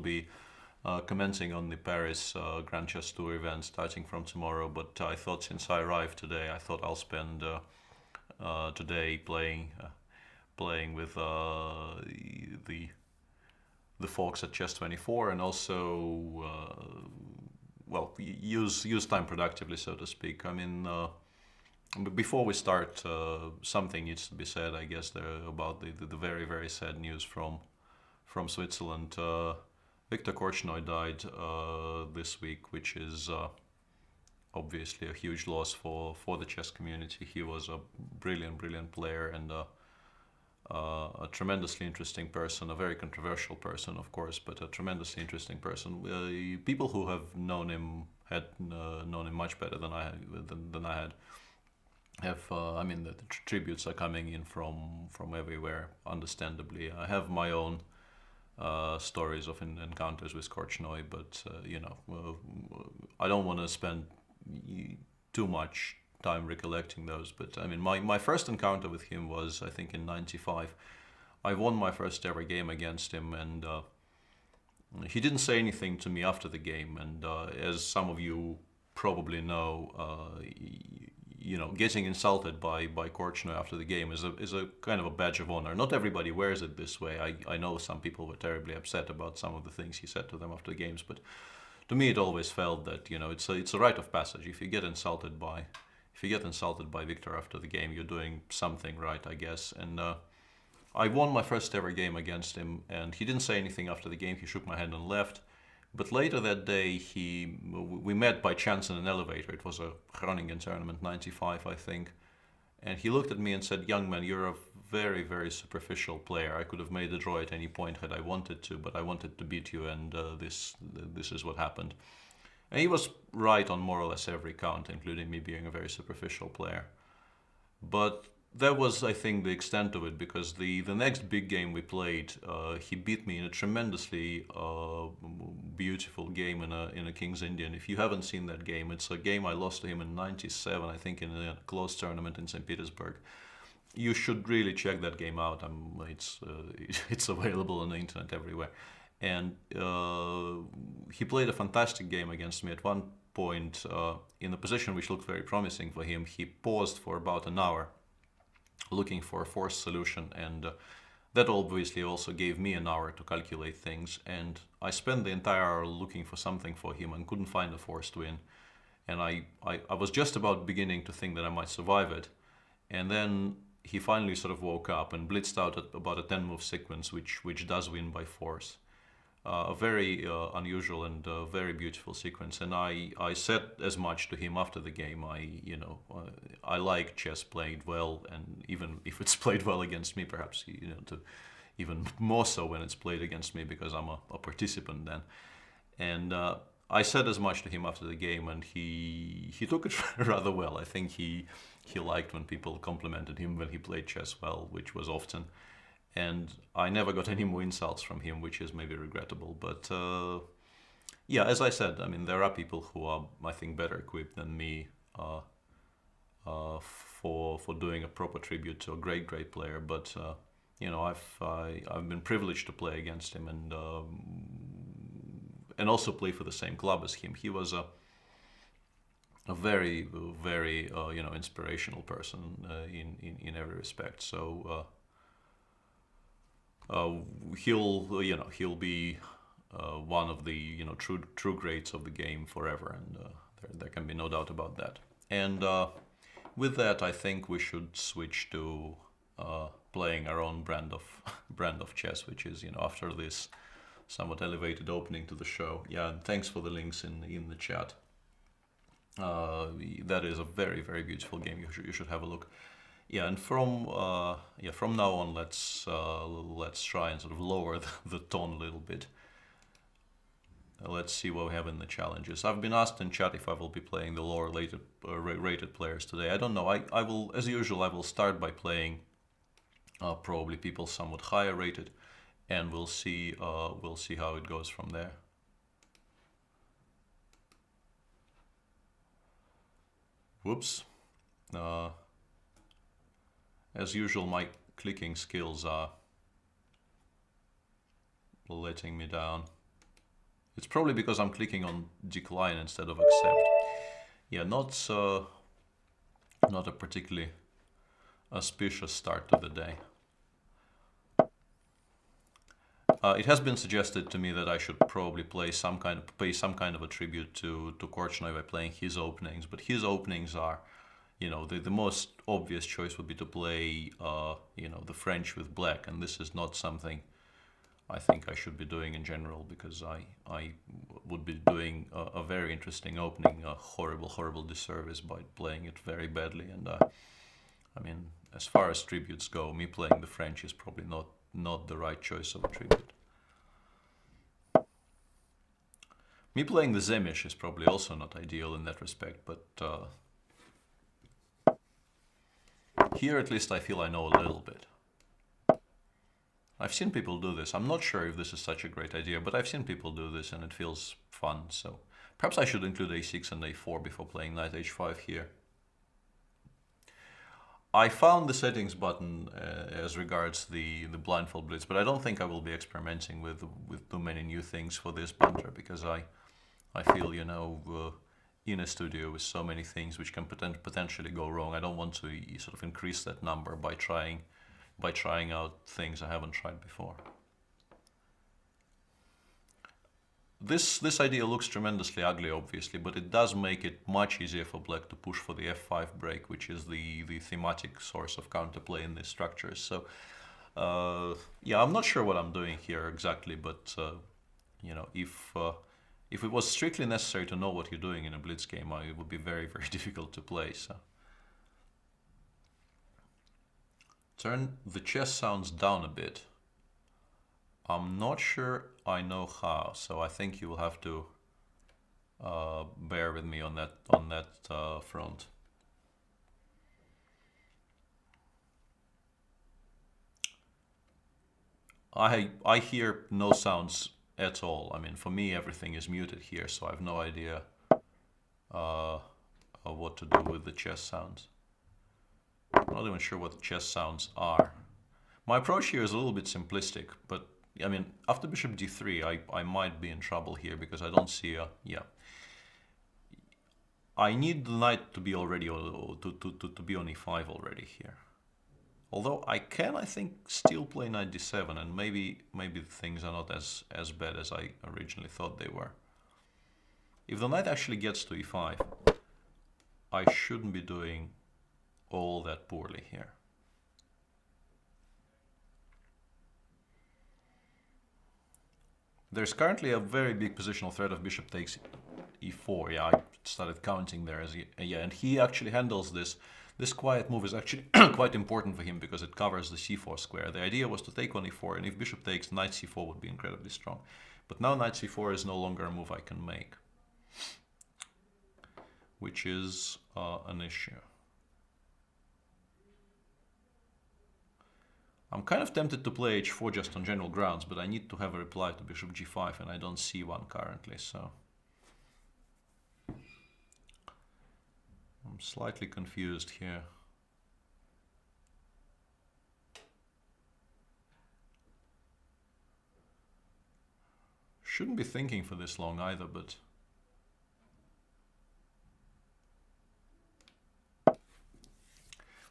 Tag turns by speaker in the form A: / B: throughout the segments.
A: be commencing on the Paris Grand Chess Tour event starting from tomorrow. But I thought since I arrived today, I thought I'll spend today playing with the folks at Chess24, and also well, use time productively, so to speak. I mean, before we start, something needs to be said, I guess, about the very, very sad news from Switzerland. Viktor Korchnoi died this week, which is obviously a huge loss for the chess community. He was a brilliant player, and a tremendously interesting person, a very controversial person, of course, but a tremendously interesting person. People who have known him had known him much better than I had. I mean, the tributes are coming in from everywhere, understandably. I have my own stories of encounters with Korchnoi, but I don't want to spend too much time recollecting those. But I mean, my first encounter with him was, I think, in '95. I won my first ever game against him, and he didn't say anything to me after the game. And as some of you probably know, getting insulted by Korchnoi after the game is a kind of a badge of honor. Not everybody wears it this way. I know some people were terribly upset about some of the things he said to them after the games, but to me it always felt that it's a rite of passage. If you get insulted by Viktor after the game, you're doing something right, I guess. And I won my first ever game against him, and he didn't say anything after the game. He shook my hand and left. But later that day, we met by chance in an elevator. It was a Groningen tournament, '95, I think. And he looked at me and said, "Young man, you're a very, very superficial player. I could have made a draw at any point had I wanted to, but I wanted to beat you, and this is what happened." And he was right on more or less every count, including me being a very superficial player. But that was, I think, the extent of it, because the next big game we played, he beat me in a tremendously beautiful game in a King's Indian. If you haven't seen that game, it's a game I lost to him in '97, I think, in a close tournament in St. Petersburg. You should really check that game out. It's available on the internet everywhere. And he played a fantastic game against me. At one point, in a position which looked very promising for him, he paused for about an hour looking for a forced solution, and that obviously also gave me an hour to calculate things. And I spent the entire hour looking for something for him and couldn't find a forced win. And I was just about beginning to think that I might survive it. And then he finally sort of woke up and blitzed out at about a 10-move sequence, which does win by force. A very unusual and very beautiful sequence, and I said as much to him after the game. I like chess played well, and even if it's played well against me, perhaps even more so when it's played against me, because I'm a participant then. And I said as much to him after the game, and he took it rather well. I think he liked when people complimented him when he played chess well, which was often. And I never got any more insults from him, which is maybe regrettable. But yeah, as I said, I mean, there are people who are, I think, better equipped than me for doing a proper tribute to a great player. But I've been privileged to play against him, and also play for the same club as him. He was a very inspirational person in every respect. So. He'll be one of the true greats of the game forever, and there can be no doubt about that. And with that, I think we should switch to playing our own brand of chess, which is after this somewhat elevated opening to the show. Yeah, and thanks for the links in the chat. That is a very, very beautiful game. You should have a look. Yeah, and from now on, let's try and sort of lower the tone a little bit. Let's see what we have in the challenges. I've been asked in chat if I will be playing the lower rated players today. I don't know. I will, as usual, I will start by playing probably people somewhat higher rated, and we'll see how it goes from there. Whoops. As usual, my clicking skills are letting me down. It's probably because I'm clicking on decline instead of accept. Yeah, not a particularly auspicious start to the day. It has been suggested to me that I should probably pay some kind of a tribute to Korchnoi by playing his openings, but his openings are, the most obvious choice would be to play, the French with black, and this is not something I think I should be doing in general, because I would be doing a very interesting opening, a horrible disservice by playing it very badly. And I mean, as far as tributes go, me playing the French is probably not the right choice of a tribute. Me playing the Zemish is probably also not ideal in that respect, but here at least I feel I know a little bit. I've seen people do this. I'm not sure if this is such a great idea, but I've seen people do this and it feels fun. So perhaps I should include a6 and a4 before playing knight h5 here. I found the settings button as regards the blindfold blitz, but I don't think I will be experimenting with too many new things for this banter, because I feel, in a studio with so many things which can potentially go wrong, I don't want to sort of increase that number by trying out things I haven't tried before. This idea looks tremendously ugly, obviously, but it does make it much easier for black to push for the f5 break, which is the thematic source of counterplay in these structures. So, yeah, I'm not sure what I'm doing here exactly, but if it was strictly necessary to know what you're doing in a blitz game, it would be very difficult to play. So, turn the chess sounds down a bit. I'm not sure I know how, so I think you will have to bear with me on that front. I hear no sounds at all. I mean, for me, everything is muted here, so I have no idea what to do with the chess sounds. I'm not even sure what the chess sounds are. My approach here is a little bit simplistic, but I mean, after bishop d3, I might be in trouble here, because I don't see a, yeah. I need the knight to be already, to be on e5 already here. Although I can, I think, still play knight d7, and maybe things are not as bad as I originally thought they were. If the knight actually gets to e5, I shouldn't be doing all that poorly here. There's currently a very big positional threat of bishop takes e4. Yeah, I started counting there as yeah, and he actually handles this. This quiet move is actually quite important for him, because it covers the c4 square. The idea was to take on e4, and if bishop takes, knight c4 would be incredibly strong. But now knight c4 is no longer a move I can make, which is an issue. I'm kind of tempted to play h4 just on general grounds, but I need to have a reply to bishop g5, and I don't see one currently, so I'm slightly confused here. Shouldn't be thinking for this long either, but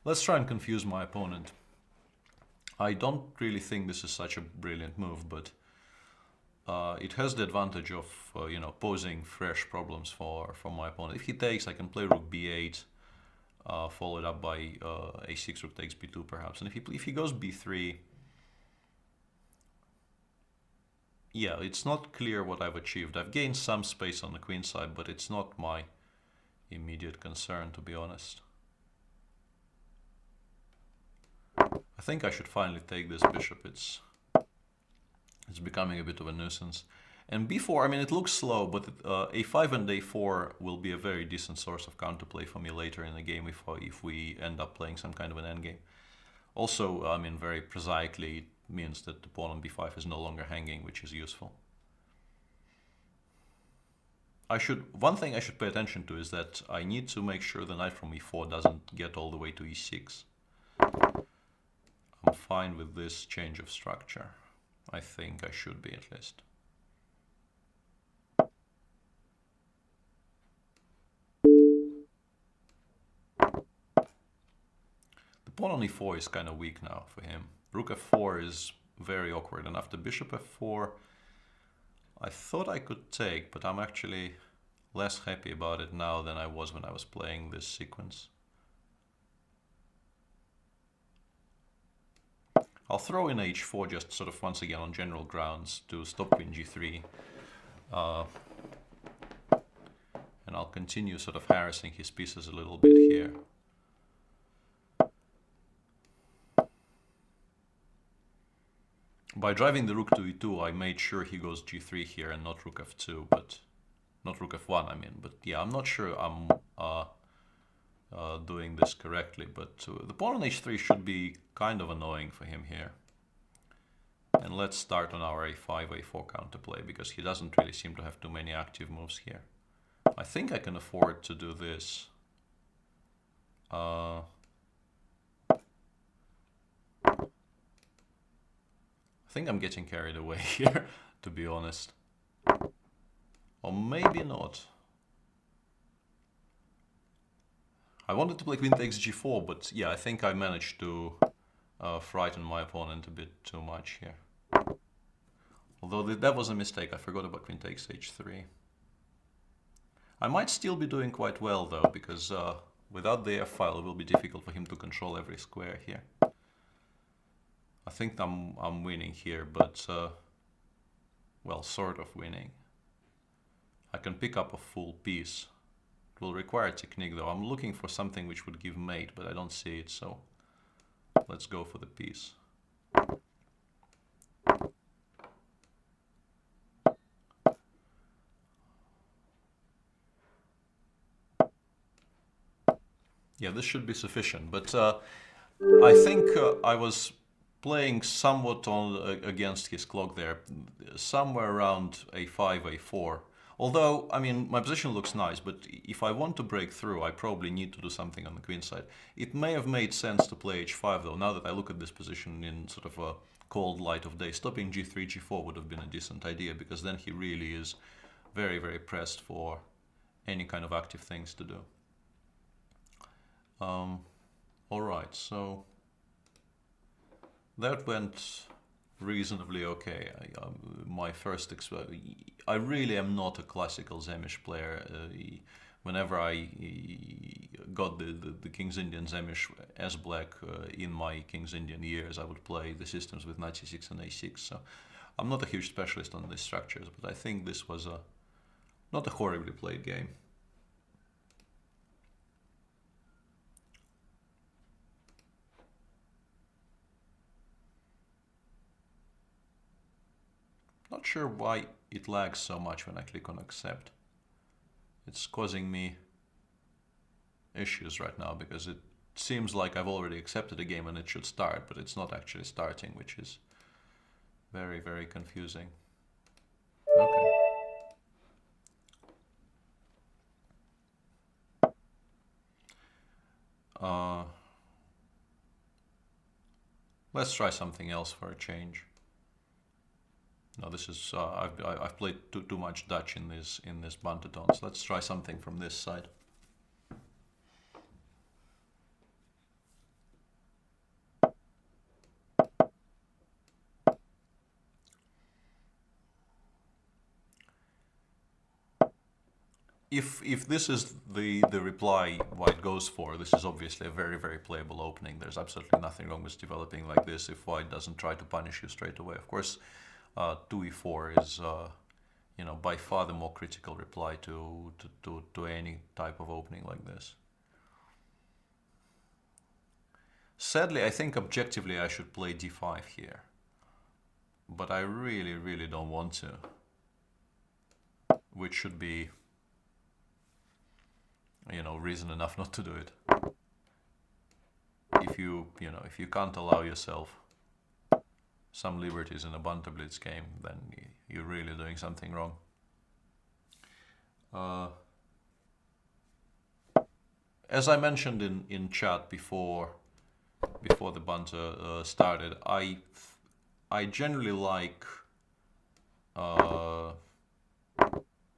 A: let's try and confuse my opponent. I don't really think this is such a brilliant move, but it has the advantage of posing fresh problems for my opponent. If he takes, I can play rook b8, followed up by a6, rook takes b2 perhaps. And if he goes b3, yeah, it's not clear what I've achieved. I've gained some space on the queen side, but it's not my immediate concern, to be honest. I think I should finally take this bishop. It's becoming a bit of a nuisance. And b4, I mean, it looks slow, but a5 and a4 will be a very decent source of counterplay for me later in the game if we end up playing some kind of an endgame. Also, I mean, very prosaically, it means that the pawn on b5 is no longer hanging, which is useful. One thing I should pay attention to is that I need to make sure the knight from e4 doesn't get all the way to e6. I'm fine with this change of structure. I think I should be, at least. pawn on e4 is kind of weak now for him. Rook f4 is very awkward, and after bishop f4, I thought I could take, but I'm actually less happy about it now than I was when I was playing this sequence. I'll throw in h4 just sort of once again on general grounds to stop queen g3. And I'll continue sort of harassing his pieces a little bit here. By driving the rook to e2, I made sure he goes g3 here and not rook f2, but not rook f1, I mean. But yeah, I'm not sure I'm doing this correctly, but the pawn on h3 should be kind of annoying for him here. And let's start on our a5, a4 counterplay, because he doesn't really seem to have too many active moves here. I think I can afford to do this. I think I'm getting carried away here, to be honest. Or maybe not. I wanted to play queen takes g4, but yeah, I think I managed to frighten my opponent a bit too much here. Although that was a mistake, I forgot about queen takes h3. I might still be doing quite well though, because without the f-file it will be difficult for him to control every square here. I think I'm winning here, but well, sort of winning. I can pick up a full piece. It will require technique though. I'm looking for something which would give mate, but I don't see it, so let's go for the piece. Yeah, this should be sufficient, but I think I was playing somewhat against his clock there, somewhere around a5, a4. Although, I mean, my position looks nice, but if I want to break through, I probably need to do something on the queen side. It may have made sense to play h5 though, now that I look at this position in sort of a cold light of day. Stopping g3, g4 would have been a decent idea, because then he really is very, very pressed for any kind of active things to do. Alright, so that went reasonably okay. My first I really am not a classical Zemish player. Whenever I got the King's Indian Zemish as black in my King's Indian years, I would play the systems with knight c6 and a6. So I'm not a huge specialist on these structures, but I think this was not a horribly played game. Not sure why it lags so much when I click on accept. It's causing me issues right now, because it seems like I've already accepted a game and it should start, but it's not actually starting, which is very, very confusing. Okay. Let's try something else for a change. No, this is I've played too much Dutch in this Bantetons. Let's try something from this side. If this is the reply White goes for, this is obviously a very, very playable opening. There's absolutely nothing wrong with developing like this if White doesn't try to punish you straight away. Of course, 2e4 is you know, by far the more critical reply to any type of opening like this. Sadly, I think objectively I should play d5 here, but I really, really don't want to, which should be, you know, reason enough not to do it. If you can't allow yourself some liberties in a Banter Blitz game, then you're really doing something wrong. As I mentioned in chat before the Banter started, I generally like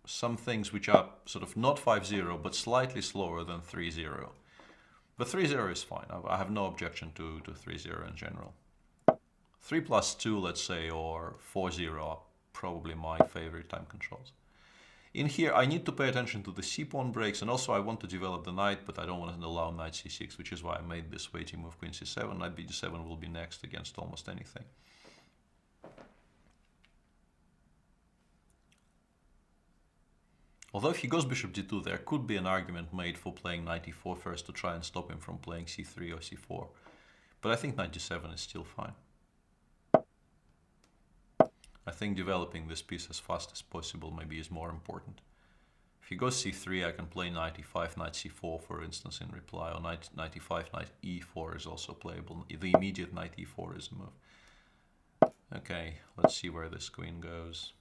A: some things which are sort of not 5-0 but slightly slower than 3-0. But 3-0 is fine. I have no objection to 3-0 in general. 3+2, let's say, or 4-0 are probably my favorite time controls. In here, I need to pay attention to the c-pawn breaks, and also I want to develop the knight, but I don't want to allow knight c6, which is why I made this waiting move queen c7. Knight b7 will be next against almost anything. Although if he goes bishop d2, there could be an argument made for playing knight e4 first to try and stop him from playing c3 or c4. But I think knight d7 is still fine. I think developing this piece as fast as possible maybe is more important. If he goes c3, I can play knight e5, knight c4, for instance, in reply, or knight e5, knight e4 is also playable. The immediate knight e4 is a move. Okay, let's see where this queen goes.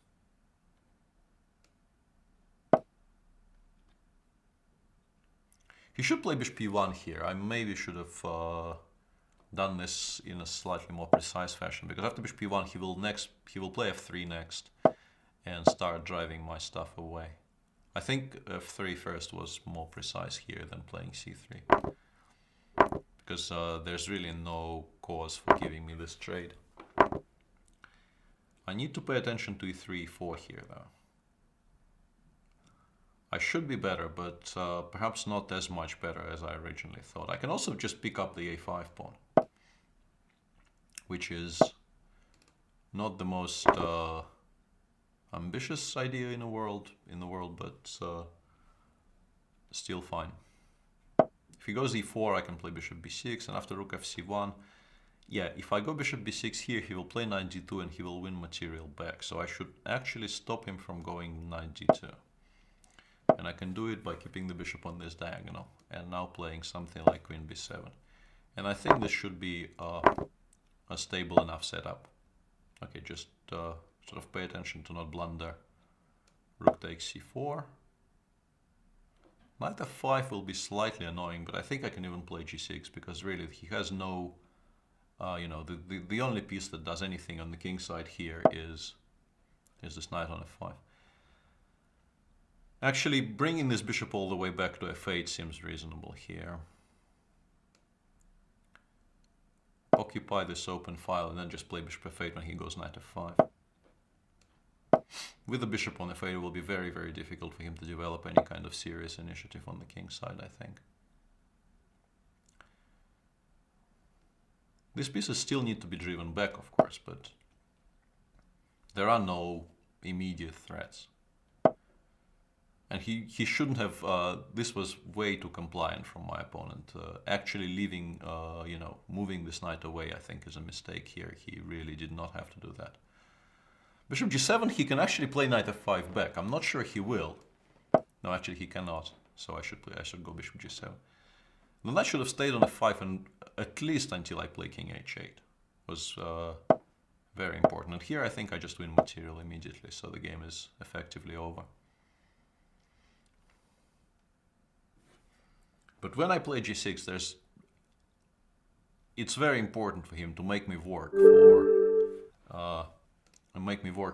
A: He should play bishop e1 here. I maybe should have done this in a slightly more precise fashion, because after bishop e1 he will play f3 next and start driving my stuff away. I think f3 first was more precise here than playing c3, because there's really no cause for giving me this trade. I need to pay attention to e3, e4 here though. I should be better, but perhaps not as much better as I originally thought. I can also just pick up the a5 pawn, which is not the most ambitious idea in the world, but still fine. If he goes e4, I can play bishop b6, and after rook fc1, yeah, if I go bishop b6 here, he will play knight g2 and he will win material back. So I should actually stop him from going knight g2. And I can do it by keeping the bishop on this diagonal and now playing something like queen b7. And I think this should be a stable enough setup. Okay, just sort of pay attention to not blunder. Rook takes c4. Knight f5 will be slightly annoying, but I think I can even play g6, because really he has no, you know, the only piece that does anything on the king side here is this knight on f5. Actually, bringing this bishop all the way back to f8 seems reasonable here. Occupy this open file and then just play bishop f8 when he goes knight f5. With the bishop on f8, it will be very, very difficult for him to develop any kind of serious initiative on the king side, I think. These pieces still need to be driven back, of course, but there are no immediate threats. And he shouldn't have, this was way too compliant from my opponent. Actually leaving, you know, moving this knight away, I think, is a mistake here. He really did not have to do that. Bishop g7, he can actually play knight f5 back. I'm not sure he will. No, actually he cannot. So I should go bishop g7. The knight should have stayed on f5 and at least until I play king h8. Was very important. And here I think I just win material immediately, so the game is effectively over. But when I play g6, it's very important for him to make me work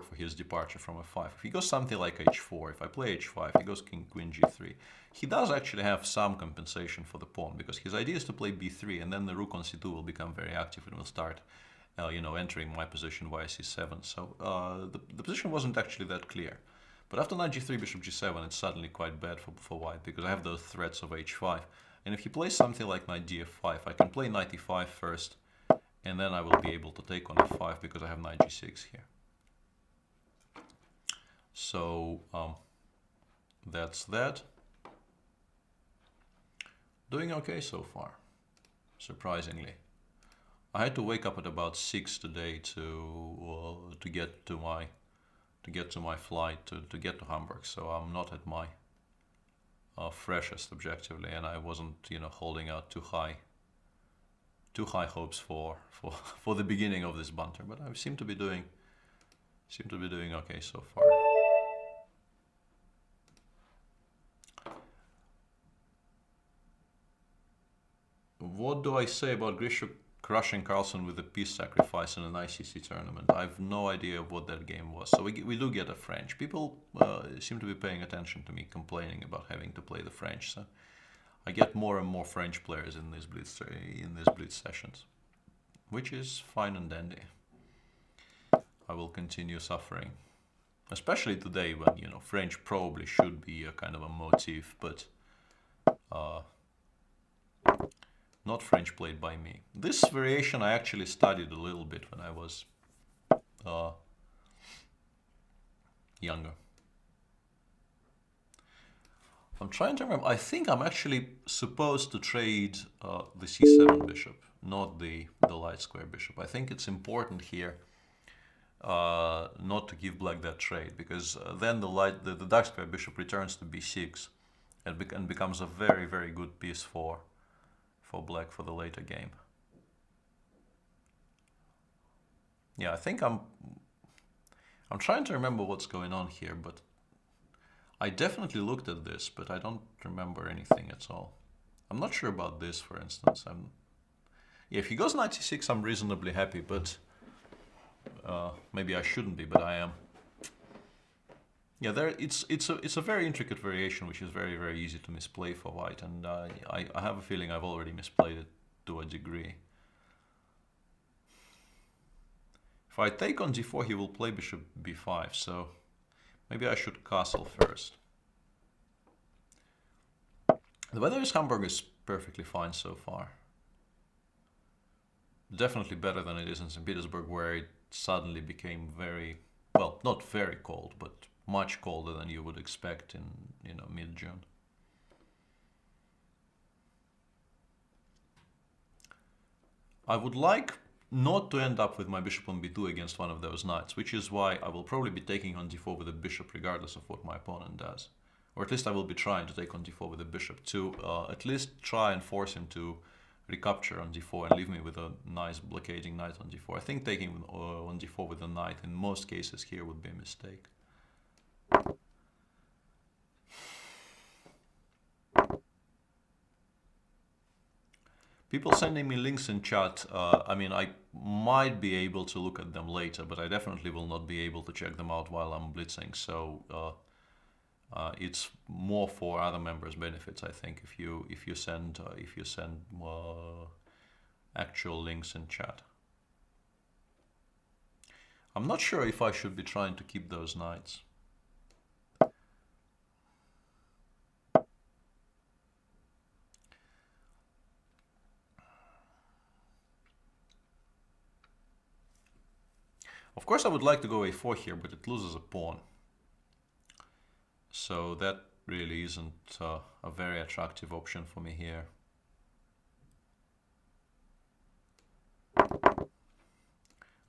A: for his departure from f5. If he goes something like h4, if I play h5, he goes queen g3. He does actually have some compensation for the pawn, because his idea is to play b3, and then the rook on c2 will become very active and will start, you know, entering my position via c7. So the position wasn't actually that clear. But after knight g3, bishop g7, it's suddenly quite bad for white, because I have those threats of h5. And if he plays something like knight df5, I can play knight e5 first, and then I will be able to take on f5 because I have knight g6 here. So that's that. Doing okay so far, surprisingly. I had to wake up at about 6 today to get to my flight to get to Hamburg. So I'm not at my freshest objectively, and I wasn't, you know, holding out too high hopes for the beginning of this banter. But I seem to be doing okay so far. What do I say about Grisha crushing Carlsen with a piece sacrifice in an ICC tournament? I have no idea what that game was. So we do get a French. People seem to be paying attention to me complaining about having to play the French. So I get more and more French players in these blitz sessions, which is fine and dandy. I will continue suffering, especially today when, you know, French probably should be a kind of a motif, but not French played by me. This variation I actually studied a little bit when I was younger. I'm trying to remember. I think I'm actually supposed to trade the c7 bishop, not the light square bishop. I think it's important here not to give black that trade, because then the dark square bishop returns to b6 and becomes a very, very good piece for black for the later game. Yeah, I think I'm trying to remember what's going on here, but I definitely looked at this, but I don't remember anything at all. I'm not sure about this, for instance. Yeah, if he goes knight c6, I'm reasonably happy, but maybe I shouldn't be, but I am. Yeah, it's a very intricate variation, which is very, very easy to misplay for white, and I have a feeling I've already misplayed it to a degree. If I take on d4, he will play bishop b5, so maybe I should castle first. The weather in Hamburg is perfectly fine so far. Definitely better than it is in St. Petersburg, where it suddenly became very, well, not very cold, but much colder than you would expect in, you know, mid-June. I would like not to end up with my bishop on b2 against one of those knights, which is why I will probably be taking on d4 with a bishop regardless of what my opponent does. Or at least I will be trying to take on d4 with a bishop to at least try and force him to recapture on d4 and leave me with a nice blockading knight on d4. I think taking on d4 with a knight in most cases here would be a mistake. People sending me links in chat, I mean, I might be able to look at them later, but I definitely will not be able to check them out while I'm blitzing, so it's more for other members' benefits, I think, if you send actual links in chat. I'm not sure if I should be trying to keep those knights. Of course, I would like to go a4 here, but it loses a pawn. So that really isn't a very attractive option for me here.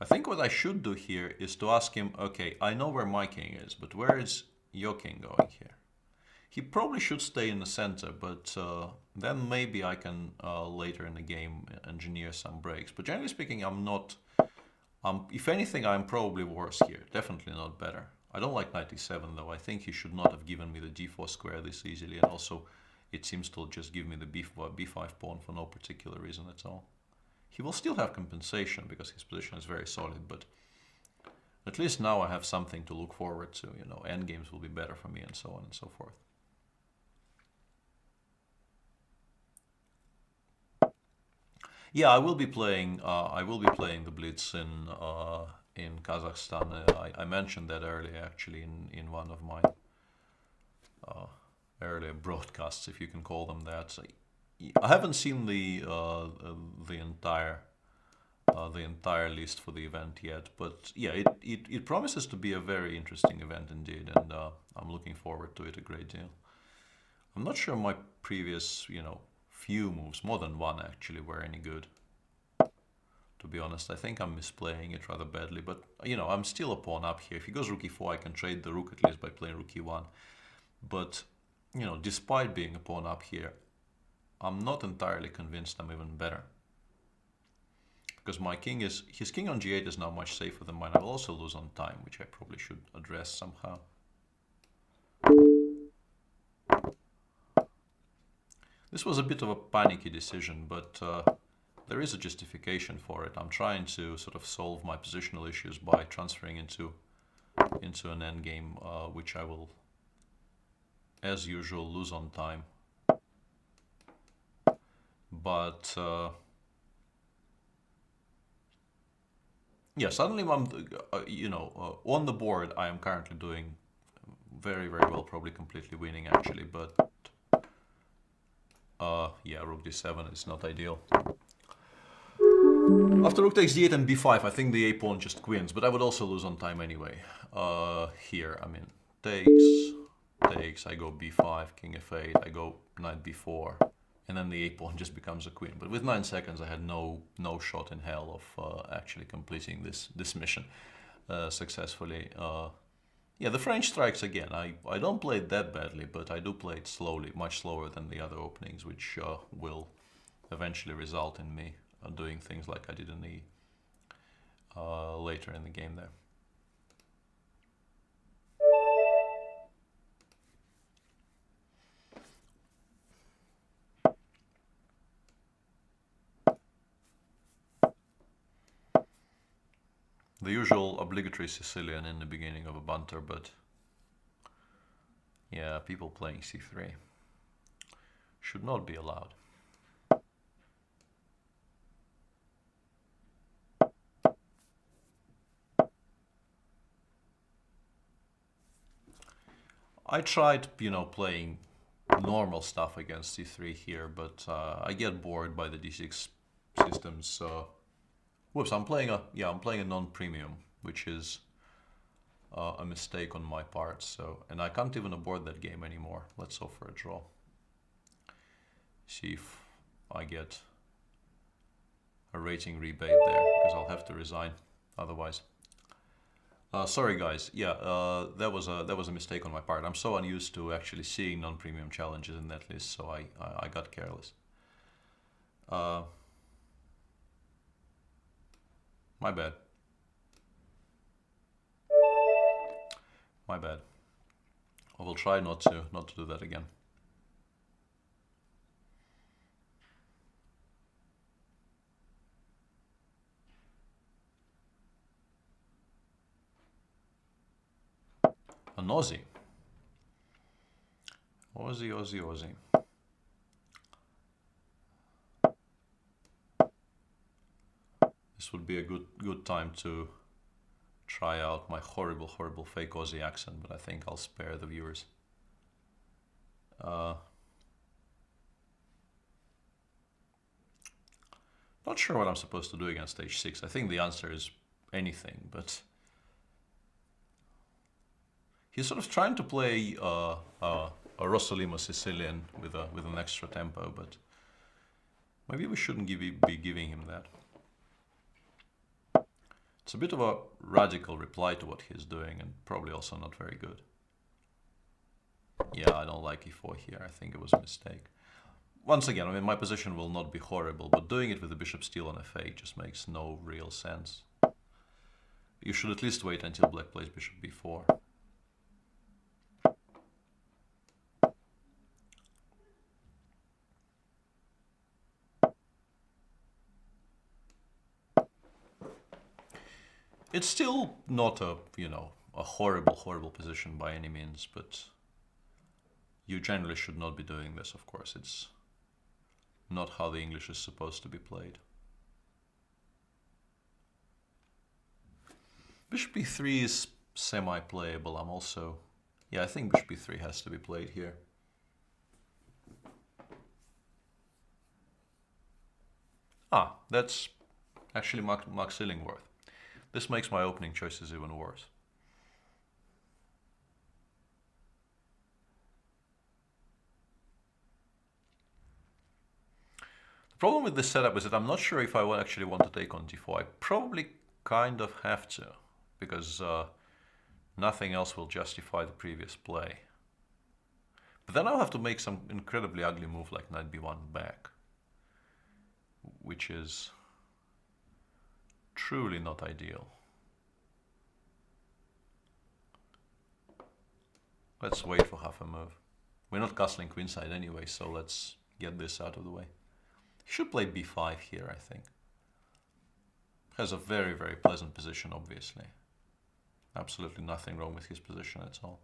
A: I think what I should do here is to ask him, okay, I know where my king is, but where is your king going here? He probably should stay in the center, but then maybe I can later in the game engineer some breaks. But generally speaking, I'm not... if anything, I'm probably worse here. Definitely not better. I don't like knight e7 though. I think he should not have given me the d4 square this easily, and also it seems to just give me the b5 pawn for no particular reason at all. He will still have compensation because his position is very solid, but at least now I have something to look forward to. You know, endgames will be better for me, and so on and so forth. Yeah, I will be playing the Blitz in Kazakhstan. I mentioned that earlier, actually, in one of my earlier broadcasts, if you can call them that. So I haven't seen the entire list for the event yet, but yeah, it promises to be a very interesting event indeed, and I'm looking forward to it a great deal. I'm not sure my previous, you know, few moves, more than one actually, were any good. To be honest, I think I'm misplaying it rather badly, but you know, I'm still a pawn up here. If he goes rook e4, I can trade the rook at least by playing rook e1. But, you know, despite being a pawn up here, I'm not entirely convinced I'm even better. Because his king on g8 is now much safer than mine. I will also lose on time, which I probably should address somehow. This was a bit of a panicky decision, but there is a justification for it. I'm trying to sort of solve my positional issues by transferring into an endgame, which I will, as usual, lose on time. But yeah, suddenly I'm, on the board I am currently doing very, very well, probably completely winning actually, but yeah, rook d7 is not ideal. After rook takes d8 and b5, I think the a pawn just queens, but I would also lose on time anyway. Here, I mean, takes, I go b5, king f8, I go knight b4, and then the a pawn just becomes a queen. But with 9 seconds, I had no shot in hell of actually completing this mission successfully. Yeah, the French strikes again. I don't play it that badly, but I do play it slowly, much slower than the other openings, which will eventually result in me doing things like I did in the later in the game there. The usual obligatory Sicilian in the beginning of a banter, but yeah, people playing c3 should not be allowed. I tried, playing normal stuff against c3 here, but I get bored by the d6 systems. Whoops! I'm playing a non-premium, which is a mistake on my part. So, and I can't even abort that game anymore. Let's hope for a draw. See if I get a rating rebate there, because I'll have to resign otherwise. Sorry guys, yeah, that was a mistake on my part. I'm so unused to actually seeing non-premium challenges in that list, so I got careless. My bad. My bad. I will try not to do that again. An Aussie. Aussie. This would be a good time to try out my horrible fake Aussie accent, but I think I'll spare the viewers. Not sure what I'm supposed to do against h6. I think the answer is anything, but he's sort of trying to play a Rossolimo Sicilian with an extra tempo, but maybe we shouldn't be giving him that. It's a bit of a radical reply to what he's doing, and probably also not very good. Yeah, I don't like e4 here. I think it was a mistake. Once again, I mean, my position will not be horrible, but doing it with the bishop steal on f8 just makes no real sense. You should at least wait until black plays bishop b4. It's still not a horrible position by any means, but you generally should not be doing this, of course. It's not how the English is supposed to be played. Bishop b3 is semi-playable. I think bishop b3 has to be played here. That's actually Max Illingworth. This makes my opening choices even worse. The problem with this setup is that I'm not sure if I will actually want to take on d4. I probably kind of have to, because nothing else will justify the previous play. But then I'll have to make some incredibly ugly move like knight b1 back, which is truly not ideal. Let's wait for half a move. We're not castling queenside anyway, so let's get this out of the way. He should play b5 here, I think. Has a very pleasant position, obviously. Absolutely nothing wrong with his position at all.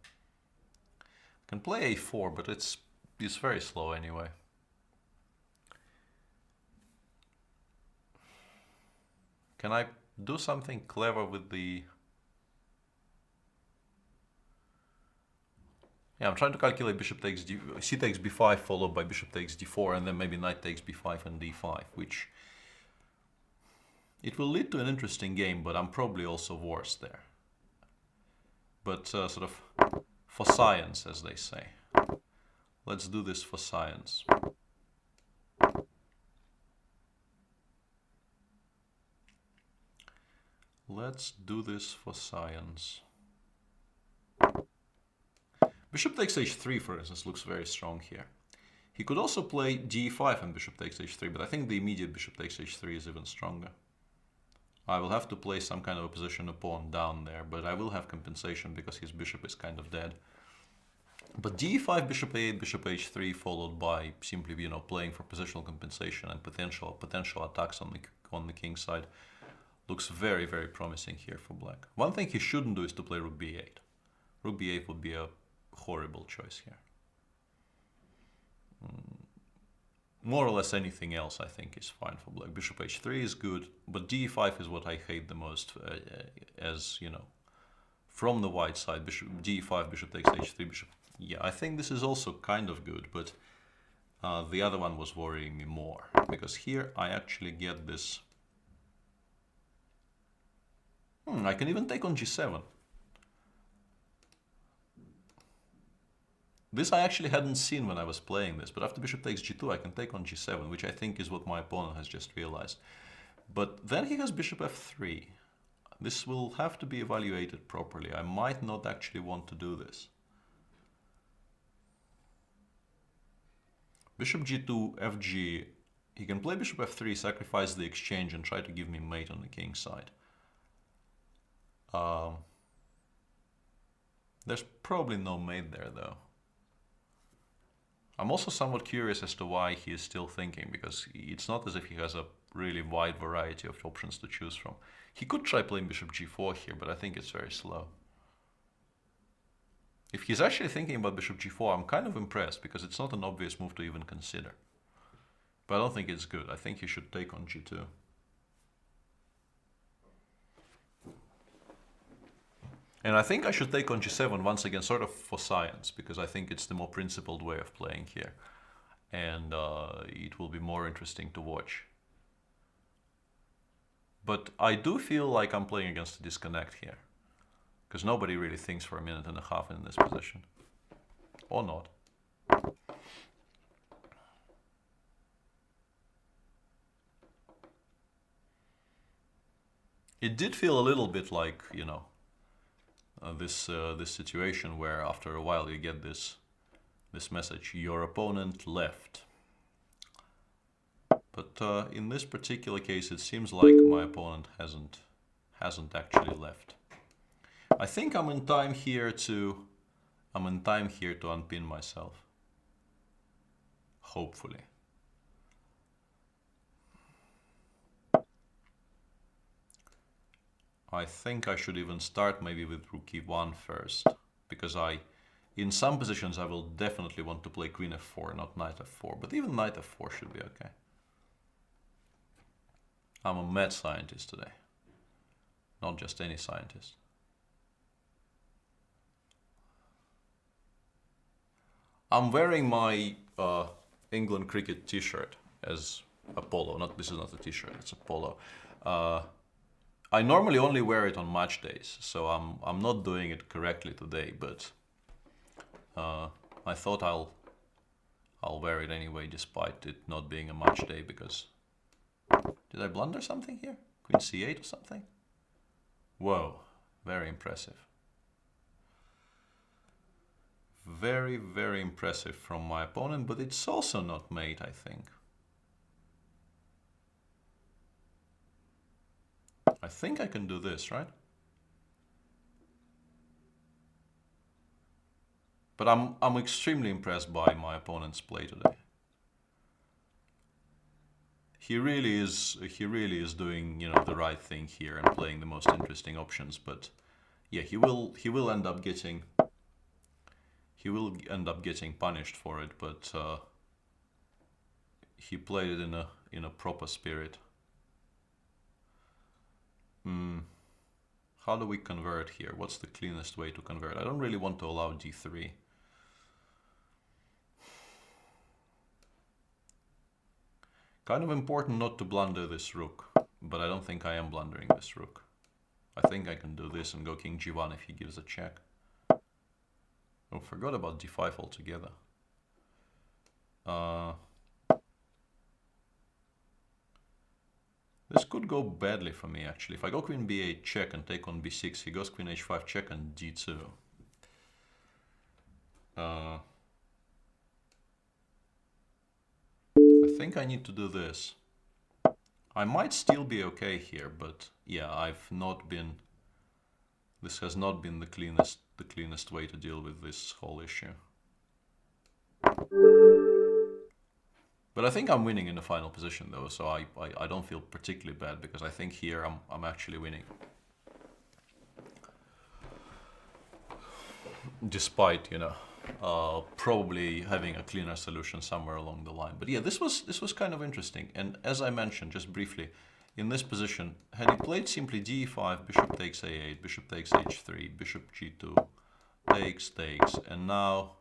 A: Can play a4, but it's very slow anyway. Can I do something clever with the... Yeah, I'm trying to calculate bishop takes c takes b5 followed by bishop takes d4 and then maybe knight takes b5 and d5, which it will lead to an interesting game, but I'm probably also worse there. But sort of for science, as they say. Let's do this for science. Let's do this for science. Bishop takes h3, for instance, looks very strong here. He could also play g5 and bishop takes h3, but I think the immediate bishop takes h3 is even stronger. I will have to play some kind of a position a pawn down there, but I will have compensation because his bishop is kind of dead. But d5, bishop a8, bishop h3, followed by simply, you know, playing for positional compensation and potential attacks on the king side, looks very, very promising here for black. One thing he shouldn't do is to play rook b8. Rook b8 would be a horrible choice here. More or less anything else I think is fine for black. Bishop h3 is good, but d5 is what I hate the most, as, you know, from the white side. Bishop d5, bishop takes h3, bishop... Yeah, I think this is also kind of good, but the other one was worrying me more, because here I actually get this... I can even take on g7. This I actually hadn't seen when I was playing this, but after bishop takes g2 I can take on g7, which I think is what my opponent has just realized. But then he has bishop f3. This will have to be evaluated properly. I might not actually want to do this. Bishop g2, fg. He can play bishop f3, sacrifice the exchange and try to give me mate on the king side. There's probably no mate there though. I'm also somewhat curious as to why he is still thinking, because it's not as if he has a really wide variety of options to choose from. He could try playing bishop g4 here, but I think it's very slow. If he's actually thinking about bishop g4, I'm kind of impressed, because it's not an obvious move to even consider. But I don't think it's good. I think he should take on g2. And I think I should take on g7 once again, sort of for science, because I think it's the more principled way of playing here. And it will be more interesting to watch. But I do feel like I'm playing against a disconnect here, because nobody really thinks for a minute and a half in this position. Or not. It did feel a little bit like, you know, this situation where after a while you get this message, your opponent left. But in this particular case, it seems like my opponent hasn't actually left. I think I'm in time here to unpin myself. Hopefully. I think I should even start maybe with rook e1 first, because in some positions I will definitely want to play queen f4, not knight f4, but even knight f4 should be okay. I'm a mad scientist today, not just any scientist. I'm wearing my England cricket t-shirt as a polo. This is not a t-shirt, it's a polo. I normally only wear it on match days, so I'm not doing it correctly today, but I thought I'll wear it anyway, despite it not being a match day, because... Did I blunder something here? Queen c8 or something? Whoa, very impressive. Very, very impressive from my opponent, but it's also not mate, I think. I think I can do this, right? But I'm extremely impressed by my opponent's play today. He really is doing, you know, the right thing here and playing the most interesting options, but yeah, he will end up getting punished for it, but he played it in a proper spirit. How do we convert here? What's the cleanest way to convert? I don't really want to allow d3. Kind of important not to blunder this rook, but I don't think I am blundering this rook. I think I can do this and go king g1 if he gives a check. Oh, forgot about d5 altogether. This could go badly for me, actually. If I go queen b8 check and take on b6, he goes queen h5 check and d2. I think I need to do this. I might still be okay here, but yeah, I've not been... This has not been the cleanest way to deal with this whole issue. But I think I'm winning in the final position though, so I don't feel particularly bad because I think here I'm actually winning. Despite, you know, probably having a cleaner solution somewhere along the line. But yeah, this was kind of interesting. And as I mentioned just briefly, in this position, had he played simply d5, bishop takes a8, bishop takes h3, bishop g2, takes, and now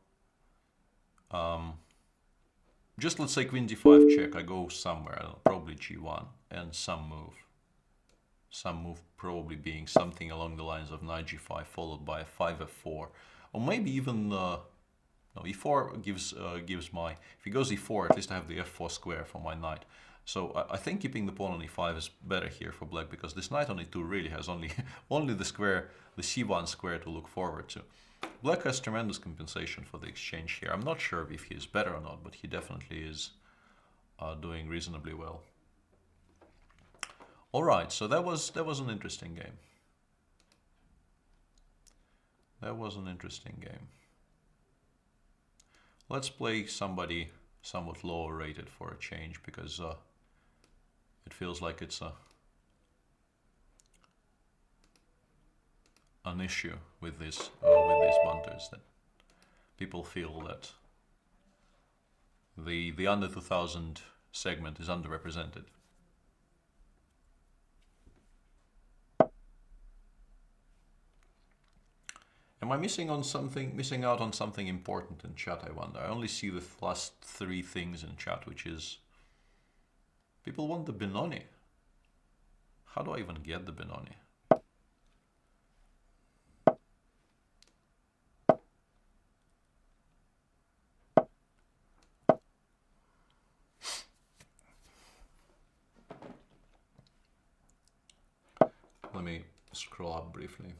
A: just let's say queen d5 check, I go somewhere, I don't know, probably g1, and some move. Some move probably being something along the lines of knight g5 followed by a 5f4. Or maybe even, no, e4 gives my, if he goes e4, at least I have the f4 square for my knight. So I think keeping the pawn on e5 is better here for black, because this knight on e2 really has only the square, the c1 square to look forward to. Black has tremendous compensation for the exchange here. I'm not sure if he is better or not, but he definitely is doing reasonably well. All right, so that was an interesting game. That was an interesting game. Let's play somebody somewhat lower rated for a change, because it feels like it's an issue with these bunters, that people feel that the under 2000 segment is underrepresented. Am I missing out on something important in chat, I wonder? I only see the last 3 things in chat, which is people want the Benoni. How do I even get the Benoni? Let me scroll up briefly.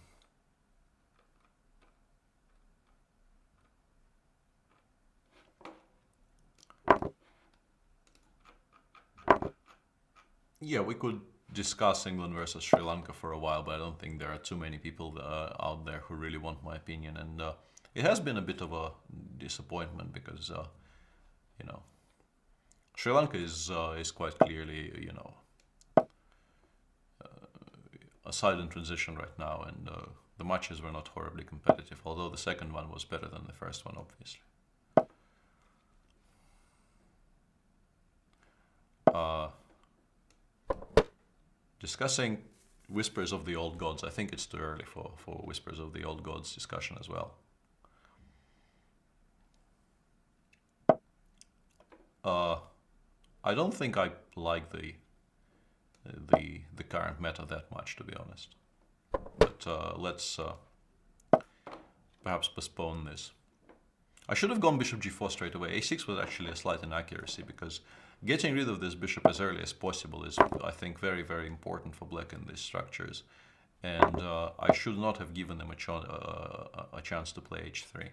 A: Yeah, we could discuss England versus Sri Lanka for a while, but I don't think there are too many people out there who really want my opinion. And it has been a bit of a disappointment because, you know, Sri Lanka is quite clearly, you know, a side in transition right now, and the matches were not horribly competitive, although the second one was better than the first one, obviously. Discussing Whispers of the Old Gods, I think it's too early for Whispers of the Old Gods discussion as well. I don't think I like the current meta that much, to be honest. But let's perhaps postpone this. I should have gone bishop g4 straight away. a6 was actually a slight inaccuracy, because getting rid of this bishop as early as possible is, I think, very, very important for black in these structures. And I should not have given them a chance to play h3.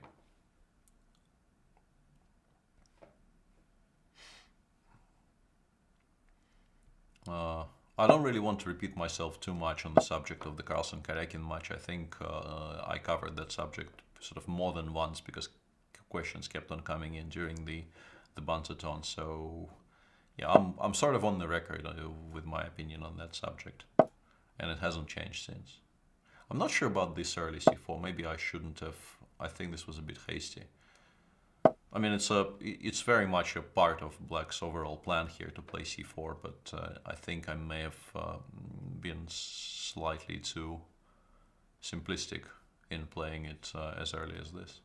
A: I don't really want to repeat myself too much on the subject of the Carlsen-Karekin match. I think I covered that subject sort of more than once, because questions kept on coming in during the Banter-ton. So yeah, I'm sort of on the record with my opinion on that subject, and it hasn't changed since. I'm not sure about this early c4. Maybe I shouldn't have. I think this was a bit hasty. I mean, it's very much a part of Black's overall plan here to play c4, but I think I may have been slightly too simplistic in playing it as early as this.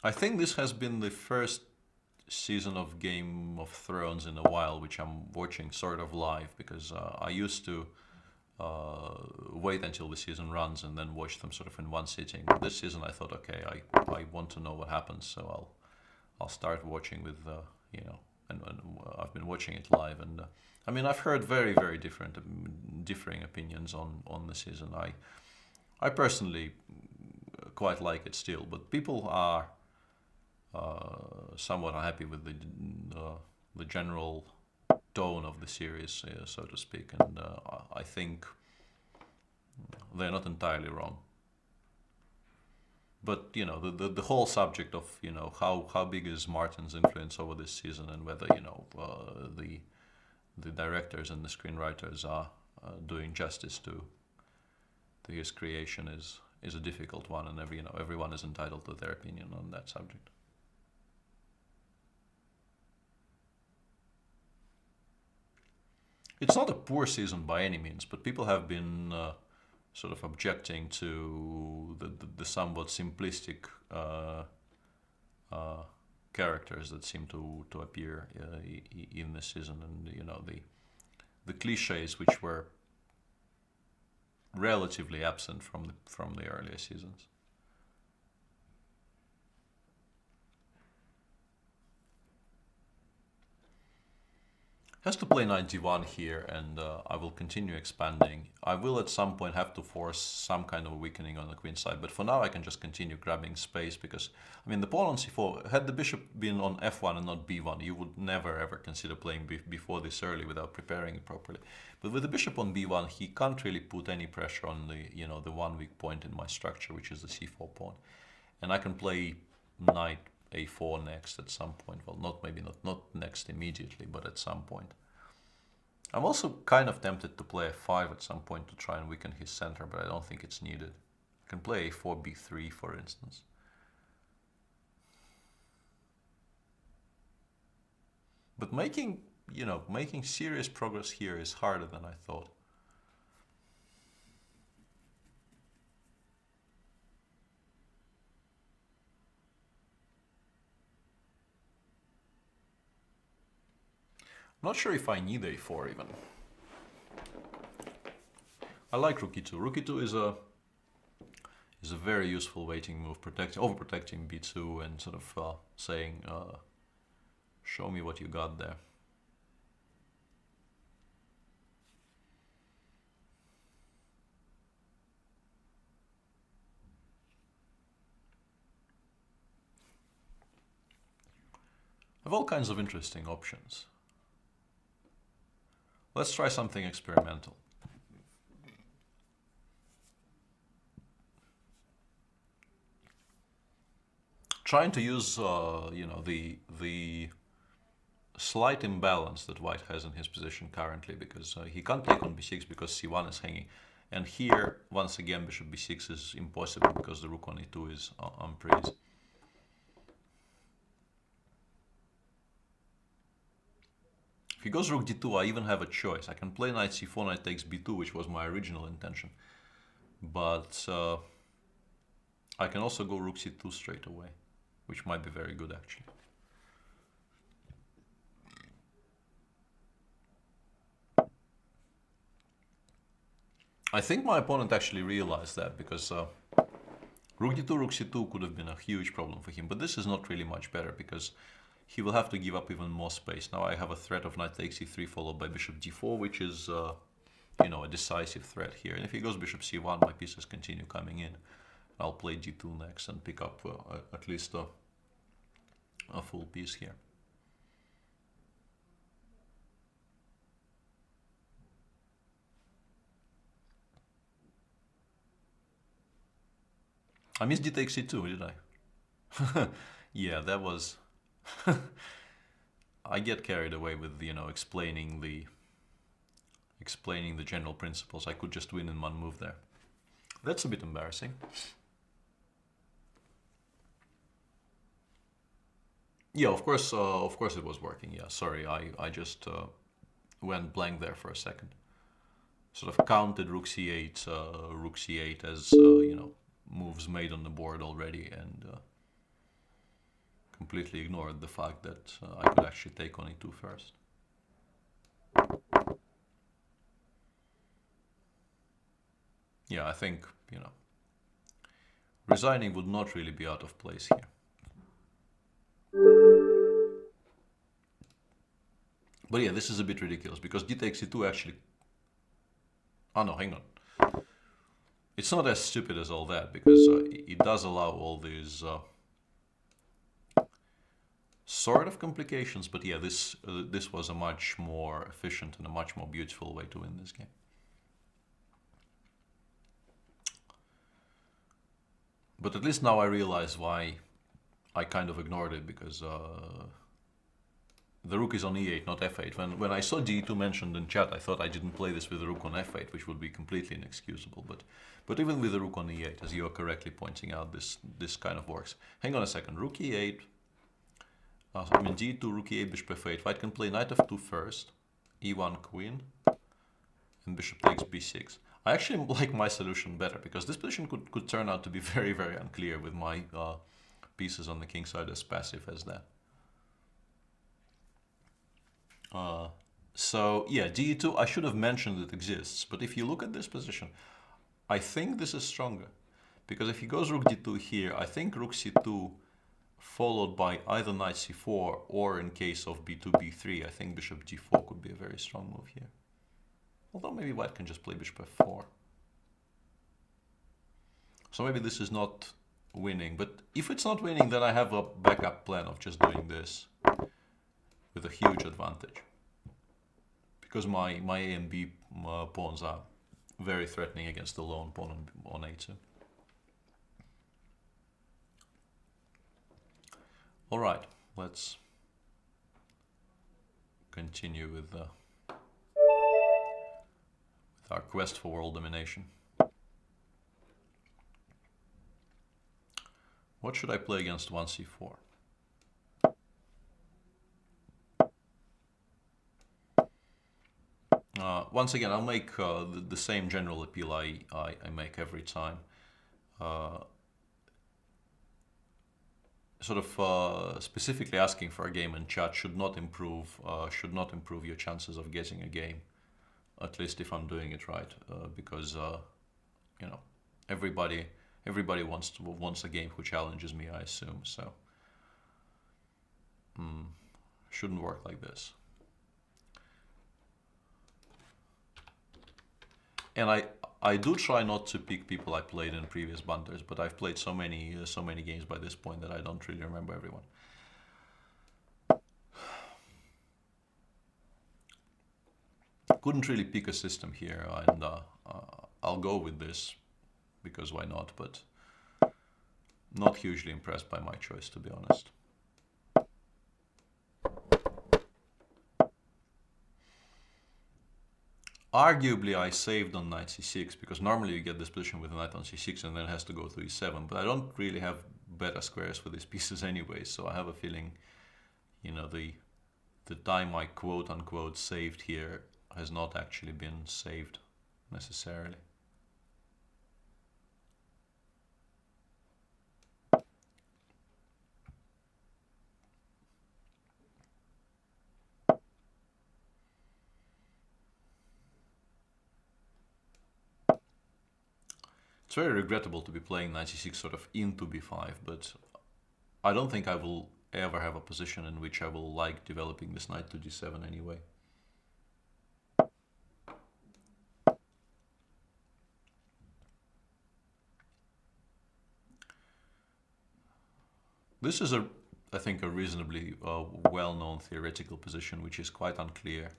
A: I think this has been the first season of Game of Thrones in a while which I'm watching sort of live, because I used to wait until the season runs and then watch them sort of in one sitting. But this season I thought, okay, I want to know what happens, so I'll start watching with and I've been watching it live, and I mean, I've heard very differing opinions on the season. I personally quite like it still, but people are somewhat unhappy with the general tone of the series, so to speak, and I think they're not entirely wrong. But the whole subject of how big is Martin's influence over this season, and whether the directors and the screenwriters are doing justice to his creation is a difficult one, and everyone is entitled to their opinion on that subject. It's not a poor season by any means, but people have been sort of objecting to the somewhat simplistic characters that seem to appear in this season, and the cliches which were relatively absent from the earlier seasons. Has to play knight d1 here, and I will continue expanding. I will at some point have to force some kind of weakening on the queen side, but for now I can just continue grabbing space, because, I mean, the pawn on c4, had the bishop been on f1 and not b1, you would never ever consider playing before this early without preparing it properly. But with the bishop on b1, he can't really put any pressure on the one weak point in my structure, which is the c4 pawn. And I can play knight a4 next at some point. Well, maybe not next immediately, but at some point. I'm also kind of tempted to play f5 at some point to try and weaken his center, but I don't think it's needed. I can play a4 b3, for instance. But making serious progress here is harder than I thought. I'm not sure if I need a4 even. I like rook e2. Rook e2 is a very useful waiting move, overprotecting b2 and sort of saying, show me what you got there. I have all kinds of interesting options. Let's try something experimental. Trying to use, the slight imbalance that White has in his position currently, because he can't take on b6 because c1 is hanging. And here, once again, bishop b6 is impossible because the rook on e2 is unpraised. If he goes rook d2, I even have a choice. I can play knight c4, knight takes b2, which was my original intention. But I can also go rook c2 straight away, which might be very good, actually. I think my opponent actually realized that, because rook d2, rook c2 could have been a huge problem for him. But this is not really much better, because he will have to give up even more space. Now I have a threat of knight takes e3 followed by bishop d4, which is, a decisive threat here. And if he goes bishop c1, my pieces continue coming in. I'll play d2 next and pick up at least a full piece here. I missed d takes e2, did I? Yeah, that was... I get carried away with, explaining the general principles. I could just win in one move there. That's a bit embarrassing. Yeah, of course it was working. Yeah, sorry, I just went blank there for a second. Sort of counted rook c8 as moves made on the board already, and completely ignored the fact that I could actually take on e2 first. Yeah, I think resigning would not really be out of place here. But yeah, this is a bit ridiculous because d takes e2 actually. Oh no, hang on. It's not as stupid as all that because it does allow all these sort of complications. But yeah, this was a much more efficient and a much more beautiful way to win this game. But at least now I realize why I kind of ignored it, because the rook is on e8, not f8. When I saw d2 mentioned in chat, I thought I didn't play this with the rook on f8, which would be completely inexcusable. But even with the rook on e8, as you are correctly pointing out, this kind of works. Hang on a second. Rook e8. I mean d2, rook e8, bishop f8. White can play knight f2 first, e1 queen, and bishop takes b6. I actually like my solution better because this position could turn out to be very, very unclear with my pieces on the king side as passive as that. So yeah, d2, I should have mentioned it exists, but if you look at this position, I think this is stronger. Because if he goes rook d2 here, I think rook c2 followed by either knight c4, or in case of b2, b3, I think bishop g4 could be a very strong move here. Although maybe white can just play bishop f4. So maybe this is not winning, but if it's not winning, then I have a backup plan of just doing this with a huge advantage. Because my A and B pawns are very threatening against the lone pawn on A2. All right, let's continue with our quest for world domination. What should I play against 1c4? Once again, I'll make the same general appeal I make every time. Sort of specifically asking for a game in chat should not improve your chances of getting a game. At least if I'm doing it right, because everybody wants a game who challenges me, I assume. So shouldn't work like this. And I do try not to pick people I played in previous Banters, but I've played so many games by this point that I don't really remember everyone. Couldn't really pick a system here, and I'll go with this because why not? But not hugely impressed by my choice, to be honest. Arguably, I saved on knight c6 because normally you get this position with a knight on c6 and then it has to go to e7. But I don't really have better squares for these pieces anyway, so I have a feeling, the time I quote unquote saved here has not actually been saved necessarily. It's very regrettable to be playing knight c6 sort of into b5, but I don't think I will ever have a position in which I will like developing this knight to d7 anyway. This is I think a reasonably well-known theoretical position, which is quite unclear.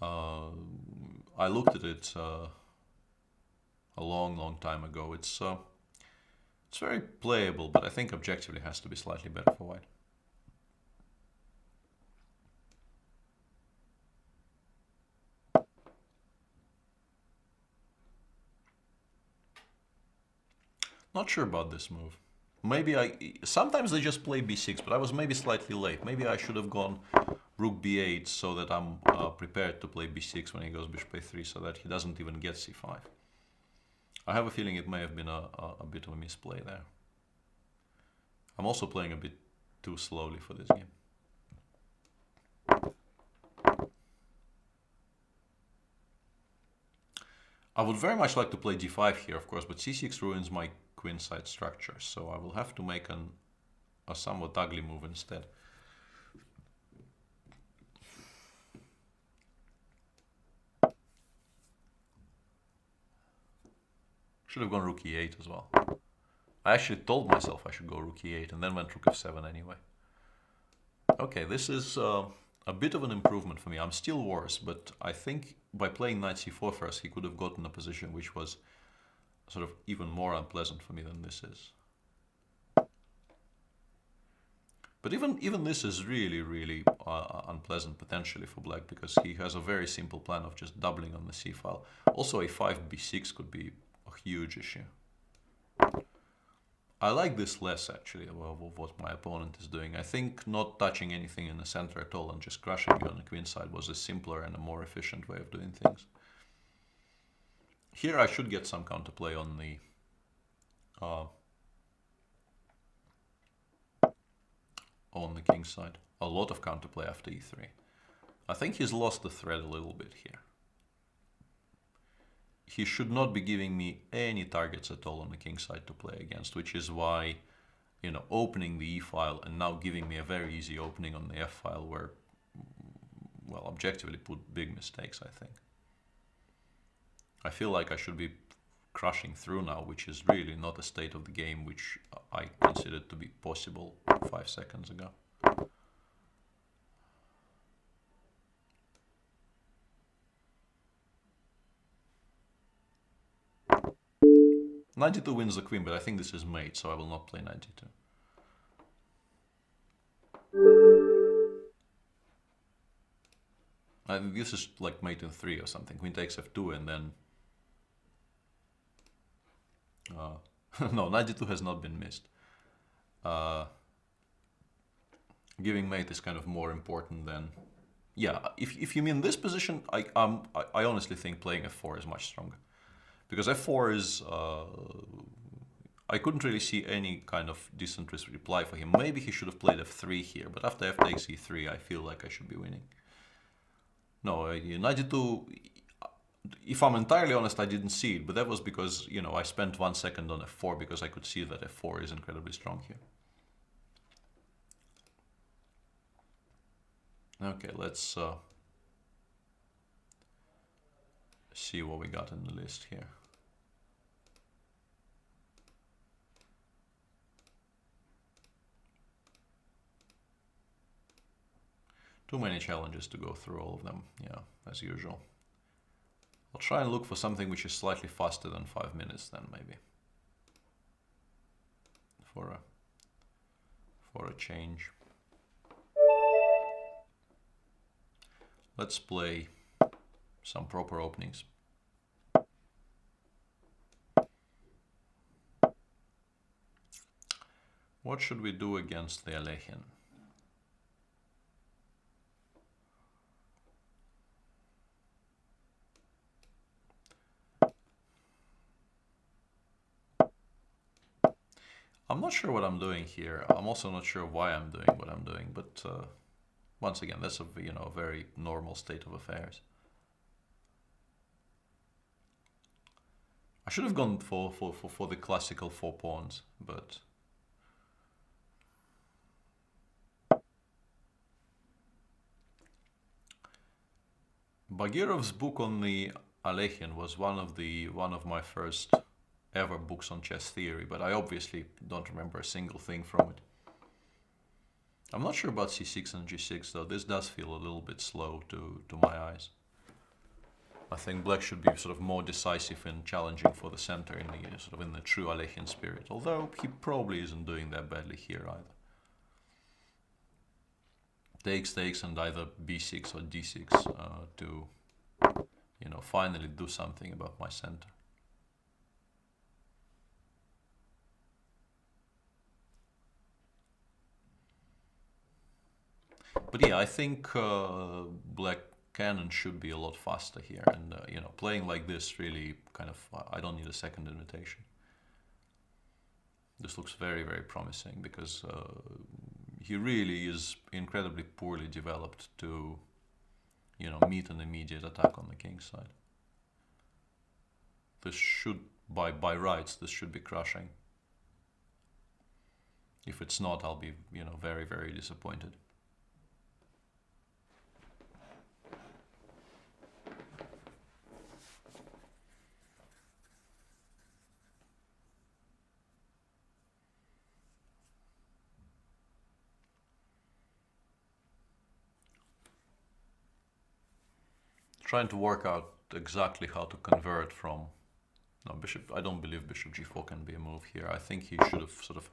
A: I looked at it a long time ago. It's very playable, but I think objectively has to be slightly better for white. Not sure about this move. Maybe sometimes they just play b6, but I was maybe slightly late. Maybe I should have gone rook b8 so that I'm prepared to play b6 when he goes bishop a3, so that he doesn't even get c5. I have a feeling it may have been a bit of a misplay there. I'm also playing a bit too slowly for this game. I would very much like to play d5 here, of course, but c6 ruins my queenside structure, so I will have to make a somewhat ugly move instead. Should have gone rook e8 as well. I actually told myself I should go rook e8 and then went rook f7 anyway. Okay, this is a bit of an improvement for me. I'm still worse, but I think by playing knight c4 first, he could have gotten a position which was sort of even more unpleasant for me than this is. But even this is really unpleasant potentially for black, because he has a very simple plan of just doubling on the c file. Also a 5b6 could be a huge issue. I like this less actually of what my opponent is doing. I think not touching anything in the center at all and just crushing you on the queen side was a simpler and a more efficient way of doing things. Here I should get some counterplay on the king's side. A lot of counterplay after e3. I think he's lost the thread a little bit here. He should not be giving me any targets at all on the king side to play against, which is why, you know, opening the e file and now giving me a very easy opening on the f file were, well, objectively put big mistakes, I think. I feel like I should be crushing through now, which is really not a state of the game which I considered to be possible 5 seconds ago. Knight d2 wins the queen, but I think this is mate, so I will not play knight d2. I think this is like mate in 3 or something. Queen takes f2 and then... no, knight d2 has not been missed. Giving mate is kind of more important than... Yeah, if you mean this position, I honestly think playing f4 is much stronger. Because f4 is... I couldn't really see any kind of decent reply for him. Maybe he should have played f3 here, but after f takes e3, I feel like I should be winning. No, knight d2, if I'm entirely honest, I didn't see it, but that was because, you know, I spent 1 second on f4 because I could see that f4 is incredibly strong here. Okay, let's see what we got in the list here. Too many challenges to go through all of them, yeah, as usual. I'll try and look for something which is slightly faster than 5 minutes then, maybe. For a change. Let's play some proper openings. What should we do against the Alekhine? I'm not sure what I'm doing here. I'm also not sure why I'm doing what I'm doing, but once again, that's a very normal state of affairs. I should have gone for the classical 4 pawns, but Bagirov's book on the Alekhine was one of my first ever books on chess theory, but I obviously don't remember a single thing from it. I'm not sure about c6 and g6 though. This does feel a little bit slow to my eyes. I think black should be sort of more decisive in challenging for the center in the true Alekhine spirit, although he probably isn't doing that badly here either. Takes and either b6 or d6 to finally do something about my center. But yeah, I think black cannon should be a lot faster here, and you know, playing like this really kind of, I don't need a second invitation. This looks very, very promising because he really is incredibly poorly developed to, you know, meet an immediate attack on the king side. This should, by rights, this should be crushing. If it's not, I'll be, you know, very, very disappointed. Trying to work out exactly how to convert from, no, bishop, I don't believe bishop g4 can be a move here. I think he should have sort of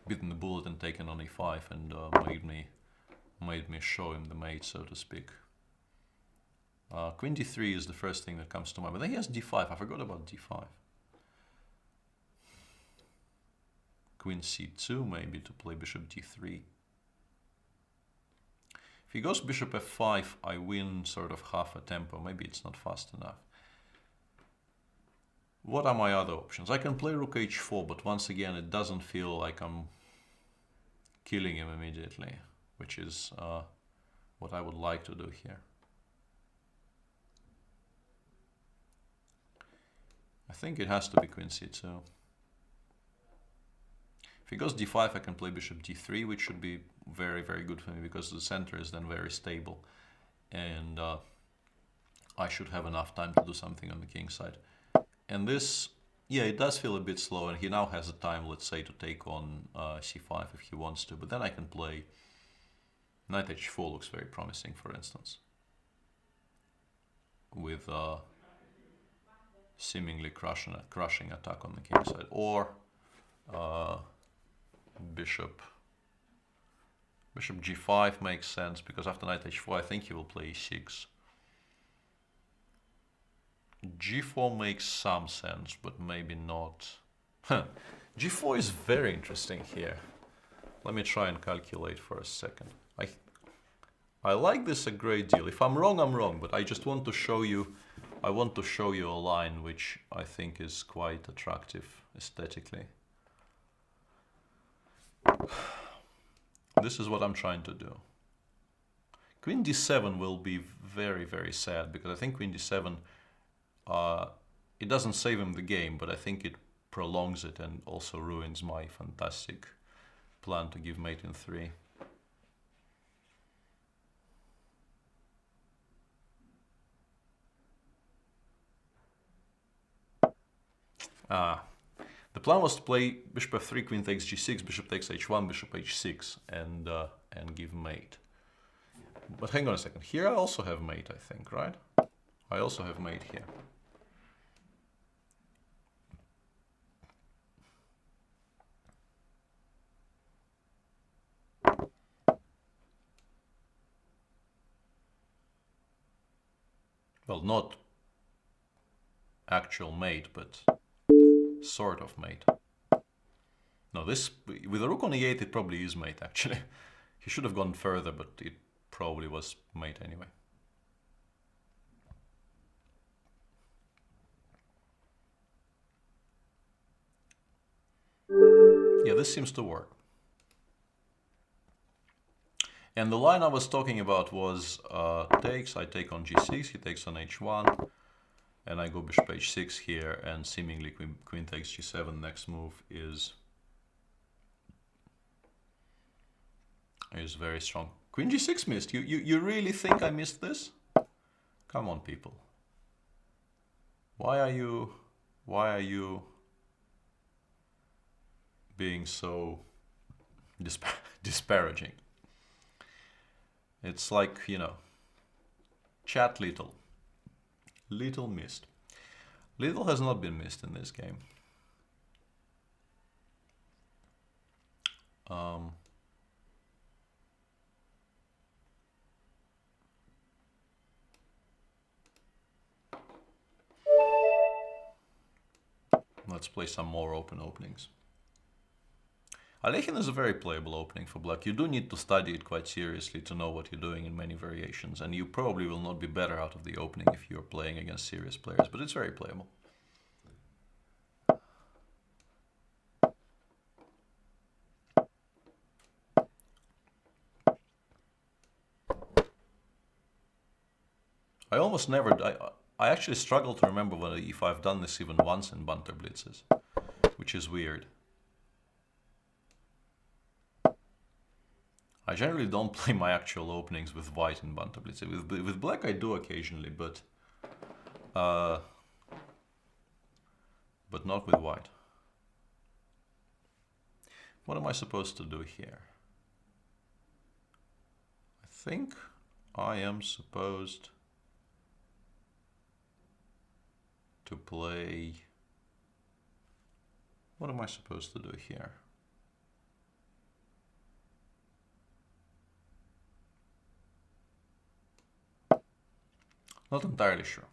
A: bitten the bullet and taken on e5 and made me show him the mate, so to speak. Queen d3 is the first thing that comes to mind, but then he has d5. I forgot about d5. Queen c2 maybe to play bishop d3. If he goes bishop f5, I win sort of half a tempo. Maybe it's not fast enough. What are my other options? I can play rook h4, but once again, it doesn't feel like I'm killing him immediately, which is what I would like to do here. I think it has to be queen c2. If he goes d5, I can play bishop d3, which should be very, very good for me because the center is then very stable. And I should have enough time to do something on the king side. And this, yeah, it does feel a bit slow, and he now has a time, let's say, to take on c5 if he wants to. But then I can play knight h4, looks very promising, for instance, with seemingly crushing attack on the king side. Or bishop g5 makes sense, because after knight h4 I think he will play e6. g4 makes some sense, but maybe not. g4 is very interesting here. Let me try and calculate for a second. I like this a great deal. If I'm wrong, I'm wrong, but I just want to show you, I want to show you a line which I think is quite attractive aesthetically. This is what I'm trying to do. Queen d7 will be very, very sad, because I think queen d7, it doesn't save him the game, but I think it prolongs it and also ruins my fantastic plan to give mate in 3. The plan was to play bishop f3, queen takes g6, bishop takes h1, bishop h6, and give mate. But hang on a second. Here I also have mate, I think, right? I also have mate here. Well, not actual mate, but sort of mate. No, this, with a rook on e8, it probably is mate, actually. He should have gone further, but it probably was mate anyway. Yeah, this seems to work. And the line I was talking about was takes, I take on g6, he takes on h1, and I go bishop h6 here, and seemingly queen takes g7. Next move is very strong. Queen g6 missed. You really think I missed this? Come on, people. Why are you being so disparaging? It's like, you know, chat little. Little missed. Little has not been missed in this game. Let's play some more open openings. Alekhine is a very playable opening for black. You do need to study it quite seriously to know what you're doing in many variations, and you probably will not be better out of the opening if you're playing against serious players, but it's very playable. I almost never... I actually struggle to remember if I've done this even once in Banter Blitzes, which is weird. I generally don't play my actual openings with white in Banter Blitz. With black I do occasionally, but not with white. What am I supposed to do here? I think I am supposed to play... What am I supposed to do here? Not entirely sure.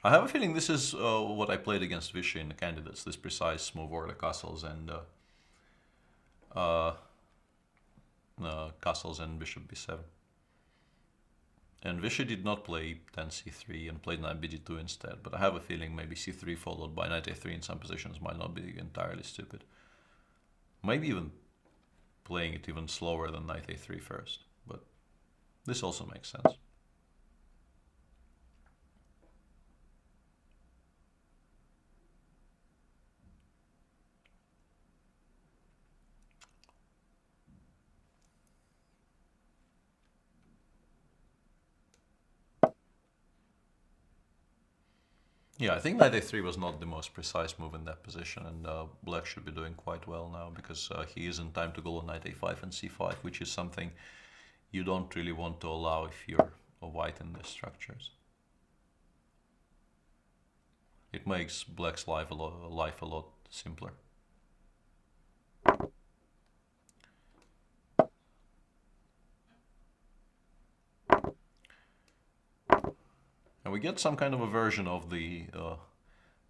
A: I have a feeling this is what I played against Vichy in the candidates, this precise move over the castles and bishop b7. And Vichy did not play 10 c3 and played knight bd2 instead, but I have a feeling maybe c3 followed by knight a3 in some positions might not be entirely stupid. Maybe even playing it even slower than knight a3 first, but this also makes sense. Yeah, I think knight a3 was not the most precise move in that position, and black should be doing quite well now, because he is in time to go on knight a5 and c5, which is something you don't really want to allow if you're a white in these structures. It makes black's life a lot simpler. And we get some kind of a version of the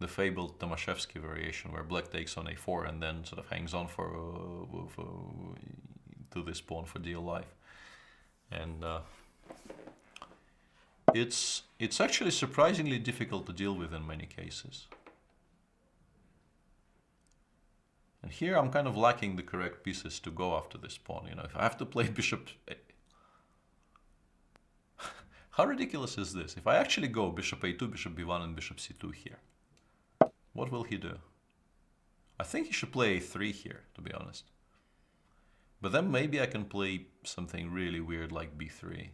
A: fabled Tomaszewski variation, where black takes on a4 and then sort of hangs on to this pawn for dear life. And it's actually surprisingly difficult to deal with in many cases. And here I'm kind of lacking the correct pieces to go after this pawn. You know, if I have to play bishop... How ridiculous is this? If I actually go bishop a2, bishop b1 and bishop c2 here, what will he do? I think he should play a3 here, to be honest. But then maybe I can play something really weird like b3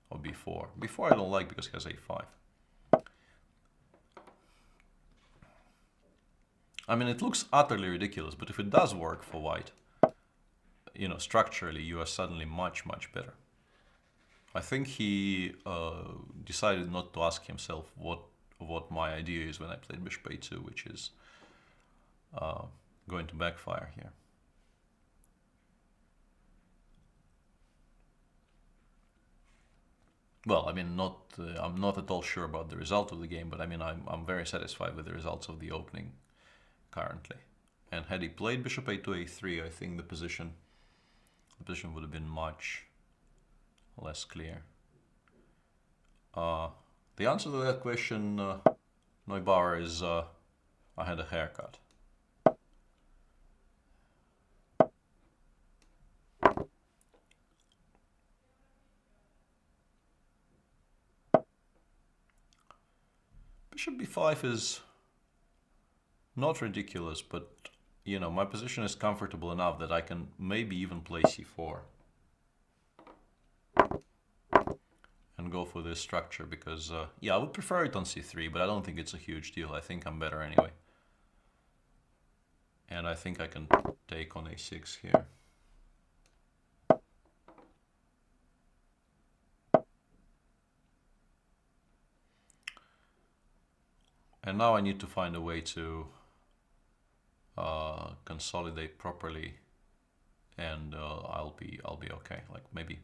A: or b4. b4 I don't like because he has a5. I mean, it looks utterly ridiculous, but if it does work for white, you know, structurally you are suddenly much, much better. I think he decided not to ask himself what my idea is when I played bishop a2, which is going to backfire here. Well, I mean, I'm not at all sure about the result of the game, but I mean, I'm very satisfied with the results of the opening currently. And had he played bishop a2, a3, I think the position would have been much less clear. The answer to that question, Neubauer, is I had a haircut. Bishop b5 is not ridiculous, but you know, my position is comfortable enough that I can maybe even play c4 and go for this structure, because yeah, I would prefer it on c3, but I don't think it's a huge deal. I think I'm better anyway. And I think I can take on a6 here. And now I need to find a way to consolidate properly, and I'll be okay. Like maybe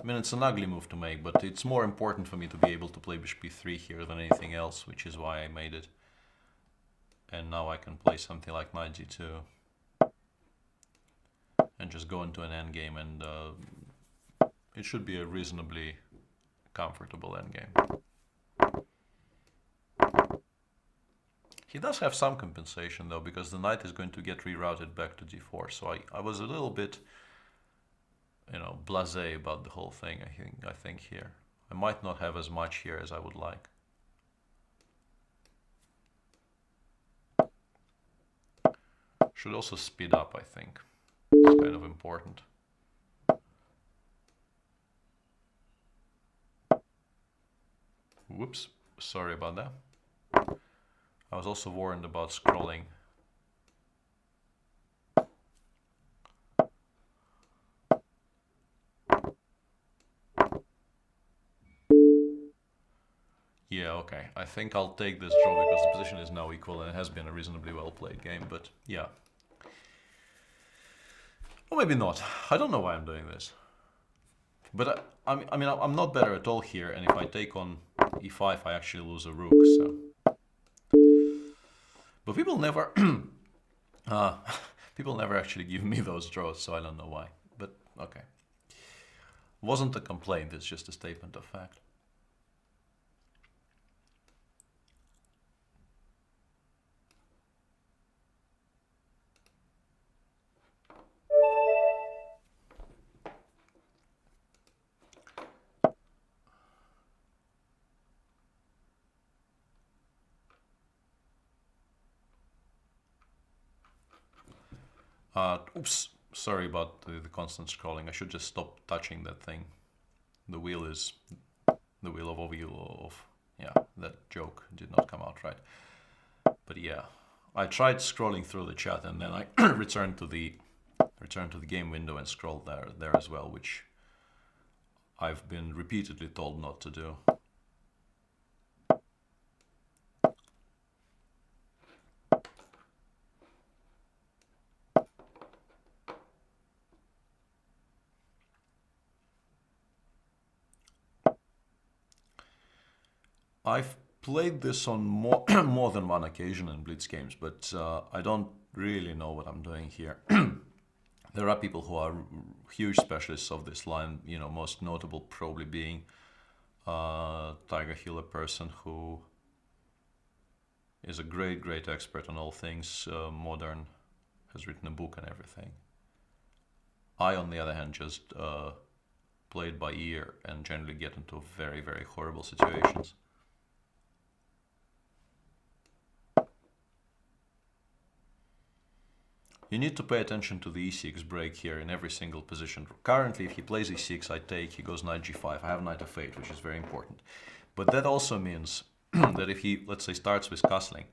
A: I mean, it's an ugly move to make, but it's more important for me to be able to play bishop b3 here than anything else, which is why I made it. And now I can play something like knight g2 and just go into an endgame, and it should be a reasonably comfortable endgame. He does have some compensation though, because the knight is going to get rerouted back to d4, so I was a little bit, you know, blasé about the whole thing. I think here I might not have as much here as I would like. Should also speed up, I think. It's kind of important. Whoops, sorry about that. I was also warned about scrolling. Yeah, okay. I think I'll take this draw because the position is now equal and it has been a reasonably well played game, but yeah. Or maybe not. I don't know why I'm doing this. But I mean, I'm not better at all here, and if I take on e5, I actually lose a rook, so. But people never, people never actually give me those draws, so I don't know why. But okay. Wasn't a complaint, it's just a statement of fact. Oops, sorry about the constant scrolling. I should just stop touching that thing. The wheel is the wheel of overview of, yeah, that joke did not come out right. But yeah, I tried scrolling through the chat and then I returned to the game window and scrolled there as well, which I've been repeatedly told not to do. I've played this on more more than one occasion in Blitz games, but I don't really know what I'm doing here. There are people who are huge specialists of this line, you know, most notable probably being Tiger Hill, a person who is a great expert on all things modern, has written a book and everything. I, on the other hand, just play it by ear and generally get into very horrible situations. You need to pay attention to the e6 break here in every single position. Currently, if he plays e6, I take, he goes knight g5. I have knight f8, which is very important. But that also means that if he, let's say, starts with castling,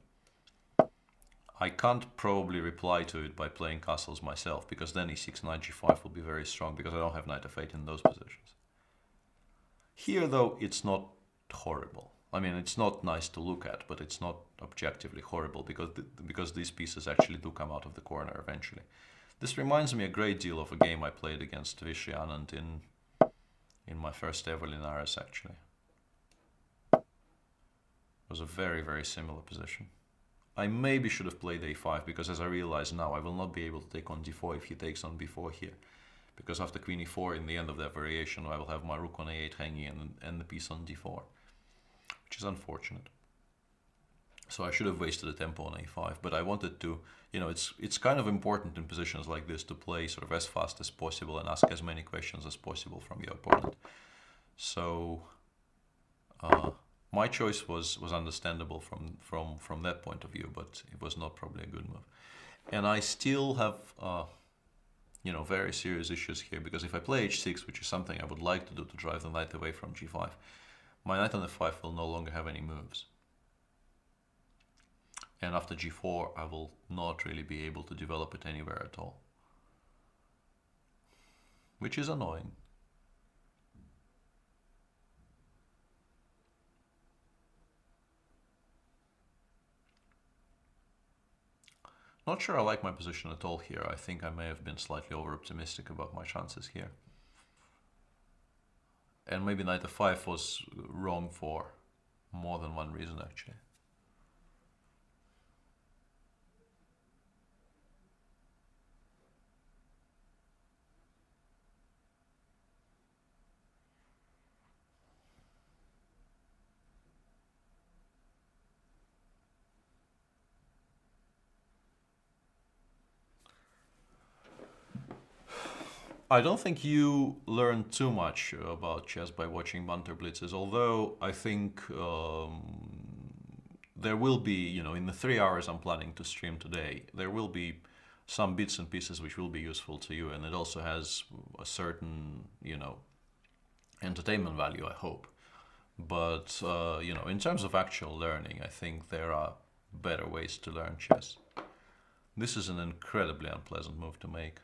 A: I can't probably reply to it by playing castles myself, because then e6, knight g5 will be very strong, because I don't have knight f8 in those positions. Here, though, it's not horrible. I mean, it's not nice to look at, but it's not objectively horrible, because these pieces actually do come out of the corner eventually. This reminds me a great deal of a game I played against Vishy Anand in my first ever Linares, actually. It was a very similar position. I maybe should have played a5, because as I realize now, I will not be able to take on d4 if he takes on b4 here. Because after queen e4, in the end of that variation, I will have my rook on a8 hanging and the piece on d4. Which is unfortunate. So I should have wasted a tempo on a5, but I wanted to, you know, it's kind of important in positions like this to play sort of as fast as possible and ask as many questions as possible from your opponent. So my choice was understandable from that point of view, but it was not probably a good move. And I still have, you know, very serious issues here, because if I play h6, which is something I would like to do to drive the knight away from g5, my knight on f5 will no longer have any moves. And after g4, I will not really be able to develop it anywhere at all. Which is annoying. Not sure I like my position at all here. I think I may have been slightly over-optimistic about my chances here. And maybe knight f5 was wrong for more than one reason, actually. I don't think you learn too much about chess by watching Banter Blitzes, although I think there will be, in the 3 hours I'm planning to stream today, there will be some bits and pieces which will be useful to you, and it also has a certain, entertainment value, I hope. But, in terms of actual learning, I think there are better ways to learn chess. This is an incredibly unpleasant move to make.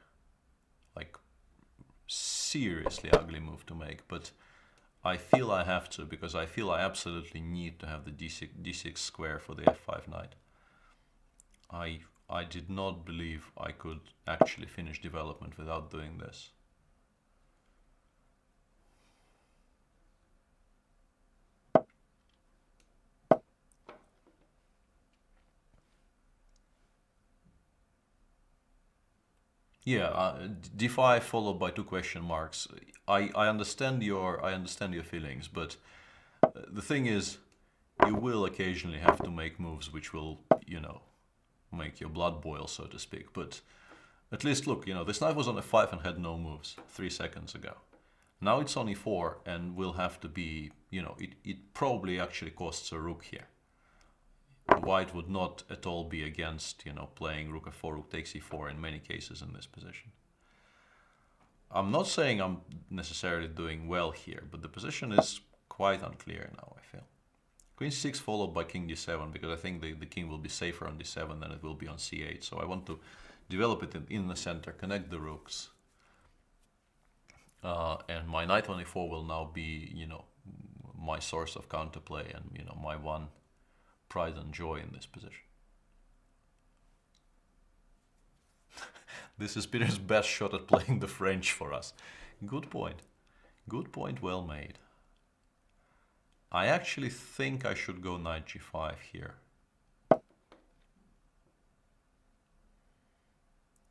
A: Like, seriously ugly move to make, but I feel I have to, because I feel I absolutely need to have the d6 square for the f5 knight. I did not believe I could actually finish development without doing this. Yeah, d5 followed by 2 question marks. I understand your feelings, but the thing is, you will occasionally have to make moves which will, make your blood boil, so to speak. But at least look, this knight was on f5 and had no moves 3 seconds ago. Now it's on e4 and will have to be, it probably actually costs a rook here. White would not at all be against, playing rook f4, rook takes e4 in many cases in this position. I'm not saying I'm necessarily doing well here, but the position is quite unclear now, I feel. Queen c6 followed by king d7, because I think the king will be safer on d7 than it will be on c8. So I want to develop it in the center, connect the rooks. And my knight on e4 will now be, my source of counterplay and, my one pride and joy in this position. This is Peter's best shot at playing the French for us. Good point. Good point, well made. I actually think I should go knight g5 here.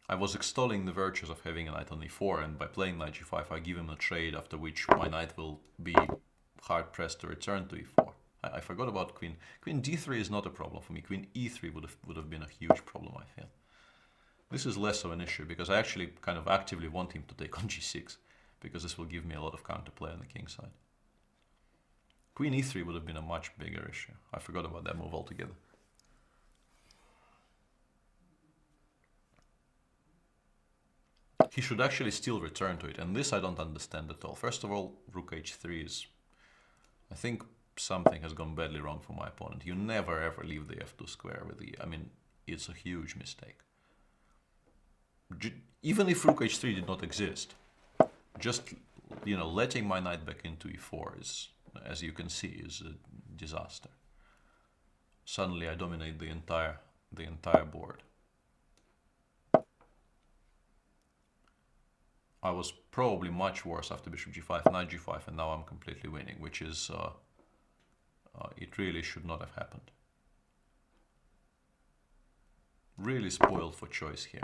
A: I was extolling the virtues of having a knight on e4, and by playing knight g5 I give him a trade after which my knight will be hard pressed to return to e4. I forgot about queen. Queen d3 is not a problem for me. Queen e3 would have been a huge problem, I feel. This is less of an issue because I actually kind of actively want him to take on g6, because this will give me a lot of counterplay on the king side. Queen e3 would have been a much bigger issue. I forgot about that move altogether. He should actually still return to it, and this I don't understand at all. First of all, rook h3 is... I think something has gone badly wrong for my opponent. You never ever leave the f2 square with the... I mean, it's a huge mistake. Even if rook h3 did not exist, just, letting my knight back into e4 is, as you can see, is a disaster. Suddenly I dominate the entire board. I was probably much worse after bishop g5, knight g5, and now I'm completely winning, which is, it really should not have happened. Really spoiled for choice here.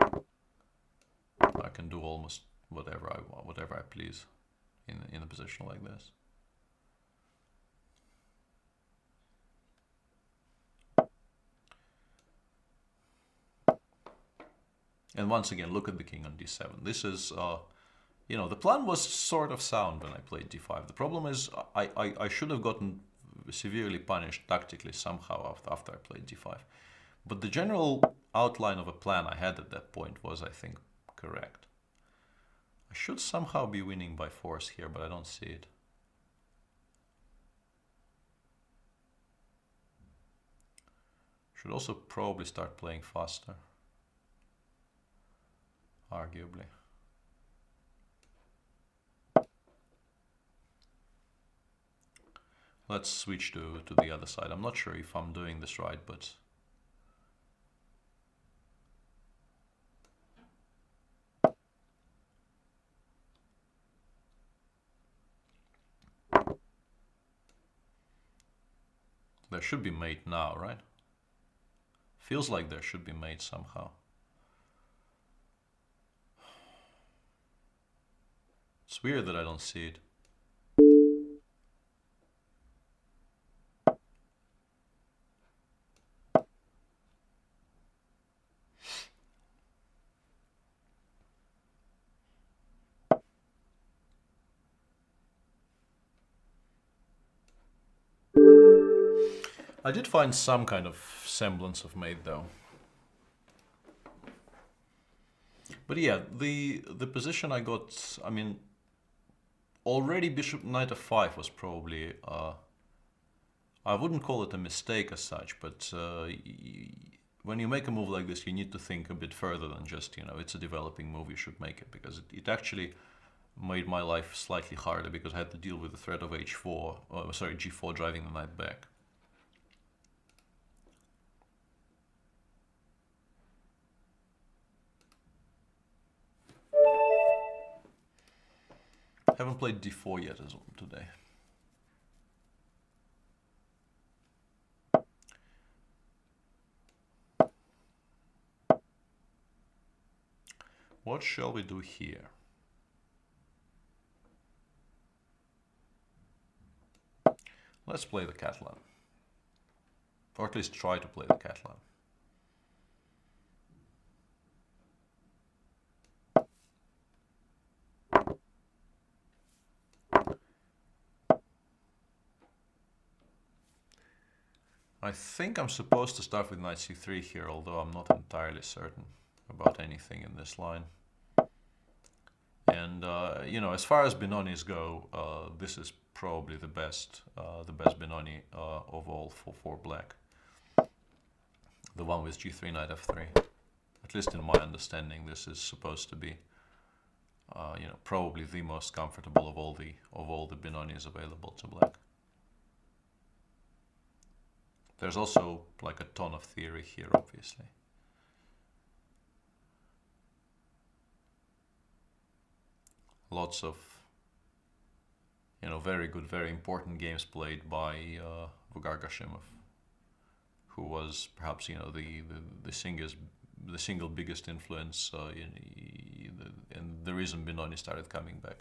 A: I can do almost whatever I want, whatever I please in a position like this. And once again, look at the king on d7. This is, the plan was sort of sound when I played d5. The problem is I should have gotten severely punished tactically somehow after I played d5. But the general outline of a plan I had at that point was, I think, correct. I should somehow be winning by force here, but I don't see it. Should also probably start playing faster, arguably. Let's switch to the other side. I'm not sure if I'm doing this right, but... There should be mate now, right? Feels like there should be mate somehow. It's weird that I don't see it. I did find some kind of semblance of mate though. But yeah, the position I got, I mean, already bishop knight f5 was probably, I wouldn't call it a mistake as such, but when you make a move like this, you need to think a bit further than just, you know, it's a developing move, you should make it, because it actually made my life slightly harder because I had to deal with the threat of h4, sorry, g4 driving the knight back. Haven't played d4 yet as well today. What shall we do here? Let's play the Catalan. Or at least try to play the Catalan. I think I'm supposed to start with knight c3 here, although I'm not entirely certain about anything in this line. And you know, as far as Benonis go, this is probably the best Benoni of all for black. The one with g3 knight f3. At least in my understanding, this is supposed to be, you know, probably the most comfortable of all the Benonis available to black. There's also like a ton of theory here, obviously. Lots of, you know, very good, very important games played by Vugar Gashimov, who was perhaps, you know, the single biggest influence and the reason Benoni started coming back.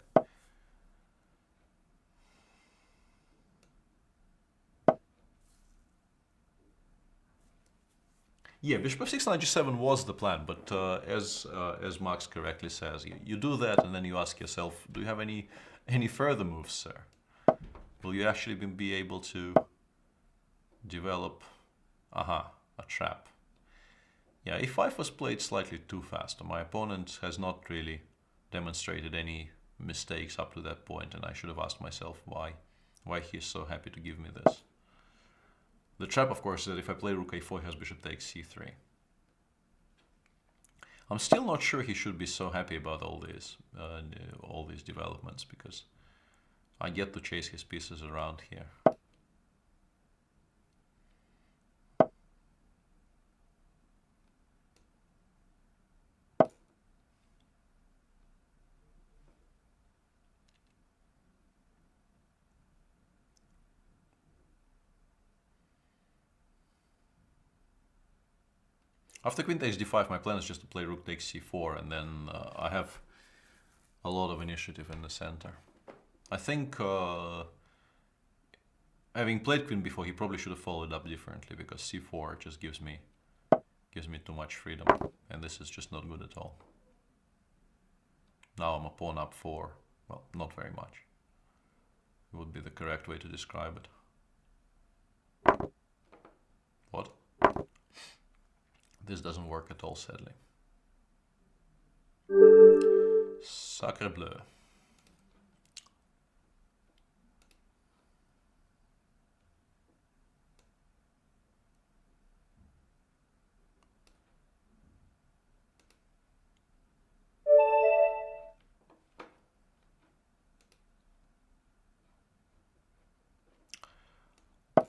A: Yeah, bishop f6 knight g7 was the plan, but as Max correctly says, you do that and then you ask yourself, do you have any further moves, sir? Will you actually be able to develop, a trap? Yeah, e5 was played slightly too fast. My opponent has not really demonstrated any mistakes up to that point, and I should have asked myself why he is so happy to give me this. The trap, of course, is that if I play rook a4, he has bishop takes c3. I'm still not sure he should be so happy about all these developments, because I get to chase his pieces around here. After queen takes d5, my plan is just to play rook takes c4, and then I have a lot of initiative in the center. I think having played queen before, he probably should have followed up differently, because c4 just gives me too much freedom, and this is just not good at all. Now I'm a pawn up 4. Well, not very much. It would be the correct way to describe it. What? This doesn't work at all, sadly. Sacre bleu.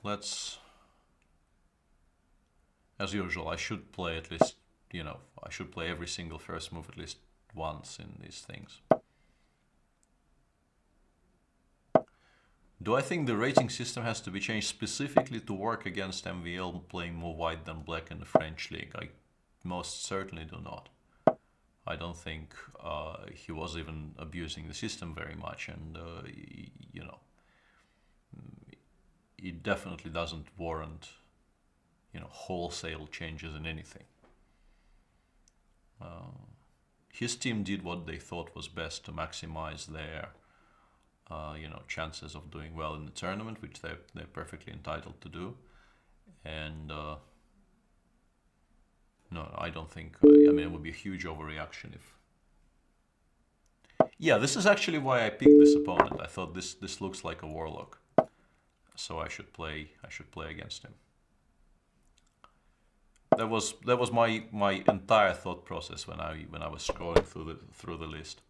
A: Let's, as usual, I should play at least, you know, I should play every single first move at least once in these things. Do I think the rating system has to be changed specifically to work against MVL playing more white than black in the French league? I most certainly do not. I don't think he was even abusing the system very much, and you know, it definitely doesn't warrant, you know, wholesale changes in anything. His team did what they thought was best to maximize their, you know, chances of doing well in the tournament, which they're perfectly entitled to do. And no, I don't think. I mean, it would be a huge overreaction if. Yeah, this is actually why I picked this opponent. I thought this looks like a warlock, so I should play against him. That was my entire thought process when I was scrolling through the list.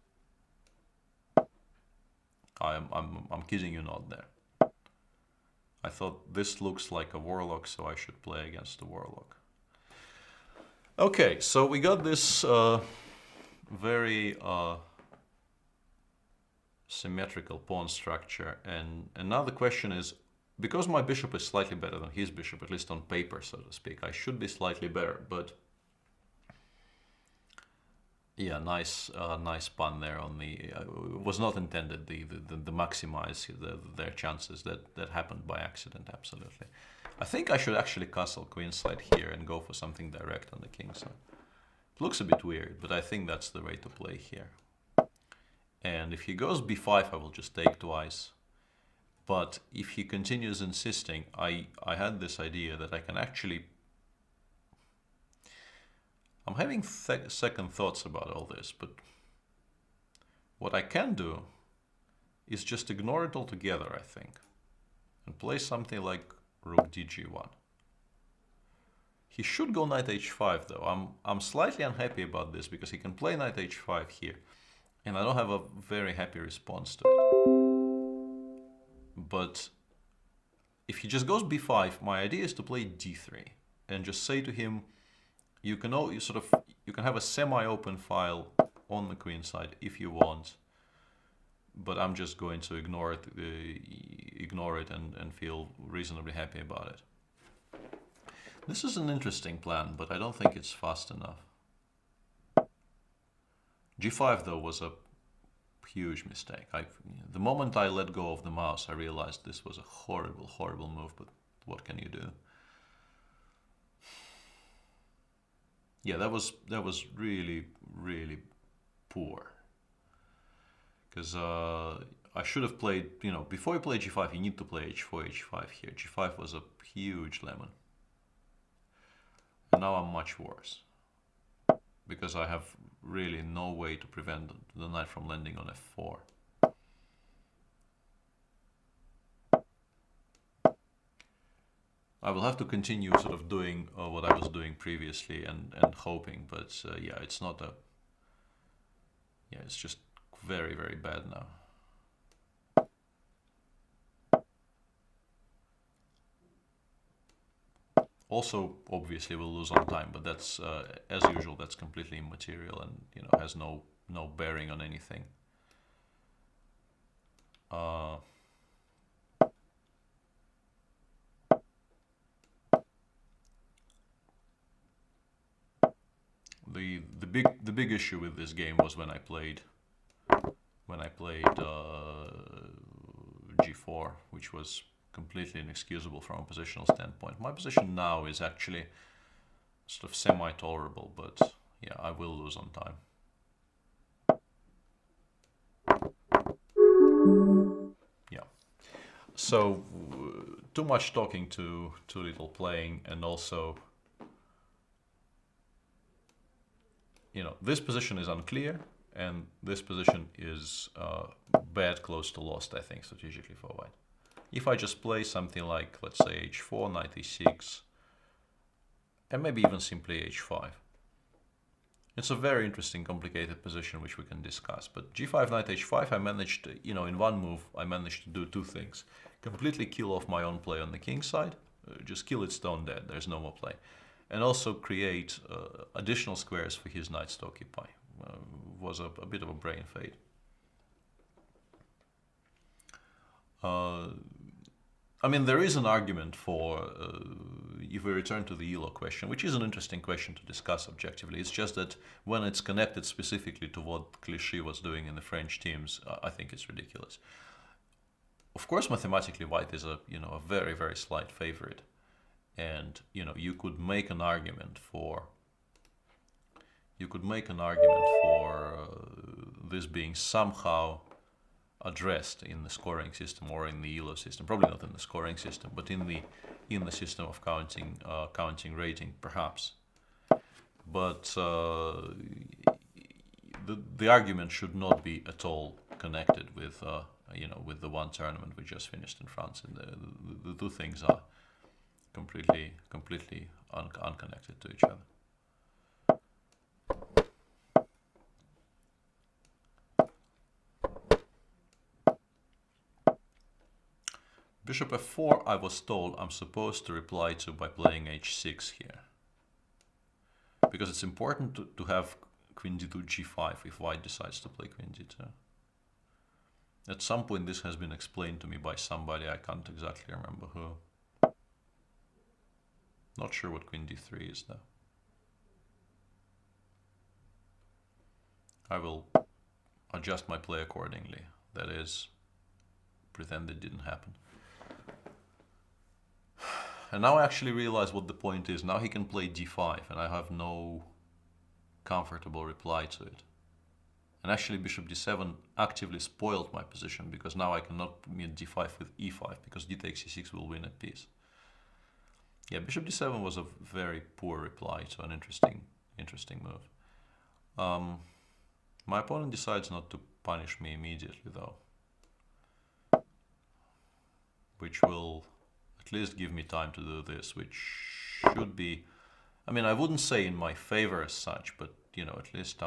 A: I'm kidding you not there. I thought this looks like a warlock, so I should play against the warlock. Okay, so we got this very symmetrical pawn structure, and now the question is, because my bishop is slightly better than his bishop, at least on paper, so to speak, I should be slightly better, but yeah, nice pun there on the, it was not intended, the maximize their chances, that happened by accident, absolutely. I think I should actually castle queenside here and go for something direct on the kingside. It looks a bit weird, but I think that's the way to play here. And if he goes b5, I will just take twice. But if he continues insisting, I had this idea that I can actually... I'm having second thoughts about all this, but what I can do is just ignore it altogether, I think, and play something like rook dg1. He should go knight h5 though. I'm slightly unhappy about this because he can play knight h5 here, and I don't have a very happy response to it. But if he just goes b5, my idea is to play d3 and just say to him, you can have a semi-open file on the queen side if you want, but I'm just going to ignore it and feel reasonably happy about it. This is an interesting plan, but I don't think it's fast enough. g5 though was a huge mistake. The moment I let go of the mouse, I realized this was a horrible, horrible move, but what can you do? Yeah, that was really, really poor. Because I should have played, you know, before you play g5, you need to play h4, h5 here. g5 was a huge lemon. And now I'm much worse. Because I have really no way to prevent the knight from landing on f4. I will have to continue sort of doing what I was doing previously and hoping, but yeah, it's not a... Yeah, it's just very, very bad now. Also, obviously, we'll lose on time, but that's, as usual, that's completely immaterial and, you know, has no bearing on anything. The big issue with this game was when I played g4, which was completely inexcusable from a positional standpoint. My position now is actually sort of semi-tolerable, but yeah, I will lose on time. Yeah. So too much talking, too little playing, and also, you know, this position is unclear, and this position is bad, close to lost, I think, strategically for white. If I just play something like, let's say, h4, knight e6, and maybe even simply h5, it's a very interesting, complicated position which we can discuss. But g5, knight h5, I managed, you know, in one move, I managed to do two things. Completely kill off my own play on the king side, just kill it stone dead, there's no more play. And also create additional squares for his knights to occupy. Was a bit of a brain fade. I mean, there is an argument for, if we return to the ELO question, which is an interesting question to discuss objectively. It's just that when it's connected specifically to what Clichy was doing in the French teams, I think it's ridiculous. Of course, mathematically, White is a very, very slight favorite, and you could make an argument for this being somehow addressed in the scoring system or in the ELO system. Probably not in the scoring system, but in the system of counting rating, perhaps. But the argument should not be at all connected with with the one tournament we just finished in France. And the two things are completely unconnected to each other. Bishop f4, I was told I'm supposed to reply to by playing h6 here. Because it's important to have queen d2 g5 if White decides to play queen d2. At some point this has been explained to me by somebody, I can't exactly remember who. Not sure what queen d3 is though. I will adjust my play accordingly. That is, pretend it didn't happen. And now I actually realize what the point is. Now he can play d5 and I have no comfortable reply to it. And actually bishop d7 actively spoiled my position because now I cannot meet d5 with e5 because d takes e6 will win a piece. Yeah, bishop d7 was a very poor reply to an interesting move. My opponent decides not to punish me immediately though, which will at least give me time to do this, which should be, I mean, I wouldn't say in my favor as such, but at least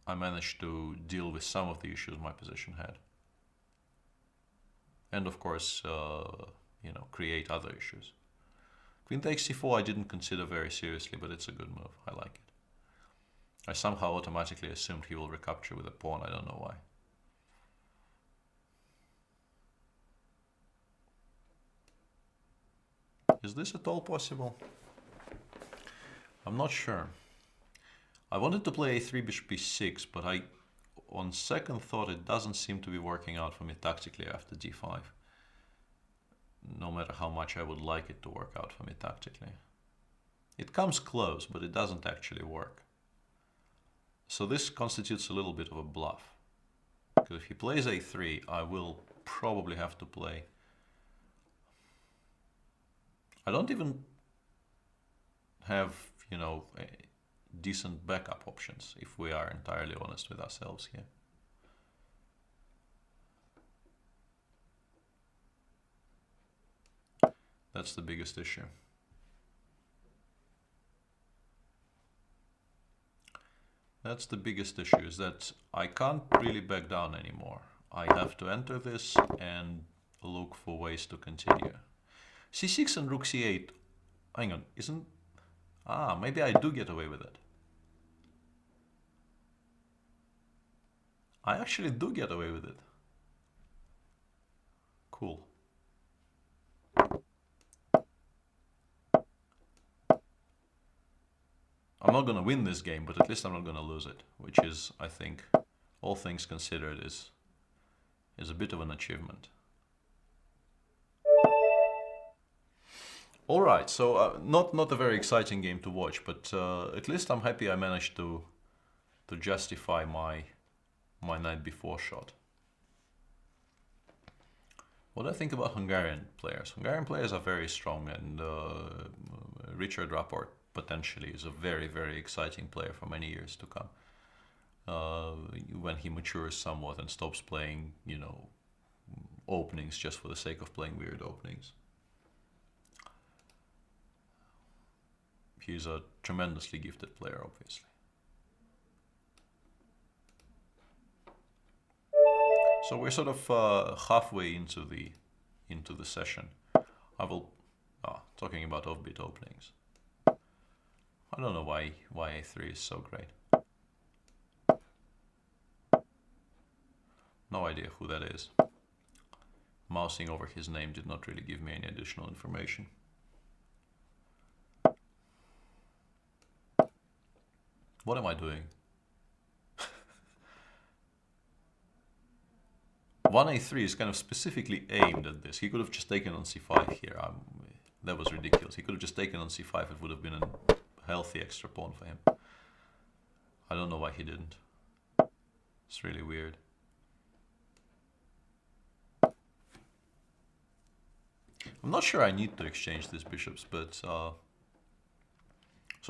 A: I managed to deal with some of the issues my position had. And of course, create other issues. Queen takes c4 I didn't consider very seriously, but it's a good move. I like it. I somehow automatically assumed he will recapture with a pawn. I don't know why. Is this at all possible? I'm not sure. I wanted to play a3 bishop e6, but on second thought it doesn't seem to be working out for me tactically after d5. No matter how much I would like it to work out for me tactically. It comes close, but it doesn't actually work. So this constitutes a little bit of a bluff. Because if he plays a3, I will probably have to play. I don't even have, decent backup options, if we are entirely honest with ourselves here. That's the biggest issue. That's the biggest issue, is that I can't really back down anymore. I have to enter this and look for ways to continue. c6 and rook c8. Hang on, isn't... Ah, maybe I do get away with it. I actually do get away with it. Cool. I'm not gonna win this game, but at least I'm not gonna lose it, which is, I think, all things considered, is a bit of an achievement. All right, so not a very exciting game to watch, but at least I'm happy I managed to justify my knight b4 shot. What do I think about Hungarian players? Hungarian players are very strong, and Richard Rapport potentially is a very, very exciting player for many years to come. When he matures somewhat and stops playing, openings just for the sake of playing weird openings. He's a tremendously gifted player, obviously. So we're sort of halfway into the session. I will talking about offbeat openings. I don't know why a3 is so great. no idea who that is. Mousing over his name did not really give me any additional information. What am I doing? 1a3 is kind of specifically aimed at this. He could have just taken on c5 here. That was ridiculous. He could have just taken on c5. It would have been a healthy extra pawn for him. I don't know why he didn't. It's really weird. I'm not sure I need to exchange these bishops, but sort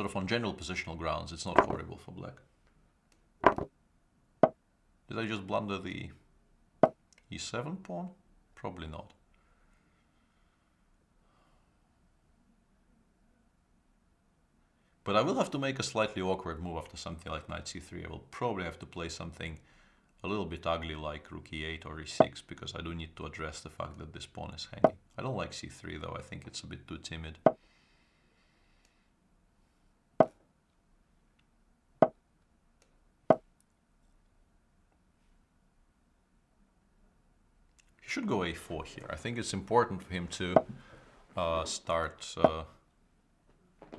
A: of on general positional grounds, it's not horrible for black. Did I just blunder the e7 pawn? Probably not. But I will have to make a slightly awkward move after something like knight c3. I will probably have to play something a little bit ugly like rook e8 or e6, because I do need to address the fact that this pawn is hanging. I don't like c3 though, I think it's a bit too timid. He should go a4 here. I think it's important for him to start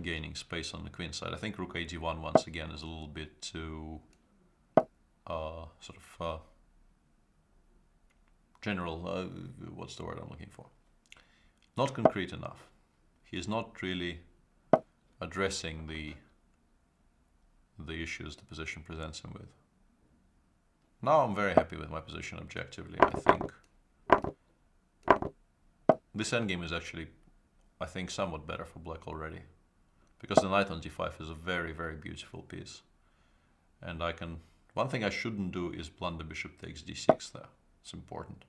A: gaining space on the queen side. I think rook ad1 once again is a little bit too sort of general, what's the word I'm looking for? Not concrete enough. He is not really addressing the issues the position presents him with. Now I'm very happy with my position objectively. I think this endgame is actually, I think, somewhat better for black already, because the knight on d5 is a very, very beautiful piece. And I can... One thing I shouldn't do is blunder bishop takes d6 there. It's important.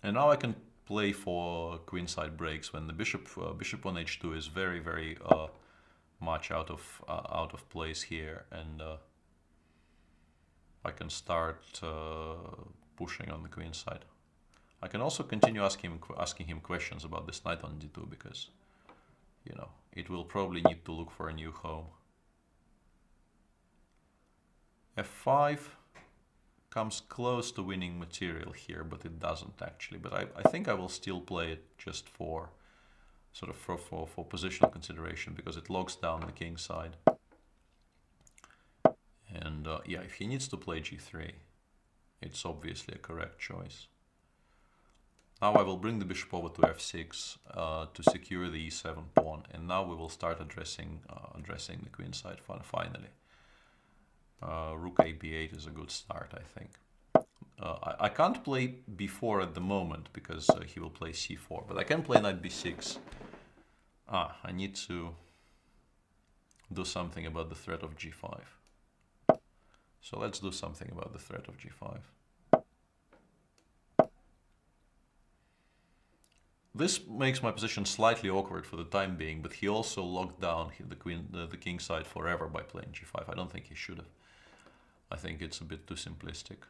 A: And now I can play for queenside breaks when the bishop on h2 is very, very much out of place here, and I can start pushing on the queen side. I can also continue asking him questions about this knight on d2, because, you know, it will probably need to look for a new home. f5 comes close to winning material here, but it doesn't actually. But I think I will still play it just for sort of for positional consideration, because it locks down the king side. And yeah, if he needs to play g3, it's obviously a correct choice. Now I will bring the bishop over to f6 to secure the e7 pawn, and now we will start addressing the queen side finally. Rook a b8 is a good start, I think. I can't play b4 at the moment because he will play c4, but I can play knight b6. I need to do something about the threat of g5. So let's do something about the threat of g5. This makes my position slightly awkward for the time being, but he also locked down the king side forever by playing g5. I don't think he should have. I think it's a bit too simplistic.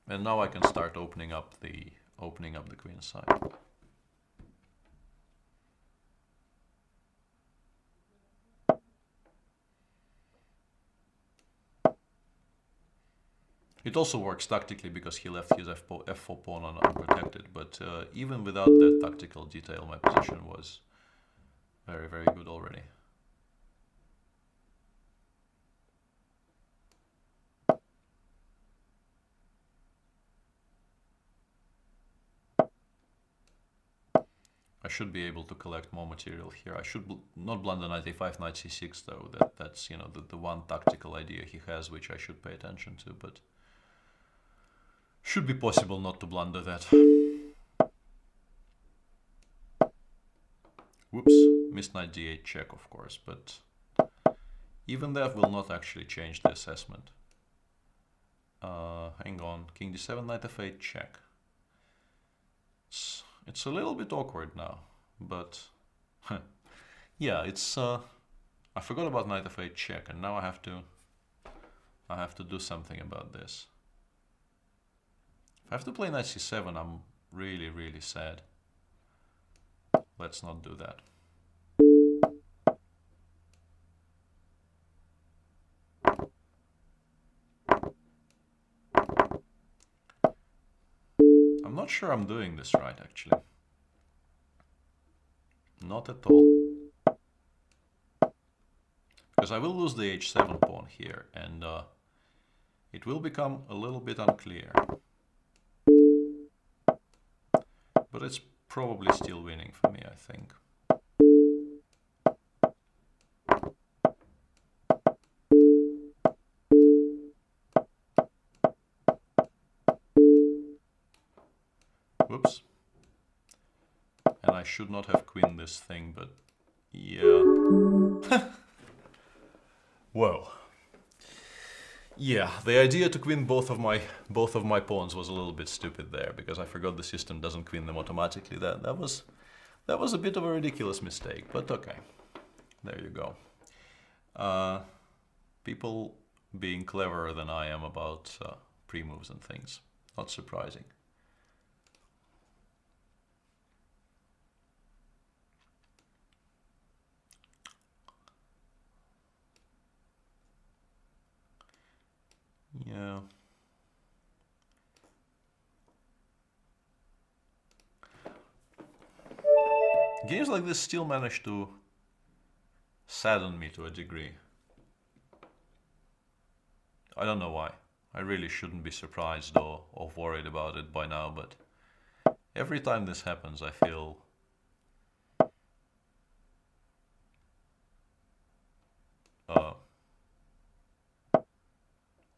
A: And now I can start opening up the queen side. It also works tactically because he left his f4 pawn unprotected, but even without that tactical detail, my position was very, very good already. I should be able to collect more material here. I should not blunder knight a5, knight c6 though. That's, you know, the one tactical idea he has which I should pay attention to, but should be possible not to blunder that. Whoops, missed knight d8 check, of course, but even that will not actually change the assessment. Hang on, king d7, knight f8 check. It's a little bit awkward now, but yeah, it's I forgot about knight f8 check, and now I have to do something about this. I have to play knight c7, I'm really, really sad. Let's not do that. I'm not sure I'm doing this right, actually. Not at all. Because I will lose the h7 pawn here, and it will become a little bit unclear. But it's probably still winning for me, I think. Whoops. And I should not have queened this thing, but yeah. Whoa. Yeah, the idea to queen both of my pawns was a little bit stupid there, because I forgot the system doesn't queen them automatically. That was a bit of a ridiculous mistake, but okay. There you go. People being cleverer than I am about pre-moves and things. Not surprising. Yeah. Games like this still manage to sadden me to a degree. I don't know why. I really shouldn't be surprised or worried about it by now, but every time this happens, I feel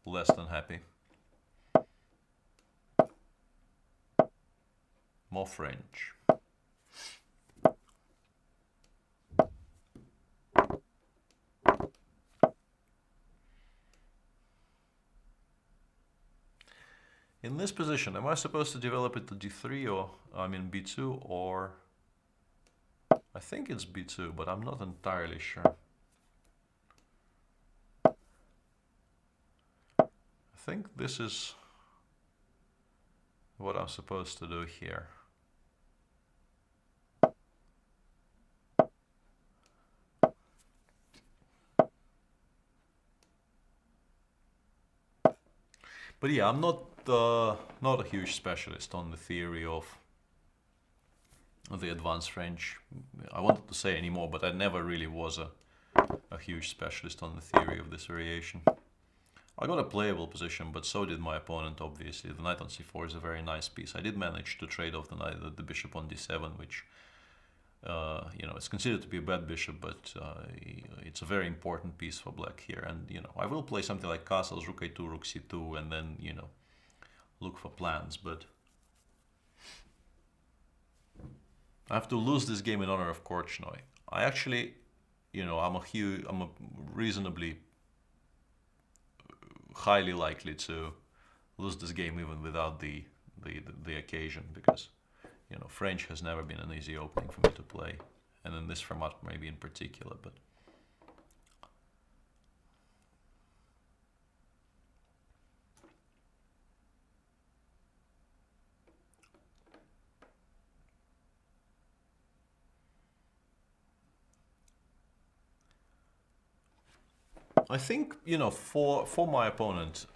A: less than happy. More French. In this position, am I supposed to develop it to d3 or, I mean, b2, or... I think it's b2, but I'm not entirely sure. I think this is what I'm supposed to do here. But yeah, I'm not a huge specialist on the theory of the advanced French. I wanted to say anymore, but I never really was a huge specialist on the theory of this variation. I got a playable position, but so did my opponent, obviously. The knight on c4 is a very nice piece. I did manage to trade off the bishop on d7, which, you know, it's considered to be a bad bishop, but it's a very important piece for black here. And, you know, I will play something like castles, rook a2, rook c2, and then, you know, look for plans, but I have to lose this game in honor of Korchnoi. I actually, you know, I'm a reasonably highly likely to lose this game even without the occasion, because, you know, French has never been an easy opening for me to play, and in this format maybe in particular, but I think, you know, for my opponent,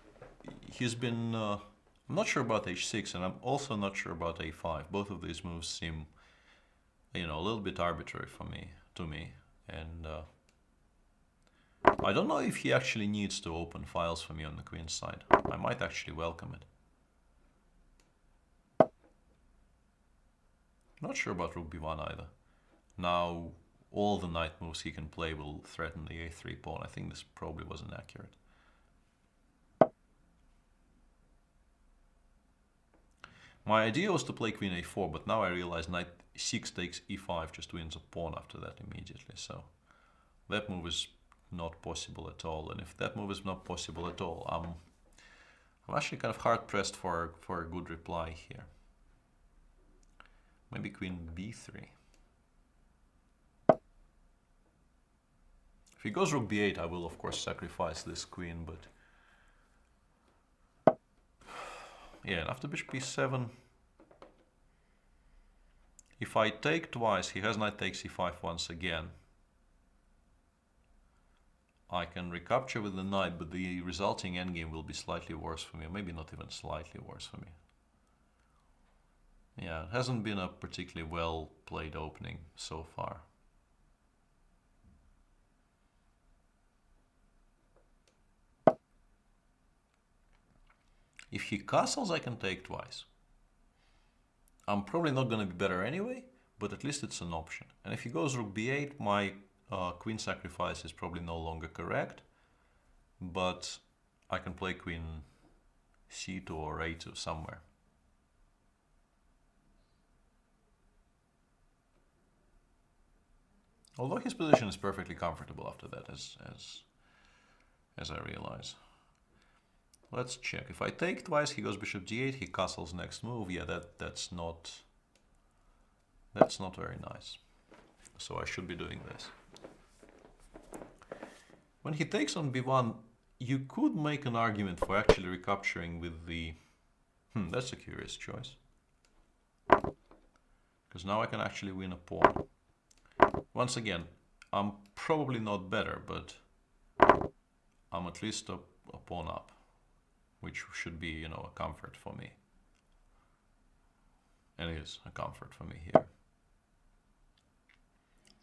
A: he's been I'm not sure about h6, and I'm also not sure about a5. Both of these moves seem, you know, a little bit arbitrary to me, and I don't know if he actually needs to open files for me on the queen's side. I might actually welcome it. Not sure about rook b1 either. Now, all the knight moves he can play will threaten the a3 pawn. I think this probably wasn't accurate. My idea was to play queen a4, but now I realize knight 6 takes e5 just wins a pawn after that immediately. So that move is not possible at all. And if that move is not possible at all, I'm actually kind of hard pressed for a good reply here. Maybe queen b3. If he goes rook b8, I will of course sacrifice this queen, but Yeah, and after bishop e7, if I take twice, he has knight takes e5 once again. I can recapture with the knight, but the resulting endgame will be slightly worse for me, or maybe not even slightly worse for me. Yeah, it hasn't been a particularly well played opening so far. If he castles, I can take twice. I'm probably not going to be better anyway, but at least it's an option. And if he goes rook b8, my queen sacrifice is probably no longer correct, but I can play queen c2 or a2 somewhere. Although his position is perfectly comfortable after that, as I realize. Let's check. If I take twice, he goes bishop d8, he castles next move. Yeah, that's not very nice. So I should be doing this. When he takes on b1, you could make an argument for actually recapturing with the... that's a curious choice. Because now I can actually win a pawn. Once again, I'm probably not better, but I'm at least a pawn up, which should be, you know, a comfort for me. And it is a comfort for me here.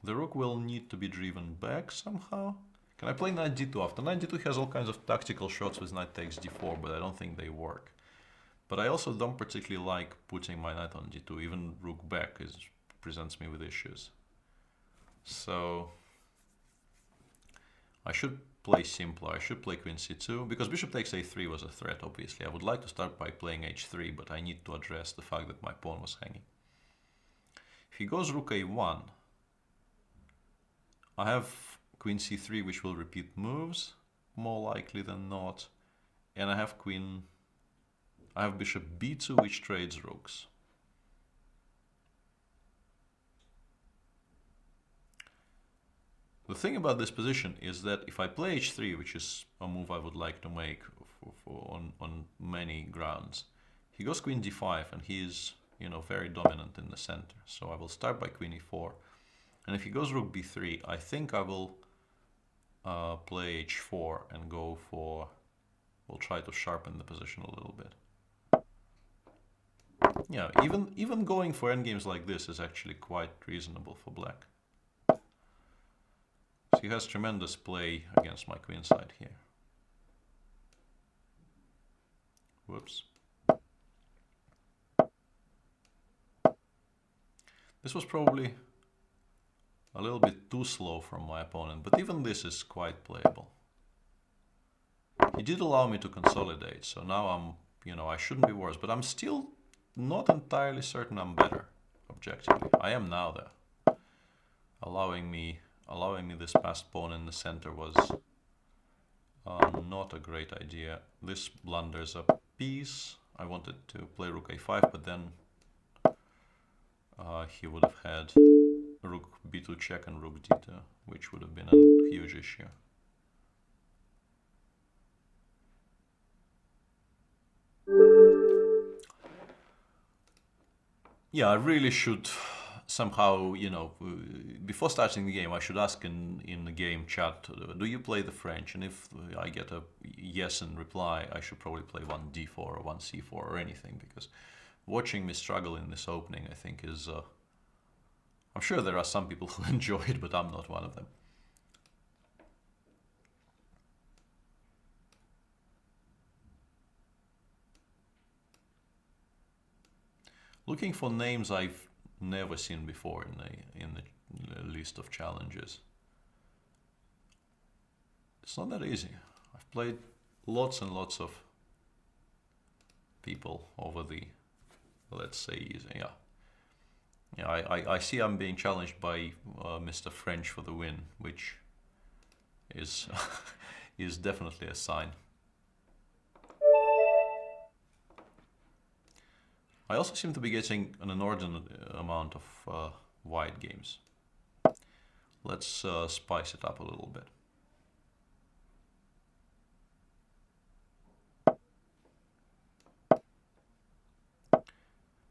A: The rook will need to be driven back somehow. Can I play knight d2? After knight d2 has all kinds of tactical shots with knight takes d4, but I don't think they work. But I also don't particularly like putting my knight on d2. Even rook back presents me with issues. So I should play simpler. I should play queen c2, because bishop takes a3 was a threat, obviously. I would like to start by playing h3, but I need to address the fact that my pawn was hanging. If he goes rook a1, I have queen c3, which will repeat moves, more likely than not. And I have bishop b2, which trades rooks. The thing about this position is that if I play h3, which is a move I would like to make on many grounds, he goes queen d5, and he is, you know, very dominant in the center. So I will start by queen e4. And if he goes rook b3, I think I will play h4 and we'll try to sharpen the position a little bit. Yeah, even going for endgames like this is actually quite reasonable for black. So he has tremendous play against my queen side here. Whoops. This was probably a little bit too slow from my opponent, but even this is quite playable. He did allow me to consolidate, so now I'm, you know, I shouldn't be worse, but I'm still not entirely certain I'm better, objectively. I am now, though. Allowing me this passed pawn in the center was not a great idea. This blunders a piece. I wanted to play rook a5, but then he would have had rook b2 check and rook d2, which would have been a huge issue. Yeah, I really should somehow, you know, before starting the game, I should ask in the game chat, do you play the French? And if I get a yes in reply, I should probably play one d4 or one c4 or anything, because watching me struggle in this opening, I think is... I'm sure there are some people who enjoy it, but I'm not one of them. Looking for names I've never seen before in the list of challenges. It's not that easy. I've played lots and lots of people over the, let's say, easy, yeah. Yeah, I see I'm being challenged by Mr. French for the win, which is is definitely a sign. I also seem to be getting an inordinate amount of wide games. Let's spice it up a little bit.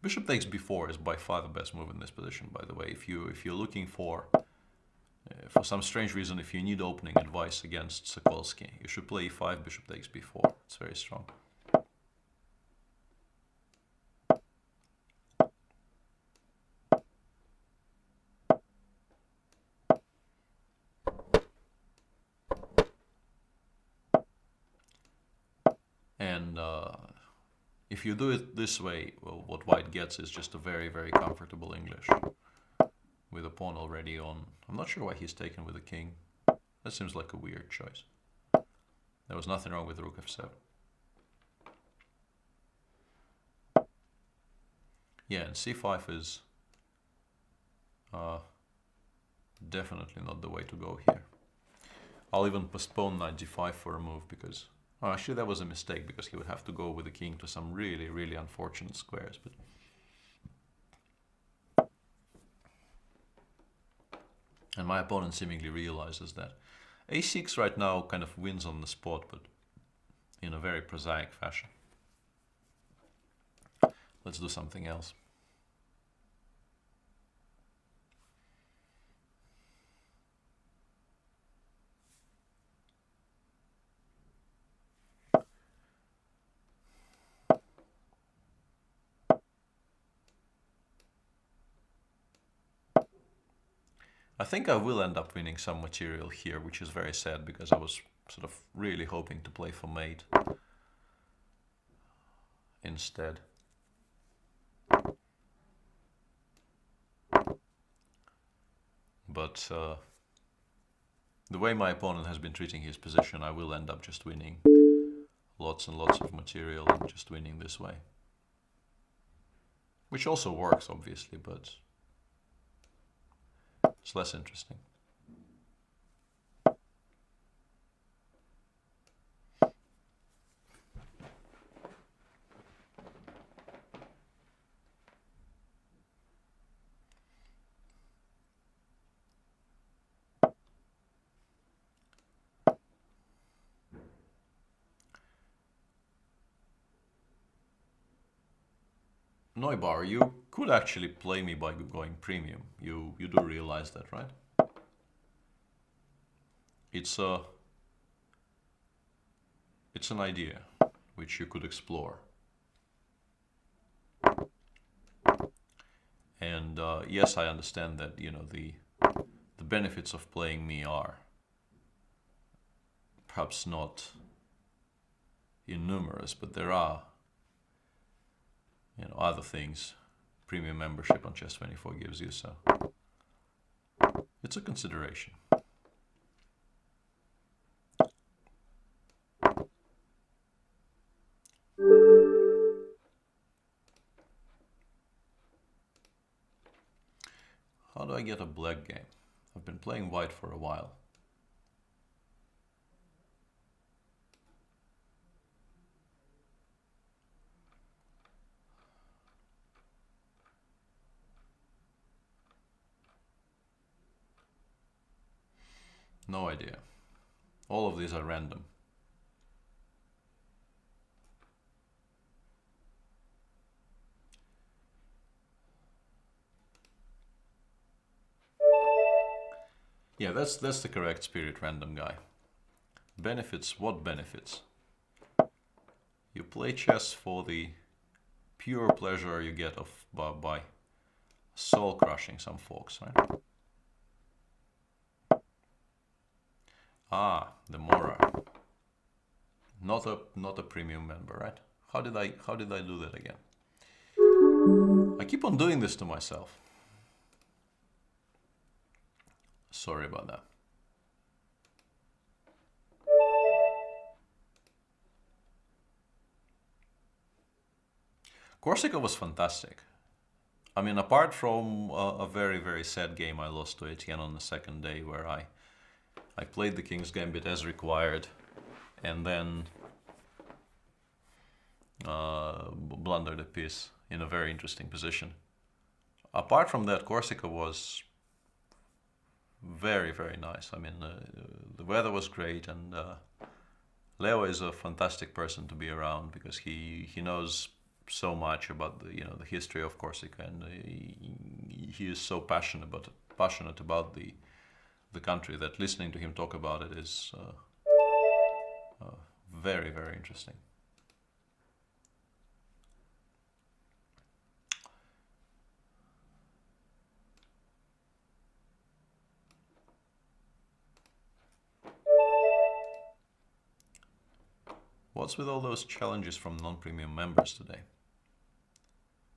A: Bishop takes b4 is by far the best move in this position, by the way. If you're looking for some strange reason, if you need opening advice against Sokolsky, you should play e5, bishop takes b4. It's very strong. And if you do it this way, well, what white gets is just a very, very comfortable English with a pawn already on. I'm not sure why he's taken with the king. That seems like a weird choice. There was nothing wrong with rook f7. Yeah, and c5 is definitely not the way to go here. I'll even postpone knight g5 for a move because... Oh, actually that was a mistake because he would have to go with the king to some really, really unfortunate squares. But and my opponent seemingly realizes that. a6 right now kind of wins on the spot, but in a very prosaic fashion. Let's do something else. I think I will end up winning some material here, which is very sad because I was sort of really hoping to play for mate instead. But the way my opponent has been treating his position, I will end up just winning lots and lots of material and just winning this way. Which also works, obviously, but it's less interesting. Neubauer, you could actually play me by going premium. You do realize that, right? It's an idea which you could explore. And yes, I understand that, you know, the benefits of playing me are perhaps not innumerous, but there are, you know, other things premium membership on Chess24 gives you, so it's a consideration. How do I get a black game? I've been playing white for a while. No idea. All of these are random. Yeah, that's the correct spirit, random guy. Benefits, what benefits? You play chess for the pure pleasure you get of by soul crushing some folks, right? Ah, the Mora. Not a premium member, right? How did I do that again? I keep on doing this to myself. Sorry about that. Corsica was fantastic. I mean, apart from a very, very sad game I lost to Etienne on the second day, where I played the King's Gambit as required, and then blundered a piece in a very interesting position. Apart from that, Corsica was very, very nice. I mean, the weather was great, and Leo is a fantastic person to be around because he knows so much about the history of Corsica, and he is so passionate about the country that listening to him talk about it is very, very interesting. What's with all those challenges from non-premium members today?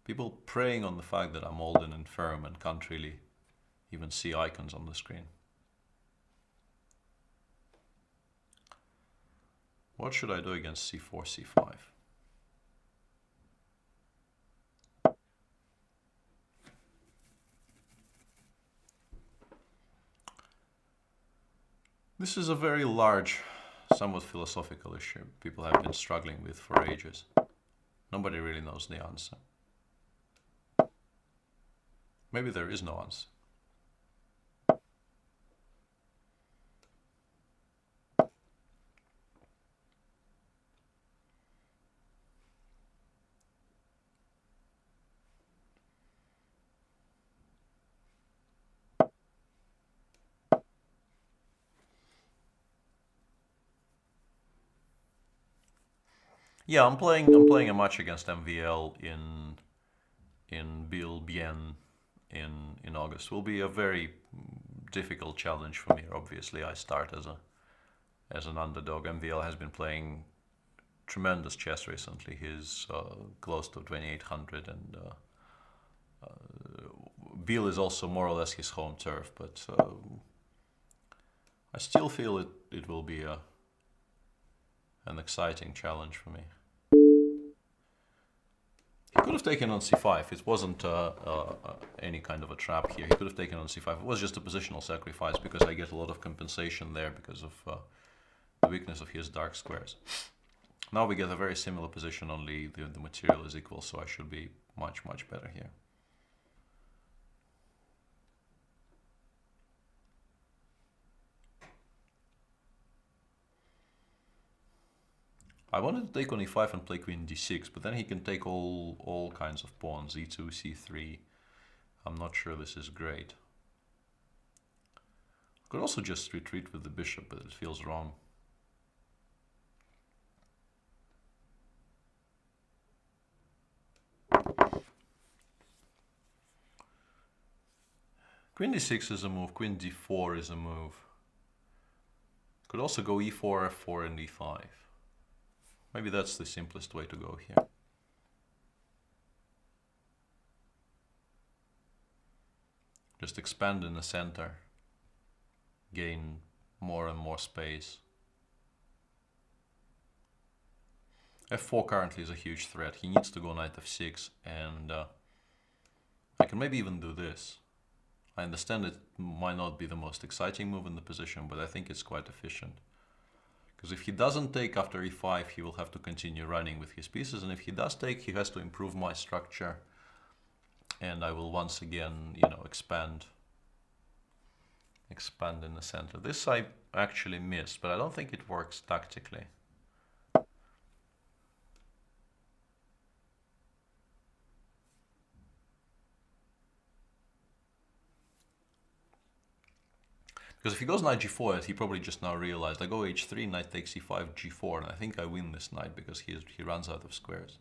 A: People preying on the fact that I'm old and infirm and can't really even see icons on the screen. What should I do against c4, c5? This is a very large, somewhat philosophical issue people have been struggling with for ages. Nobody really knows the answer. Maybe there is no answer. Yeah, I'm playing a match against MVL in Biel-Bienne in August. Will be a very difficult challenge for me. Obviously, I start as an underdog. MVL has been playing tremendous chess recently. He's close to 2800, and Biel is also more or less his home turf. But I still feel it will be an exciting challenge for me. He could have taken on c5. It wasn't any kind of a trap here. He could have taken on c5. It was just a positional sacrifice because I get a lot of compensation there because of the weakness of his dark squares. Now we get a very similar position, only the material is equal, so I should be much, much better here. I wanted to take on e5 and play queen d6, but then he can take all kinds of pawns, e2, c3. I'm not sure this is great. I could also just retreat with the bishop, but it feels wrong. Queen d6 is a move, queen d4 is a move. Could also go e4, f4, and e5. Maybe that's the simplest way to go here. Just expand in the center, gain more and more space. f4 currently is a huge threat. He needs to go knight f6, and I can maybe even do this. I understand it might not be the most exciting move in the position, but I think it's quite efficient. Because if he doesn't take after e5, he will have to continue running with his pieces, and if he does take, he has to improve my structure, and I will once again, expand in the center. This I actually missed, but I don't think it works tactically. Because if he goes knight g4, he probably just now realized, I go h3, knight takes e5, g4, and I think I win this knight because he runs out of squares.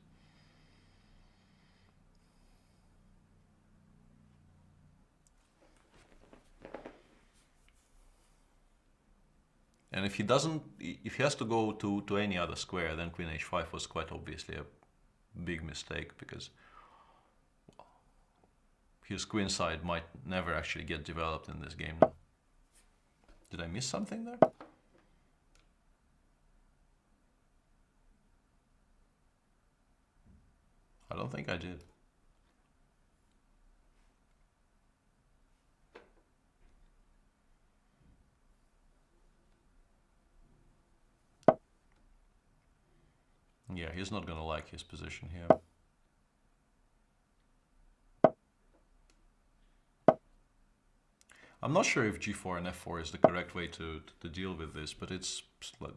A: And if he has to go to any other square, then queen h5 was quite obviously a big mistake, because his queen side might never actually get developed in this game now. Did I miss something there? I don't think I did. Yeah, he's not gonna like his position here. I'm not sure if g4 and f4 is the correct way to deal with this, but it's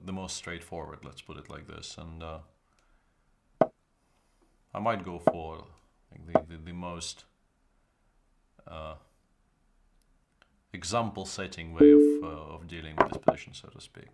A: the most straightforward, let's put it like this. And I might go for like the most example setting way of dealing with this position, so to speak.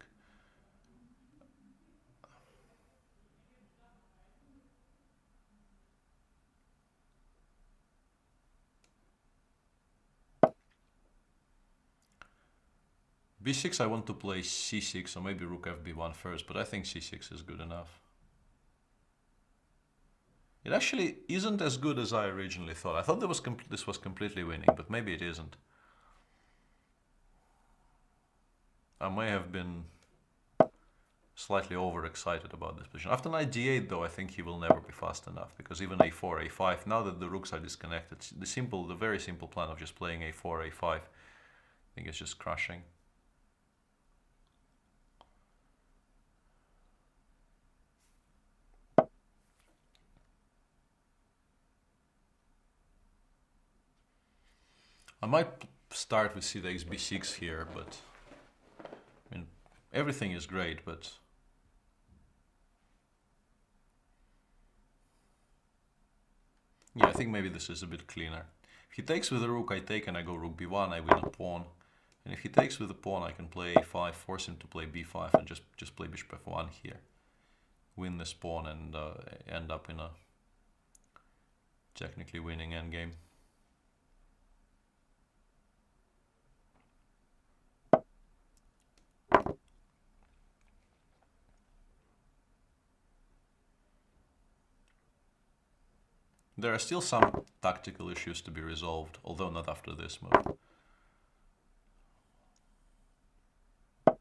A: b6, I want to play c6 or maybe rook fb1 first, but I think c6 is good enough. It actually isn't as good as I originally thought. I thought this was completely winning, but maybe it isn't. I may have been slightly overexcited about this position. After knight d8 though, I think he will never be fast enough, because even a4, a5, now that the rooks are disconnected, the very simple plan of just playing a4, a5, I think it's just crushing. I might start with c takes b6 here, but I mean, everything is great, but yeah, I think maybe this is a bit cleaner. If he takes with the rook, I take and I go rook b1, I win a pawn. And if he takes with the pawn, I can play a5, force him to play b5 and just play bishop f1 here. Win this pawn and end up in a technically winning endgame. There are still some tactical issues to be resolved, although not after this move. I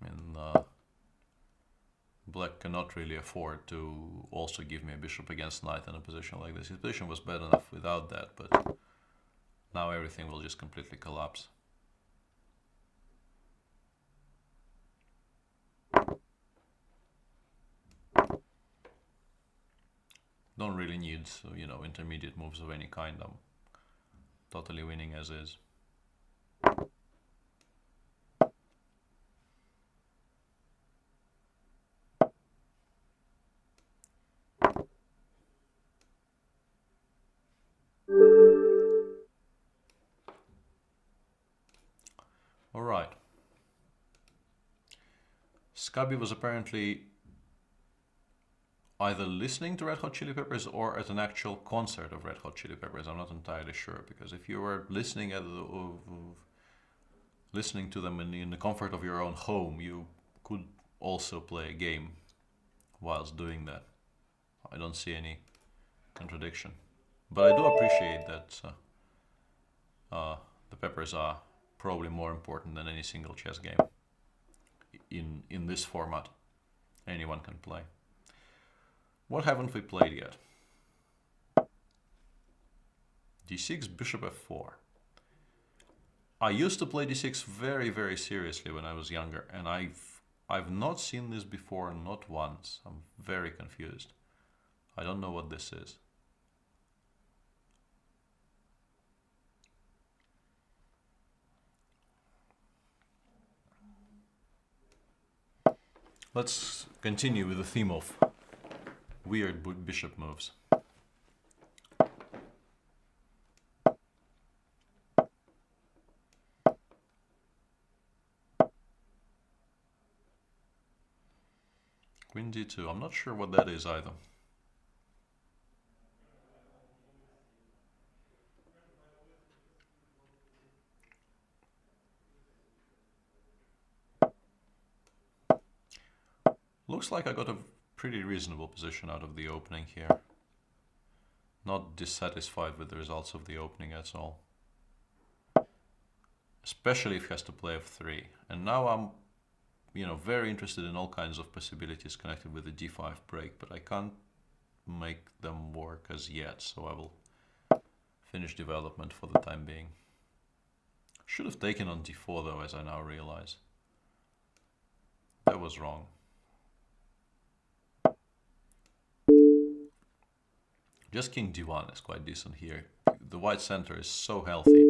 A: mean, black cannot really afford to also give me a bishop against knight in a position like this. His position was bad enough without that, but now everything will just completely collapse. Don't really need, you know, intermediate moves of any kind. I'm totally winning as is. All right. Scabby was apparently either listening to Red Hot Chili Peppers or at an actual concert of Red Hot Chili Peppers. I'm not entirely sure, because if you were listening listening to them in the comfort of your own home, you could also play a game whilst doing that. I don't see any contradiction, but I do appreciate that the Peppers are probably more important than any single chess game in this format anyone can play. What haven't we played yet? d6, bishop f4. I used to play d6 very, very seriously when I was younger, and I've not seen this before, not once. I'm very confused. I don't know what this is. Let's continue with the theme of weird bishop moves. Queen d2. I'm not sure what that is either. Looks like I got a pretty reasonable position out of the opening here. Not dissatisfied with the results of the opening at all. Especially if he has to play f3. And now I'm, you know, very interested in all kinds of possibilities connected with the d5 break, but I can't make them work as yet, so I will finish development for the time being. Should have taken on d4 though, as I now realize. That was wrong. Just king d1 is quite decent here. The white center is so healthy.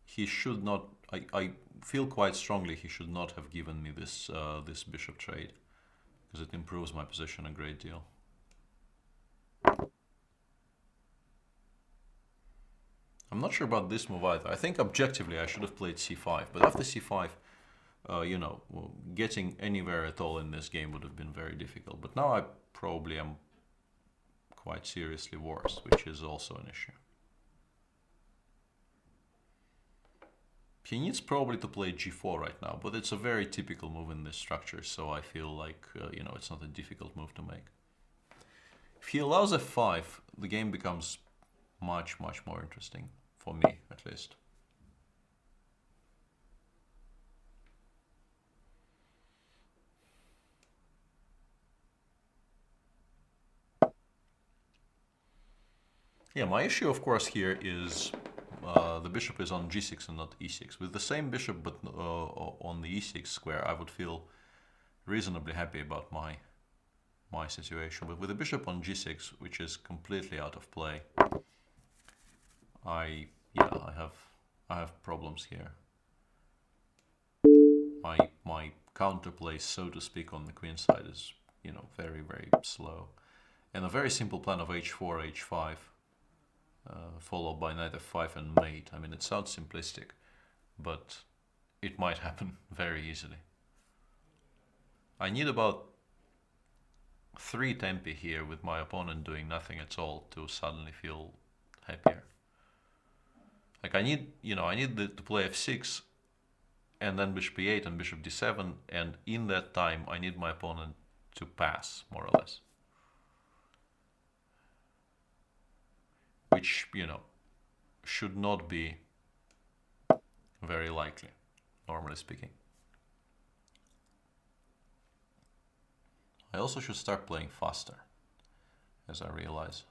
A: He should not, I feel quite strongly he should not have given me this this bishop trade, because it improves my position a great deal. I'm not sure about this move either. I think objectively I should have played c5, but after c5, you know, getting anywhere at all in this game would have been very difficult. But now I probably am quite seriously worse, which is also an issue. He needs probably to play g4 right now, but it's a very typical move in this structure, so I feel like, you know, it's not a difficult move to make. If he allows f5, the game becomes much, much more interesting, for me at least. Yeah, my issue, of course, here is the bishop is on g6 and not e6. With the same bishop but on the e6 square, I would feel reasonably happy about my situation. But with the bishop on g6, which is completely out of play, I have problems here. My counterplay, so to speak, on the queen side is, you know, very, very slow. And a very simple plan of h4, h5, followed by knight f5 and mate. I mean, it sounds simplistic, but it might happen very easily. I need about 3 tempi here with my opponent doing nothing at all to suddenly feel happier. Like I need, you know, to play f6 and then bishop e8 and bishop d7, and in that time I need my opponent to pass, more or less. Which, you know, should not be very likely, normally speaking. I also should start playing faster, as I realize.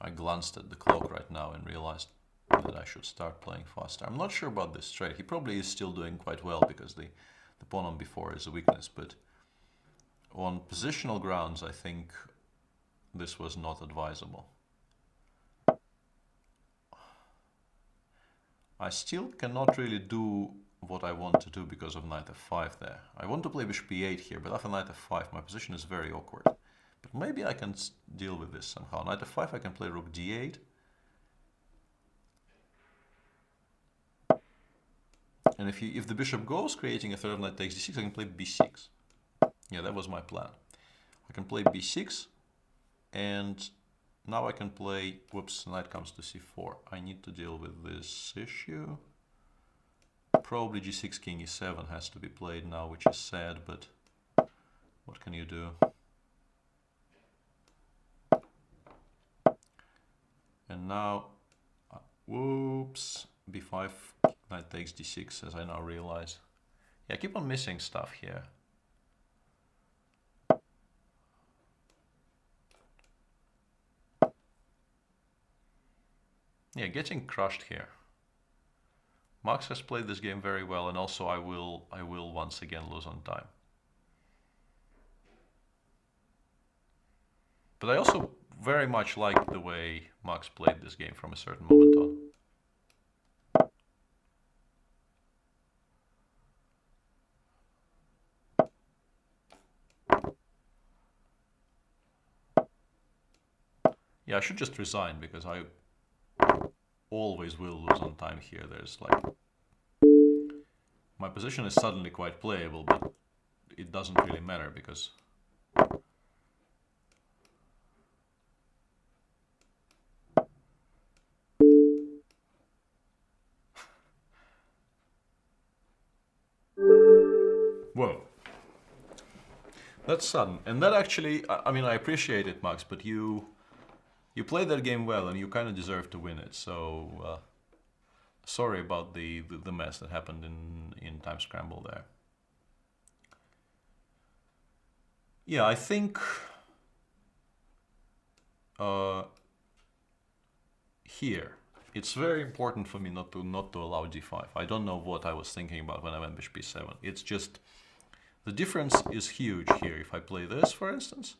A: I glanced at the clock right now and realized that I should start playing faster. I'm not sure about this trade. He probably is still doing quite well because the pawn on b4 is a weakness, but on positional grounds, I think this was not advisable. I still cannot really do what I want to do because of knight f5 there. I want to play bishop e8 here, but after knight f5 my position is very awkward. But maybe I can deal with this somehow. Knight f5, I can play rook d8. And if the bishop goes, creating a third knight takes d6, I can play b6. Yeah, that was my plan. I can play b6, and now I can play, whoops, knight comes to c4. I need to deal with this issue. Probably g6, king e7 has to be played now, which is sad, but what can you do? And now, whoops, b5, knight takes d6, as I now realize. Yeah, I keep on missing stuff here. Yeah, getting crushed here. Max has played this game very well, and also I will once again lose on time. But I also very much like the way Max played this game from a certain moment on. Yeah, I should just resign because I always will lose on time here. There's like, my position is suddenly quite playable, but it doesn't really matter because whoa, that's sudden. And that actually, I mean, I appreciate it, Max, but you played that game well and you kind of deserve to win it. So sorry about the mess that happened in Time Scramble there. Yeah, I think here it's very important for me not to allow d5. I don't know what I was thinking about when I went bishop b7. It's just the difference is huge here if I play this, for instance,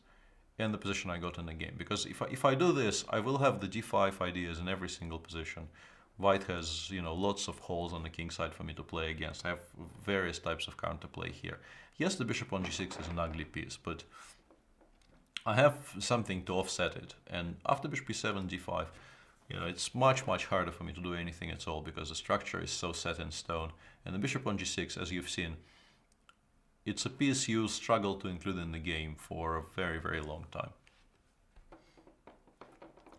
A: and the position I got in the game. Because if I do this, I will have the d5 ideas in every single position. White has, you know, lots of holes on the king side for me to play against. I have various types of counterplay here. Yes, the bishop on g6 is an ugly piece, but I have something to offset it, and after bishop b7, d5, it's much harder for me to do anything at all because the structure is so set in stone. And the bishop on g6, as you've seen, it's a piece you struggle to include in the game for a very long time.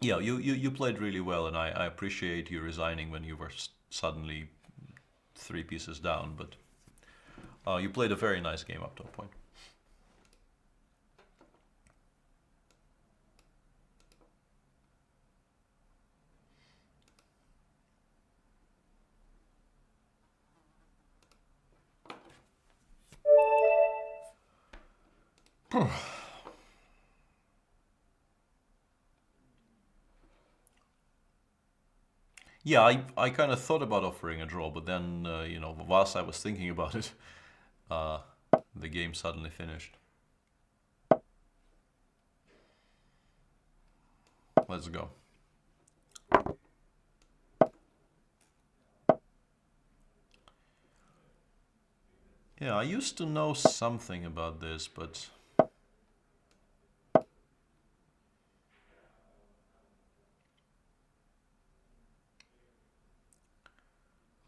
A: Yeah, you played really well, and I appreciate you resigning when you were suddenly 3 pieces down, but you played a very nice game up to a point. Yeah, I kind of thought about offering a draw, but then, whilst I was thinking about it, the game suddenly finished. Let's go. Yeah, I used to know something about this, but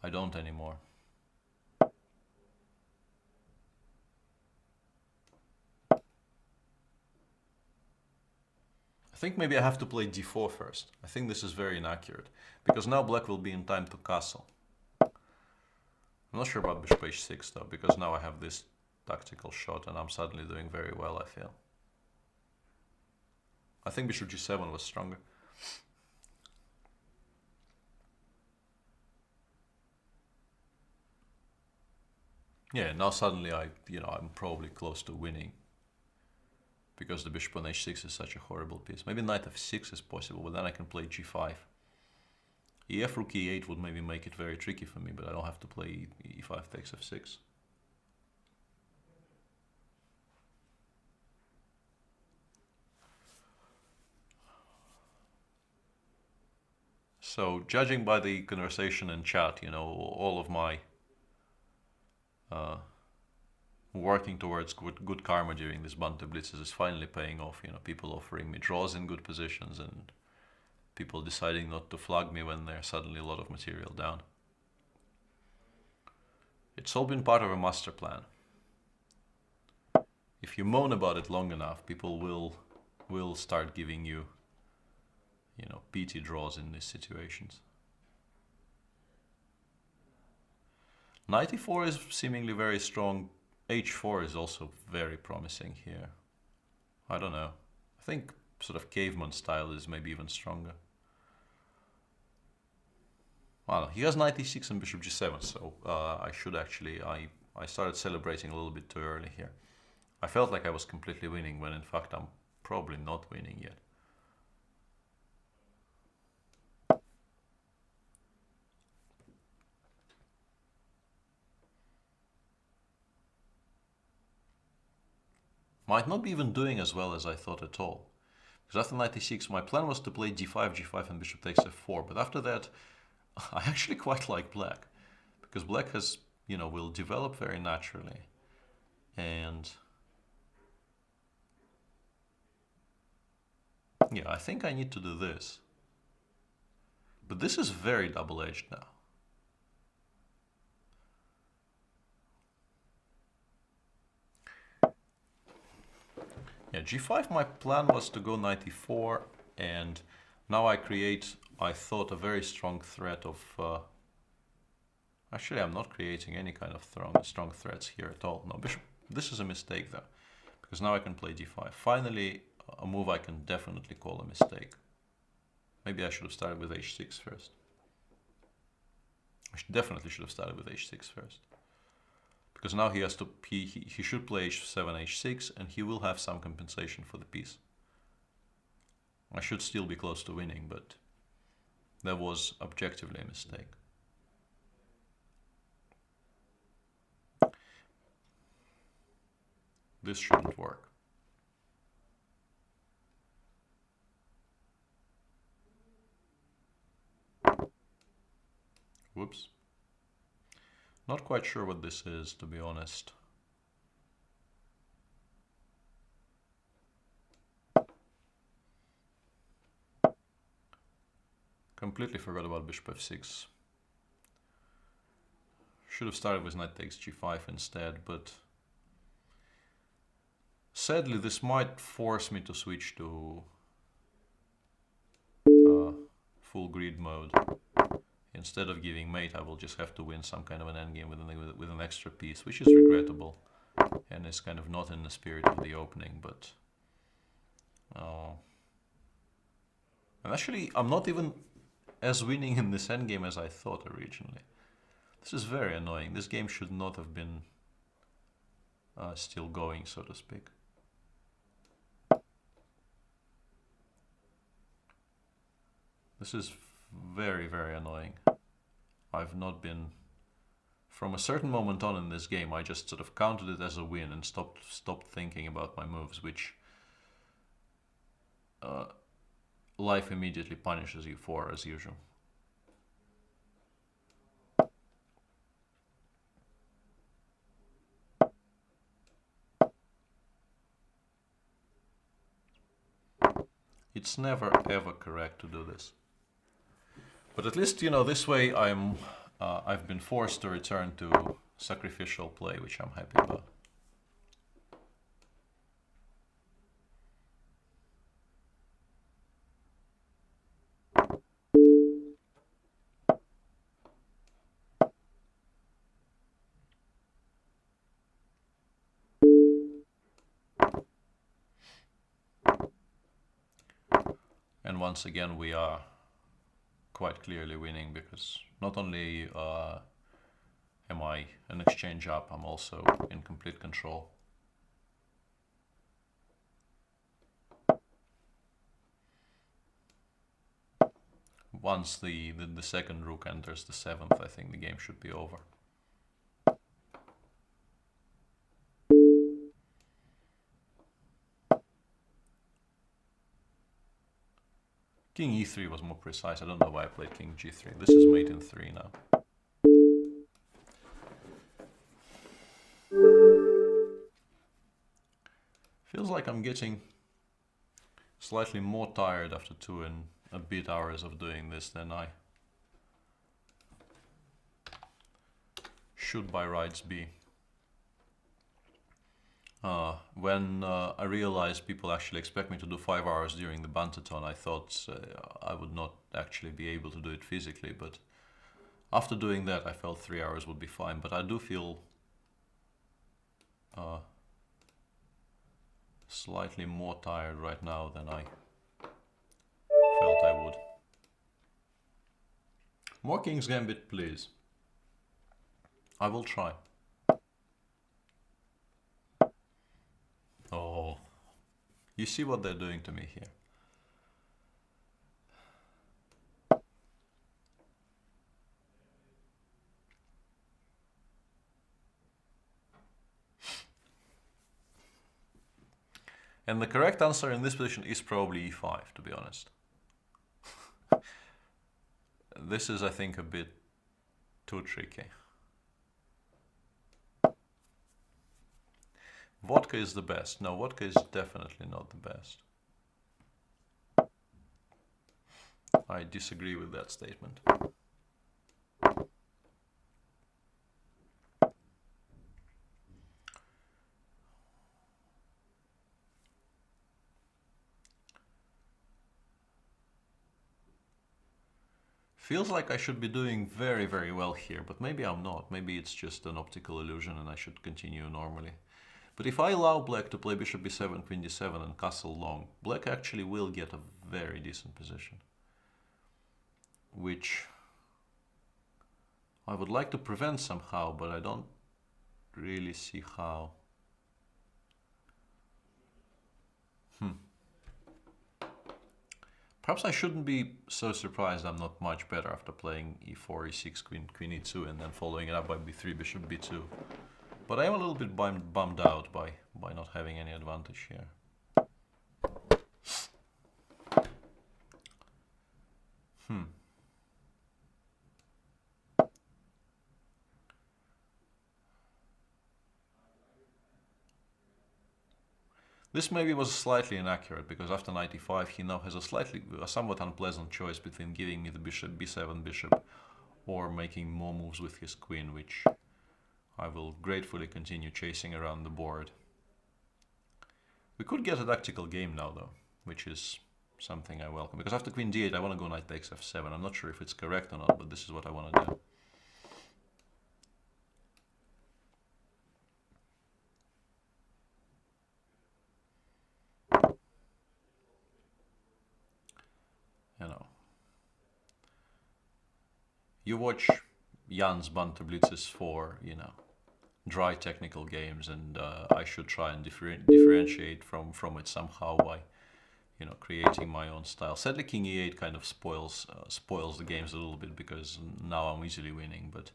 A: I don't anymore. I think maybe I have to play d4 first. I think this is very inaccurate, because now black will be in time to castle. I'm not sure about bishop h6 though, because now I have this tactical shot and I'm suddenly doing very well, I feel. I think bishop g7 was stronger. Yeah, now suddenly I'm probably close to winning, because the bishop on h6 is such a horrible piece. Maybe knight f6 is possible, but then I can play g5. Ef rook e8 would maybe make it very tricky for me, but I don't have to play e5 takes f6. So, judging by the conversation in chat, all of my working towards good karma during this Banter Blitzes is finally paying off. People offering me draws in good positions and people deciding not to flag me when there's suddenly a lot of material down. It's all been part of a master plan. If you moan about it long enough, people will start giving you, PT draws in these situations. Knight e4 is seemingly very strong. H4 is also very promising here. I don't know. I think sort of caveman style is maybe even stronger. Well, he has knight e6 and bishop g7, so I should actually... I started celebrating a little bit too early here. I felt like I was completely winning, when in fact I'm probably not winning yet. Might not be even doing as well as I thought at all. Because after knight e6, my plan was to play d5, g5 and bishop takes f4. But after that, I actually quite like black. Because black has, will develop very naturally. And yeah, I think I need to do this. But this is very double-edged now. Yeah, g5, my plan was to go knight e4, and now I create, I thought, a very strong threat of... Actually, I'm not creating any kind of strong threats here at all. No, bishop, this is a mistake though, because now I can play d5. Finally, a move I can definitely call a mistake. Maybe I should have started with h6 first. Definitely should have started with h6 first. Because now he has to, he should play h7, h6, and he will have some compensation for the piece. I should still be close to winning, but that was objectively a mistake. This shouldn't work. Whoops. Not quite sure what this is, to be honest. Completely forgot about bishop f6. Should have started with knight takes g5 instead, but sadly this might force me to switch to full grid mode. Instead of giving mate, I will just have to win some kind of an endgame with an extra piece, which is regrettable and is kind of not in the spirit of the opening, but and actually I'm not even as winning in this endgame as I thought originally. This is very annoying. This game should not have been still going, so to speak. This is very, very annoying. I've not been... From a certain moment on in this game, I just sort of counted it as a win and stopped thinking about my moves, which life immediately punishes you for, as usual. It's never ever correct to do this. But at least, you know, this way I've been forced to return to sacrificial play, which I'm happy about. And once again we are quite clearly winning, because not only am I an exchange up, I'm also in complete control. Once the second rook enters the 7th, I think the game should be over. King e3 was more precise. I don't know why I played king g3. This is mate in 3 now. Feels like I'm getting slightly more tired after 2 and a bit hours of doing this than I should by rights be. When I realized people actually expect me to do 5 hours during the Bantaton, I thought I would not actually be able to do it physically, but after doing that I felt 3 hours would be fine. But I do feel slightly more tired right now than I felt I would. More King's Gambit, please. I will try. Oh, you see what they're doing to me here. And the correct answer in this position is probably e5, to be honest. This is, I think, a bit too tricky. Vodka is the best. No, vodka is definitely not the best. I disagree with that statement. Feels like I should be doing very, very well here, but maybe I'm not. Maybe it's just an optical illusion and I should continue normally. But if I allow black to play bishop b7, queen d7 and castle long, black actually will get a very decent position, which I would like to prevent somehow, but I don't really see how. Perhaps I shouldn't be so surprised I'm not much better after playing e4, e6, queen e2 and then following it up by b3, bishop b2. But I am a little bit bummed out by not having any advantage here. This maybe was slightly inaccurate because after knight e5 he now has a somewhat unpleasant choice between giving me the bishop b7 bishop or making more moves with his queen, which I will gratefully continue chasing around the board. We could get a tactical game now though, which is something I welcome, because after queen d8 I want to go knight takes f7. I'm not sure if it's correct or not, but this is what I want to do. You know, you watch Jan's Banter Blitzes for, you know, dry technical games, and I should try and differentiate from it somehow by, you know, creating my own style. Sadly, king e8 kind of spoils the games a little bit because now I'm easily winning. But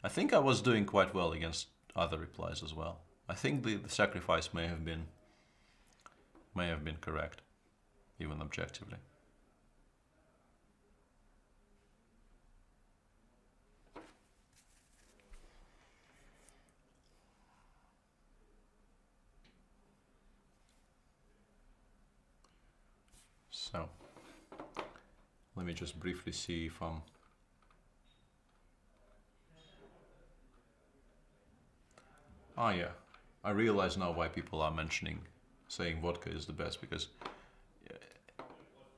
A: I think I was doing quite well against other replies as well. I think the sacrifice may have been correct, even objectively. So let me just briefly see if I'm... Ah, yeah. I realize now why people are saying vodka is the best, because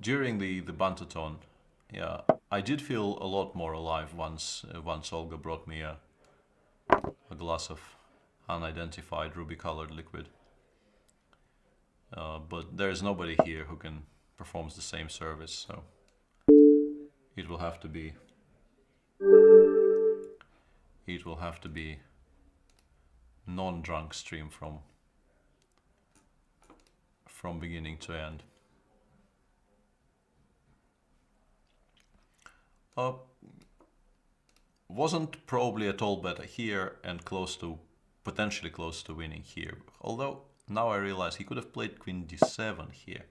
A: during the Bantaton, yeah, I did feel a lot more alive once Olga brought me a glass of unidentified ruby-colored liquid. But there is nobody here who can performs the same service, so it will have to be non-drunk stream from beginning to end. Wasn't probably at all better here and potentially close to winning here. Although now I realize he could have played queen d7 here,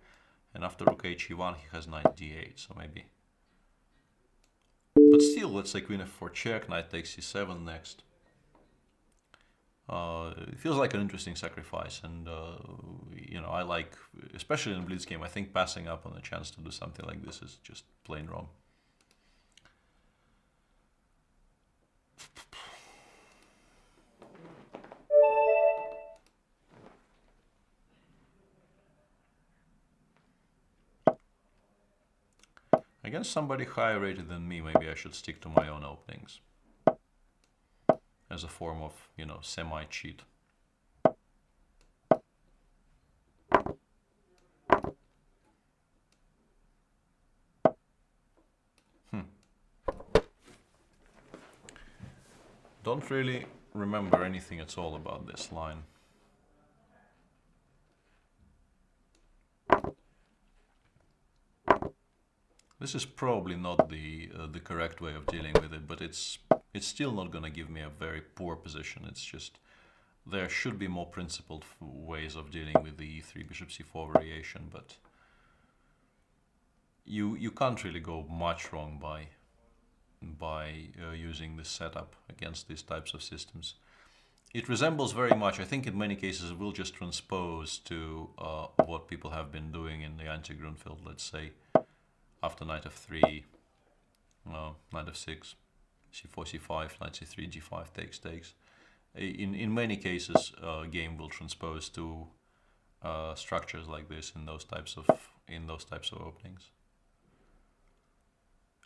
A: and after rook h1 he has knight d8, so maybe. But still, let's say queen f4 check, knight takes c7 next. It feels like an interesting sacrifice, and you know, I like, especially in a blitz game, I think passing up on a chance to do something like this is just plain wrong. Against somebody higher rated than me, maybe I should stick to my own openings as a form of, you know, semi-cheat. Don't really remember anything at all about this line. This is probably not the correct way of dealing with it, but it's still not going to give me a very poor position. It's just there should be more principled ways of dealing with the e3 bishop c4 variation, but you can't really go much wrong by using this setup against these types of systems. It resembles very much, I think in many cases it will just transpose to what people have been doing in the anti-Grunfeld, let's say, after knight f3, knight f6, c4, c5, knight c3, g5, takes. In many cases, game will transpose to structures like this in those types of openings.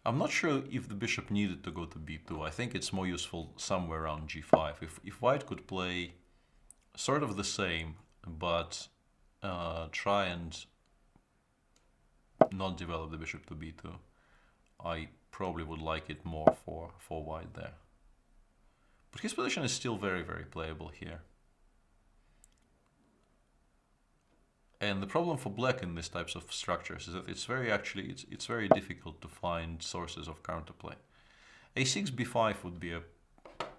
A: I'm not sure if the bishop needed to go to b2. I think it's more useful somewhere around g5. If white could play sort of the same, but try and not develop the bishop to b2, I probably would like it more for white there. But his position is still very, very playable here. And the problem for black in these types of structures is that it's very difficult to find sources of counterplay. a6 b5 would be a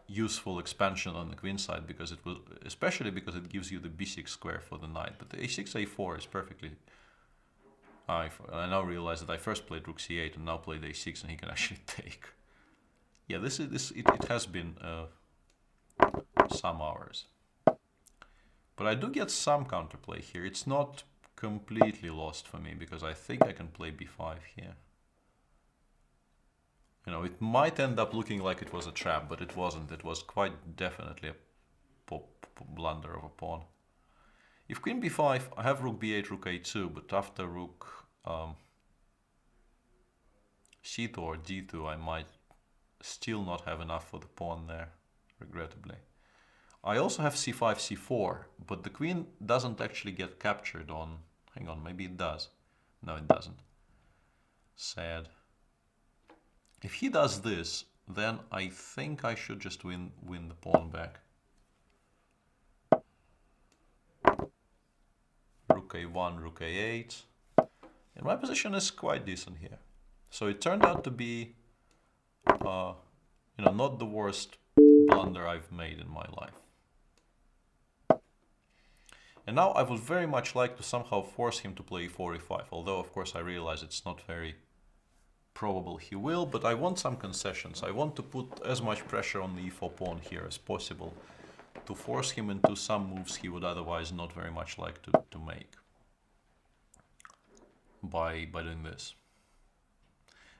A: useful expansion on the queen side, because it will, especially because it gives you the b6 square for the knight. But the a6 a4 is perfectly. I now realize that I first played rook c8 and now played a6, and he can actually take. Yeah, it has been some hours. But I do get some counterplay here. It's not completely lost for me because I think I can play b5 here. You know, it might end up looking like it was a trap, but it wasn't. It was quite definitely a blunder of a pawn. If queen b5, I have rook b8, rook a2, but after rook c2 or d2, I might still not have enough for the pawn there, regrettably. I also have c5, c4, but the queen doesn't actually get captured on... Hang on, maybe it does. No, it doesn't. Sad. If he does this, then I think I should just win the pawn back. Rook a1, rook a8. And my position is quite decent here. So it turned out to be, you know, not the worst blunder I've made in my life. And now I would very much like to somehow force him to play e4, e5, although of course I realize it's not very probable he will, but I want some concessions. I want to put as much pressure on the e4 pawn here as possible to force him into some moves he would otherwise not very much like to make by doing this.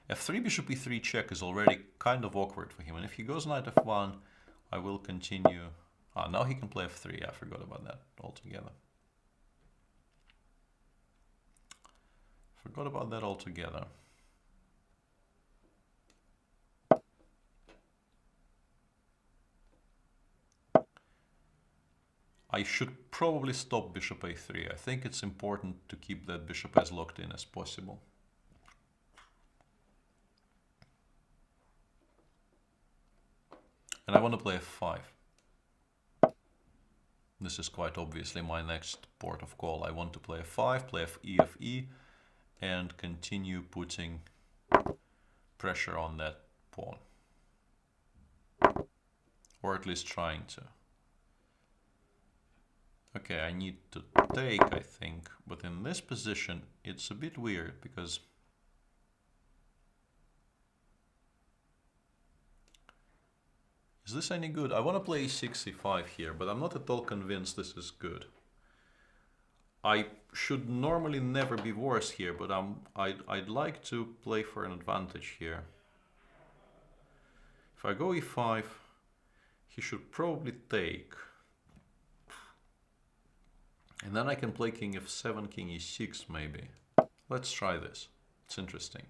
A: f3 bishop e3 check is already kind of awkward for him, and if he goes knight f1, I will continue. Now he can play f3. I forgot about that altogether. Forgot about that altogether. I should probably stop bishop a3. I think it's important to keep that bishop as locked in as possible. And I want to play f5. This is quite obviously my next port of call. I want to play f5, play fe, and continue putting pressure on that pawn. Or at least trying to. Okay, I need to take, I think, but in this position it's a bit weird because is this any good? I want to play e6, e5 here, but I'm not at all convinced this is good. I should normally never be worse here, but I'd like to play for an advantage here. If I go e5, he should probably take. And then I can play king f7, king e6 maybe. Let's try this. It's interesting.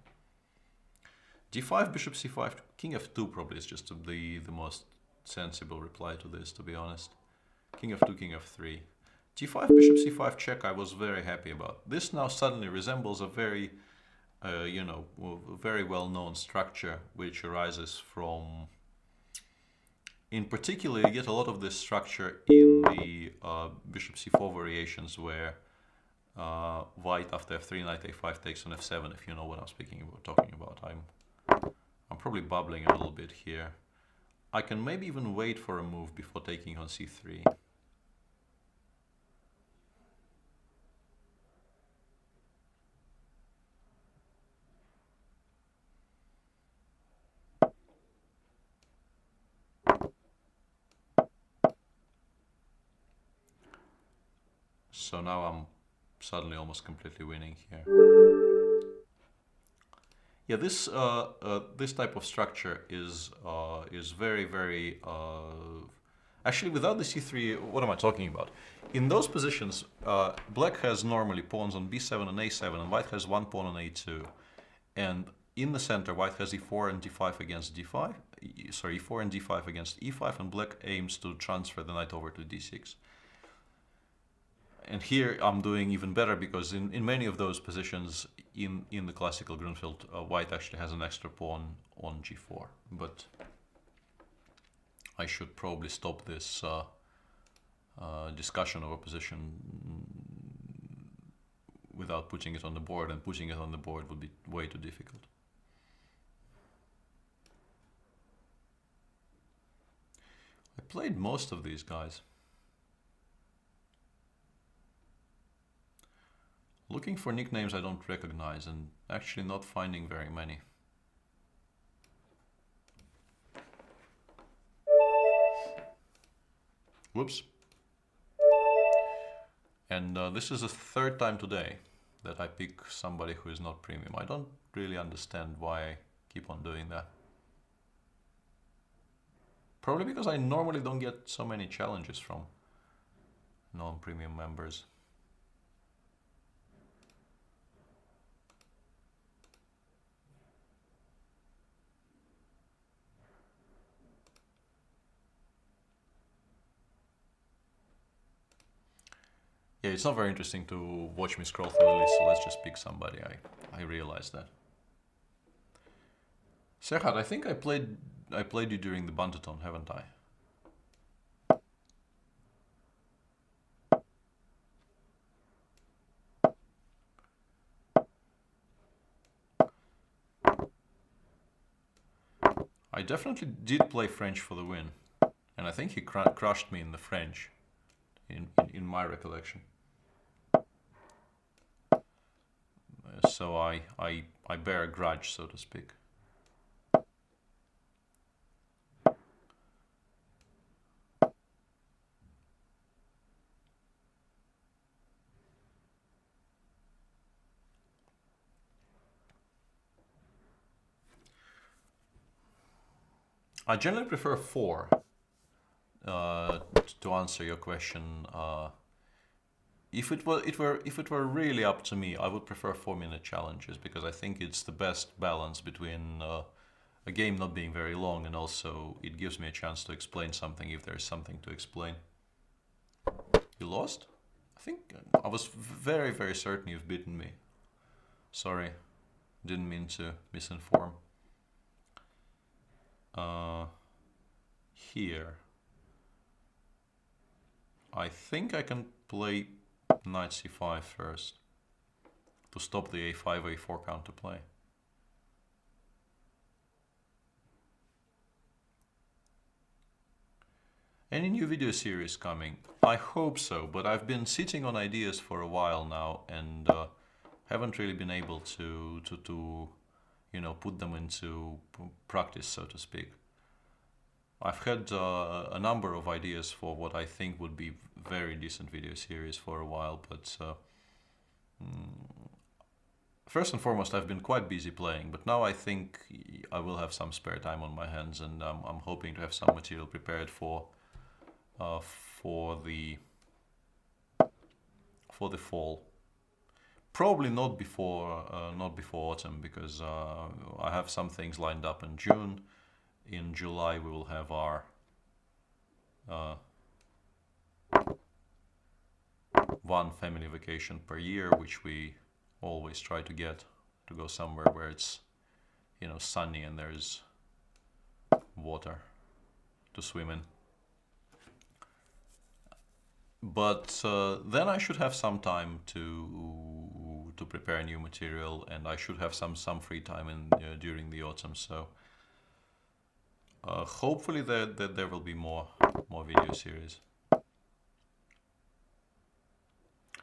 A: d5, bishop c5, king f2 probably is just the most sensible reply to this, to be honest. King f2, king f3. g5, bishop c5 check I was very happy about. This now suddenly resembles a very, you know, very well-known structure which arises from... In particular, you get a lot of this structure in the bishop c4 variations where white after f3, knight a5 takes on f7, if you know what I'm talking about. I'm probably bubbling a little bit here. I can maybe even wait for a move before taking on c3. So now I'm suddenly almost completely winning here. Yeah, this this type of structure is very, very... Actually, without the c3, what am I talking about? In those positions, black has normally pawns on b7 and a7, and white has one pawn on a2. And in the center, white has e4 and d5 against d5. Sorry, e4 and d5 against e5, and black aims to transfer the knight over to d6. And here I'm doing even better because in many of those positions in the classical Grunfeld, white actually has an extra pawn on g4. But I should probably stop this discussion of a position without putting it on the board, and putting it on the board would be way too difficult. I played most of these guys. Looking for nicknames I don't recognize and actually not finding very many. Whoops. And this is the third time today that I pick somebody who is not premium. I don't really understand why I keep on doing that. Probably because I normally don't get so many challenges from non-premium members. Yeah, it's not very interesting to watch me scroll through the list, so let's just pick somebody. I realize that. Serhat, I think I played you during the Bantathon, haven't I? I definitely did play French for the win, and I think he crushed me in the French, in my recollection. So I bear a grudge, so to speak. I generally prefer 4 to answer your question. If it were really up to me, I would prefer 4-minute challenges because I think it's the best balance between a game not being very long and also it gives me a chance to explain something if there's something to explain. You lost? I think I was very, very certain you've beaten me. Sorry, didn't mean to misinform. Here. I think I can play knight c5 first to stop the a5, a4 counterplay. Any new video series coming? I hope so, but I've been sitting on ideas for a while now and haven't really been able to put them into practice, so to speak. I've had a number of ideas for what I think would be very decent video series for a while, but first and foremost, I've been quite busy playing, but now I think I will have some spare time on my hands, and I'm hoping to have some material prepared for the fall. Probably not before autumn, because I have some things lined up in June. In July we will have our one family vacation per year, which we always try to get to go somewhere where it's sunny and there's water to swim in. But then I should have some time to prepare new material, and I should have some free time during the autumn. So hopefully there will be more video series.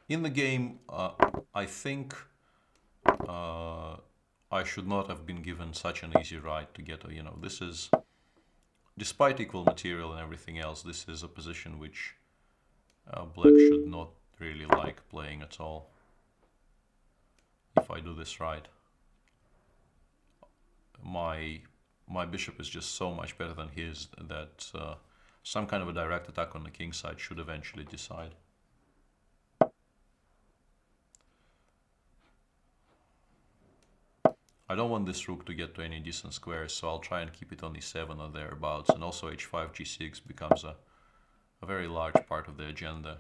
A: In the game, I think I should not have been given such an easy ride to get. This is, despite equal material and everything else, this is a position which black should not really like playing at all. If I do this right, my bishop is just so much better than his that some kind of a direct attack on the king side should eventually decide. I don't want this rook to get to any decent squares, so I'll try and keep it on e7 or thereabouts, and also h5, g6 becomes a very large part of the agenda.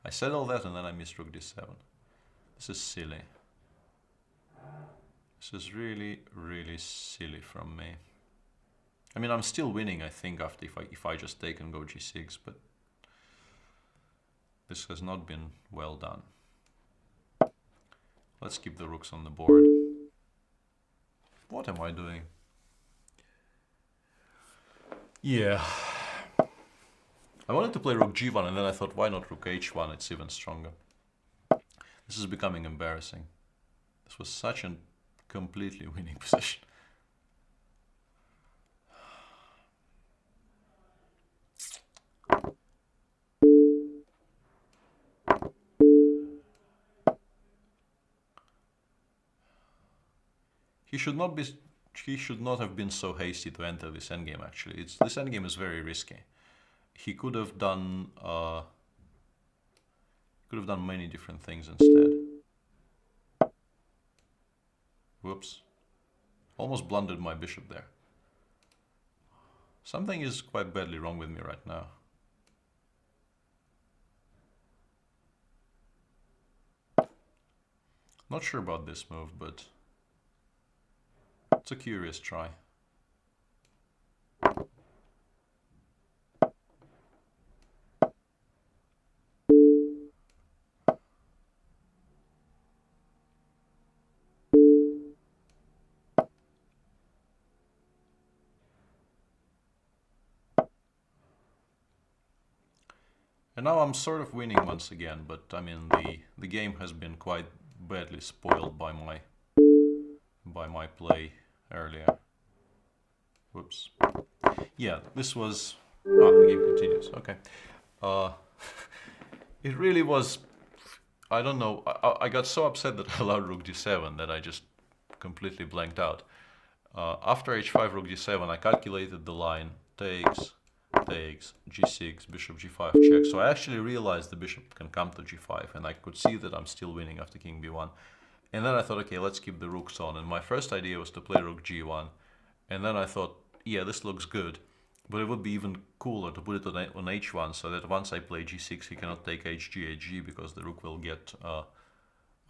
A: I said all that and then I missed rook d7. This is silly. This is really, really silly from me. I mean, I'm still winning, I think, after if I just take and go g6, but this has not been well done. Let's keep the rooks on the board. What am I doing? Yeah. I wanted to play rook g1 and then I thought, why not rook h1? It's even stronger. This is becoming embarrassing. This was such a completely winning position. he should not be. He should not have been so hasty to enter this endgame. Actually, this endgame is very risky. He could have done. Could have done many different things instead. Whoops! Almost blundered my bishop there. Something is quite badly wrong with me right now. Not sure about this move, but it's a curious try. And now I'm sort of winning once again, but I mean the game has been quite badly spoiled by my play earlier. Whoops. Yeah, this was. Oh, the game continues. Okay. It really was. I don't know. I got so upset that I allowed Rook d7 that I just completely blanked out. After h5, Rook d7, I calculated the line takes, g6, bishop g5 check. So I actually realized the bishop can come to g5, and I could see that I'm still winning after king b1. And then I thought, okay, let's keep the rooks on. And my first idea was to play rook g1. And then I thought, yeah, this looks good. But it would be even cooler to put it on h1, so that once I play g6, he cannot take hg, because the rook will get a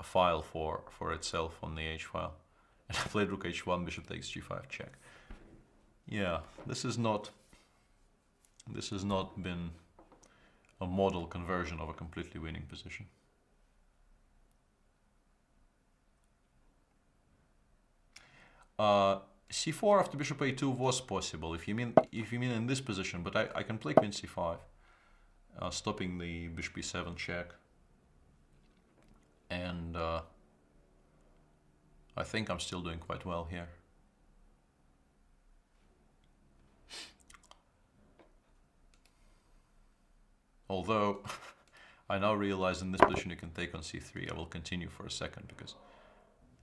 A: file for itself on the h file. And I played rook h1, bishop takes g5 check. Yeah, this has not been a model conversion of a completely winning position. C4 after bishop a2 was possible if you mean in this position, but I can play queen c5, stopping the bishop e7 check, and I think I'm still doing quite well here. Although I now realize in this position you can take on c3. I will continue for a second because,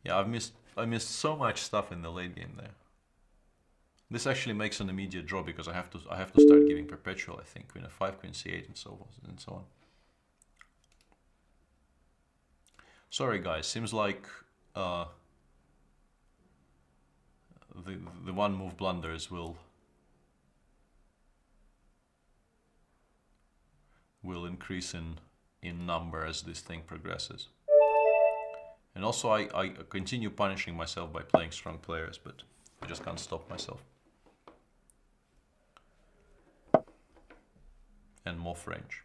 A: yeah, I missed so much stuff in the late game there. This actually makes an immediate draw because I have to start giving perpetual, I think, queen f5, queen c8, and so on. Sorry guys, seems like the one move blunders will increase in number as this thing progresses. And also I continue punishing myself by playing strong players, but I just can't stop myself. And more French.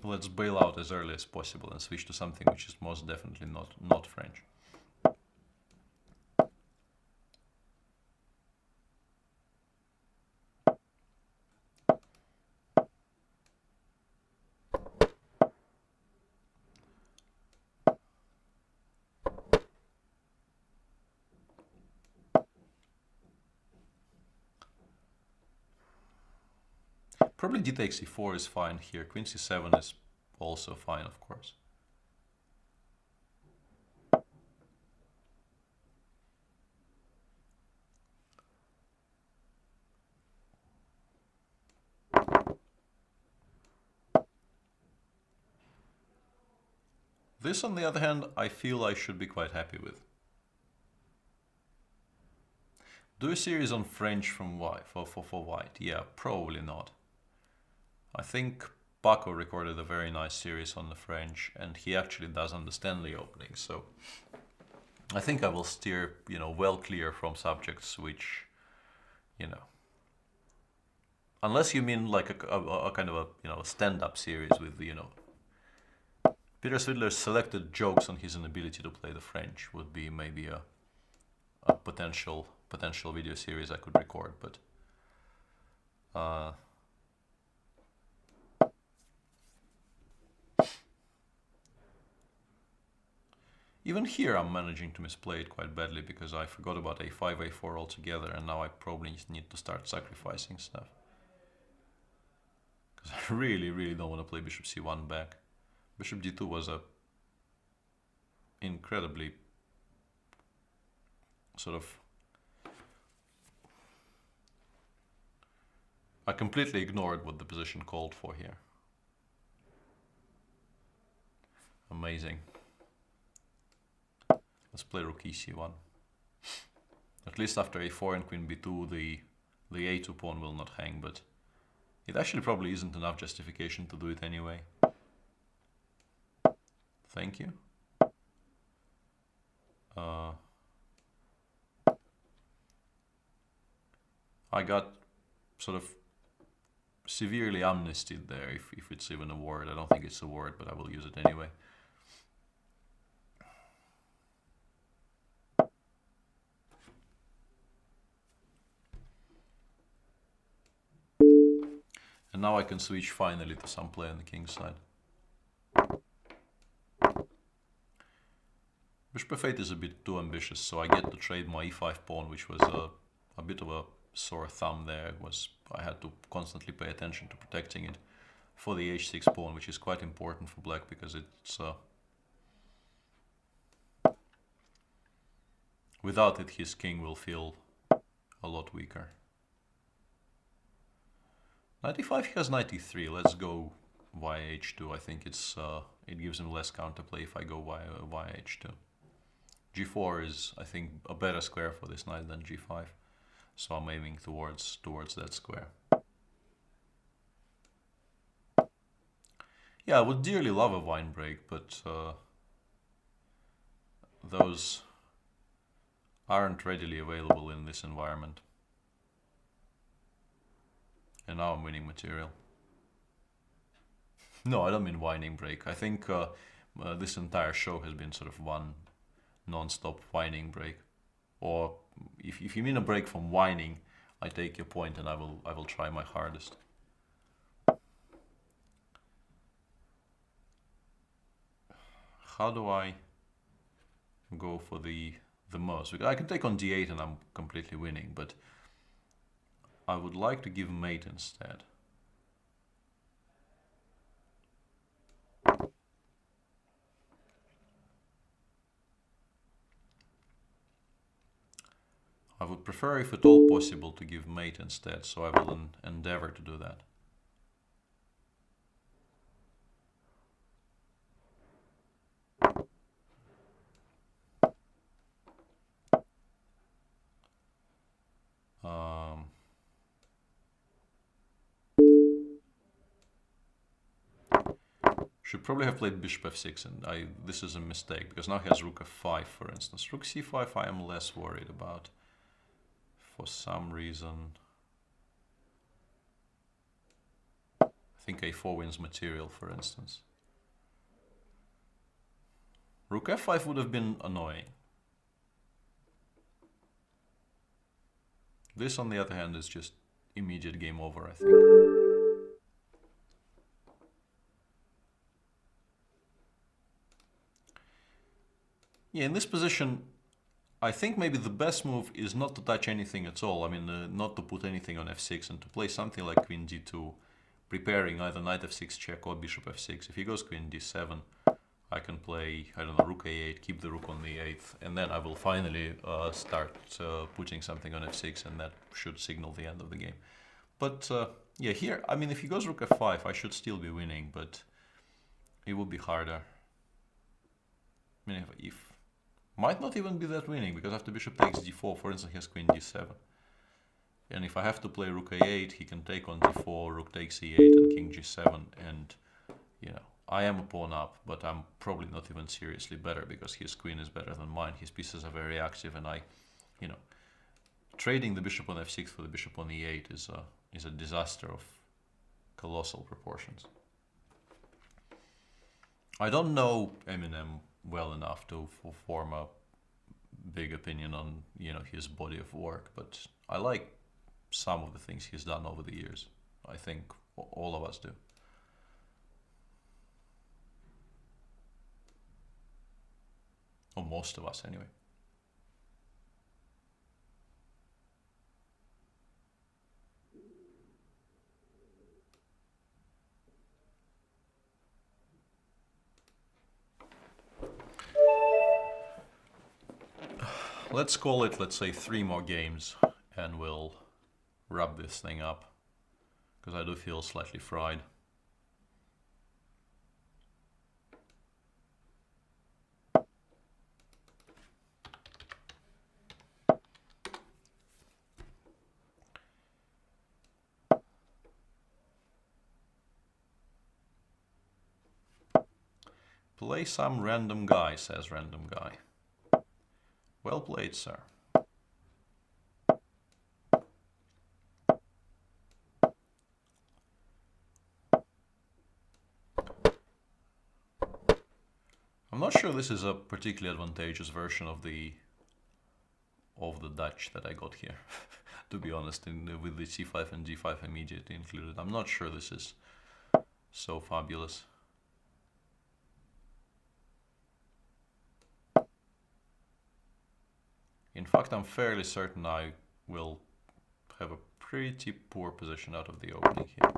A: Let's bail out as early as possible and switch to something which is most definitely not French. Probably d takes e4 is fine here. Queen c7 is also fine, of course. This, on the other hand, I feel I should be quite happy with. Do a series on French from white for white? Yeah, probably not. I think Paco recorded a very nice series on the French, and he actually does understand the opening, so I think I will steer, well clear from subjects which, unless you mean like a kind of a stand-up series with, Peter Svidler's selected jokes on his inability to play the French would be maybe a potential video series I could record, but even here I'm managing to misplay it quite badly because I forgot about a5, a4 altogether, and now I probably need to start sacrificing stuff. Because I really don't want to play bishop c1 back. Bishop d2 was a incredibly sort of... I completely ignored what the position called for here. Amazing. Let's play rook e1. At least after a4 and queen b2, the a2 pawn will not hang, but it actually probably isn't enough justification to do it anyway. Thank you. I got sort of severely amnestied there, if it's even a word. I don't think it's a word, but I will use it anyway. And now I can switch finally to some play on the king's side. Bishop f8 is a bit too ambitious, so I get to trade my e5 pawn, which was a bit of a sore thumb there. I had to constantly pay attention to protecting it, for the h6 pawn, which is quite important for black because it's without it his king will feel a lot weaker. Knight e5, he has knight e3. Let's go via h2. I think it gives him less counterplay if I go via h2. g4 is, I think, a better square for this knight than g5, so I'm aiming towards that square. Yeah, I would dearly love a vine break, but those aren't readily available in this environment. And now I'm winning material. No, I don't mean whining break. I think this entire show has been sort of one non-stop whining break. Or if you mean a break from whining, I take your point and I will try my hardest. How do I go for the most? Because I can take on d8 and I'm completely winning, but I would like to give mate instead. I would prefer, if at all possible, to give mate instead, so I will endeavor to do that. Should probably have played bishop f6, and this is a mistake, because now he has rook f5, for instance. Rook c5 I am less worried about, for some reason. I think a4 wins material, for instance. Rook f5 would have been annoying. This, on the other hand, is just immediate game over, I think. Yeah, in this position, I think maybe the best move is not to touch anything at all. I mean, not to put anything on f6 and to play something like queen d2, preparing either knight f6 check or bishop f6. If he goes queen d7, I can play, I don't know, rook a8, keep the rook on the 8th, and then I will finally start putting something on f6, and that should signal the end of the game. But yeah, here, I mean, if he goes rook f5, I should still be winning, but it would be harder. I mean, if might not even be that winning, because after bishop takes d4, for instance, he has queen d7. And if I have to play rook a8, he can take on d4, rook takes e8, and king g7, and, you know, I am a pawn up, but I'm probably not even seriously better, because his queen is better than mine. His pieces are very active, and you know, trading the bishop on f6 for the bishop on e8 is a disaster of colossal proportions. I don't know Eminem well enough to form a big opinion on, you know, his body of work, but I like some of the things he's done over the years. I think all of us do. Or most of us, anyway. let's call it, let's say 3 more games, and we'll wrap this thing up, because I do feel slightly fried. Play some random guy, says random guy. Well played, sir. I'm not sure this is a particularly advantageous version of the Dutch that I got here, to be honest, with the c5 and d5 immediately included. I'm not sure this is so fabulous. In fact, I'm fairly certain I will have a pretty poor position out of the opening here.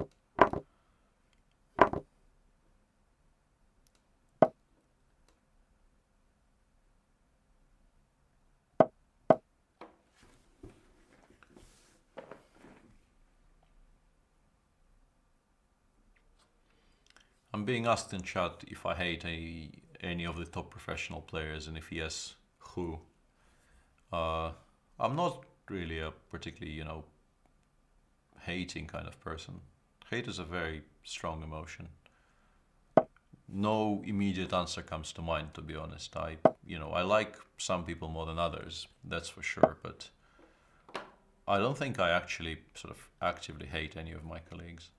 A: I'm being asked in chat if I hate any of the top professional players, and if yes, who? I'm not really a particularly, hating kind of person. Hate is a very strong emotion. No immediate answer comes to mind, to be honest. I like some people more than others, that's for sure, but I don't think I actually sort of actively hate any of my colleagues.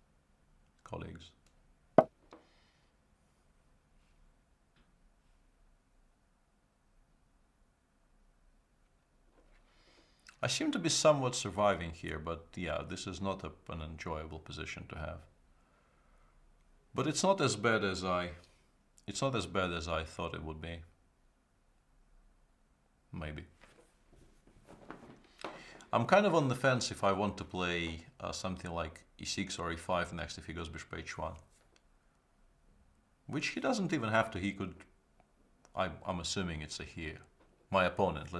A: I seem to be somewhat surviving here, but yeah, this is not an enjoyable position to have. But it's not as bad as I thought it would be. Maybe. I'm kind of on the fence if I want to play something like e6 or e5 next if he goes bishop h1. Which he doesn't even have to. He could. I'm assuming it's a here. My opponent.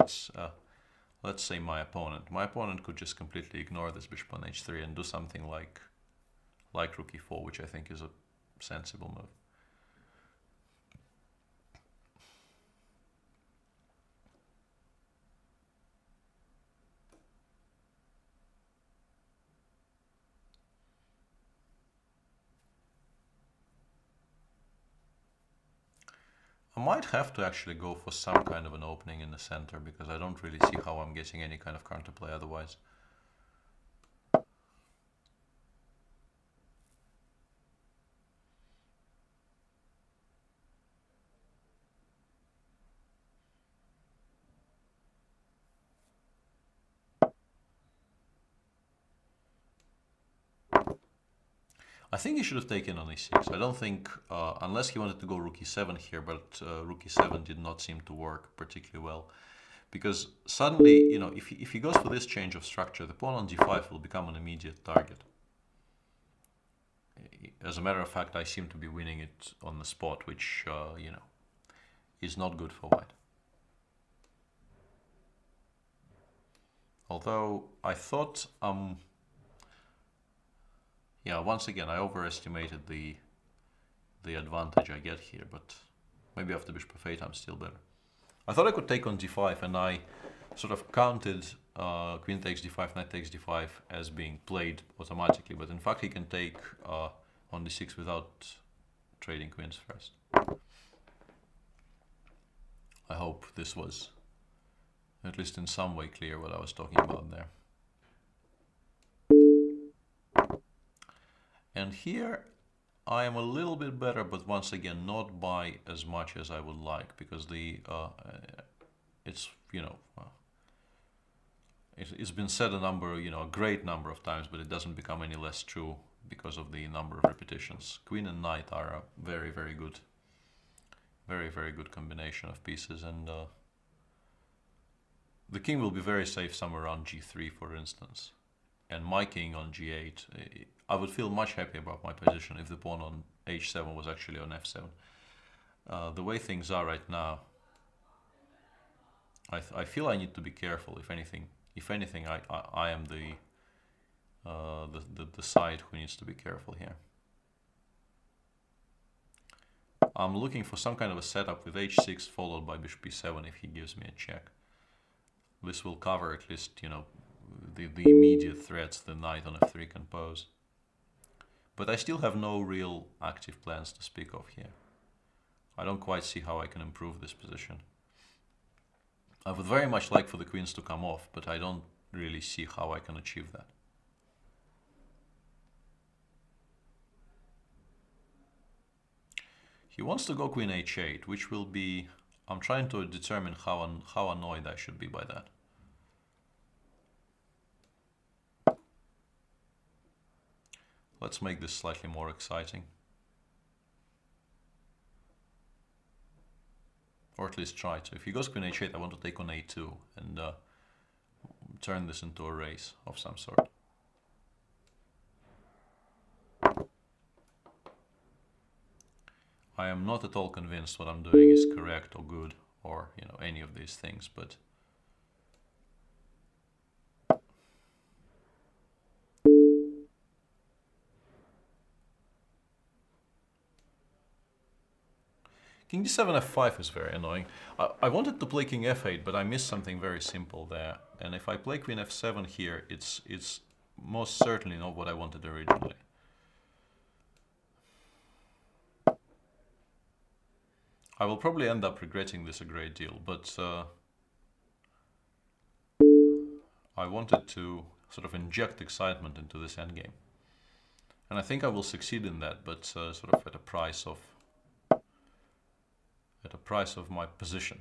A: Let's say my opponent. My opponent could just completely ignore this bishop on h3 and do something like rook e4, which I think is a sensible move. I might have to actually go for some kind of an opening in the center, because I don't really see how I'm getting any kind of counterplay otherwise. I think he should have taken on e6. I don't think, unless he wanted to go rook e7 here, but rook e7 did not seem to work particularly well. Because suddenly, if he goes for this change of structure, the pawn on d5 will become an immediate target. As a matter of fact, I seem to be winning it on the spot, which, is not good for white. Although I thought, yeah, once again, I overestimated the advantage I get here, but maybe after bishop f8 I'm still better. I thought I could take on d5, and I sort of counted queen takes d5, knight takes d5 as being played automatically, but in fact he can take on d6 without trading queens first. I hope this was at least in some way clear what I was talking about there. And here I am a little bit better, but once again not by as much as I would like, because it's it's been said a great number of times, but it doesn't become any less true because of the number of repetitions. Queen and knight are a very, very good combination of pieces, and the king will be very safe somewhere around g3, for instance, and my king on g8. I would feel much happier about my position if the pawn on h7 was actually on f7. The way things are right now, I feel I need to be careful. If anything, I am the side who needs to be careful here. I'm looking for some kind of a setup with h6 followed by bishop e7 if he gives me a check. This will cover at least, you know, the immediate threats the knight on f3 can pose. But I still have no real active plans to speak of here. I don't quite see how I can improve this position. I would very much like for the queens to come off, but I don't really see how I can achieve that. He wants to go queen h8, which will be... I'm trying to determine how annoyed I should be by that. Let's make this slightly more exciting. Or at least try to. If he goes queen h8, I want to take on a2 and turn this into a race of some sort. I am not at all convinced what I'm doing is correct or good or, you know, any of these things, but king d7 f5 is very annoying. I wanted to play king f8, but I missed something very simple there. And if I play queen f7 here, it's most certainly not what I wanted originally. I will probably end up regretting this a great deal, but I wanted to sort of inject excitement into this endgame. And I think I will succeed in that, but sort of at a price of my position.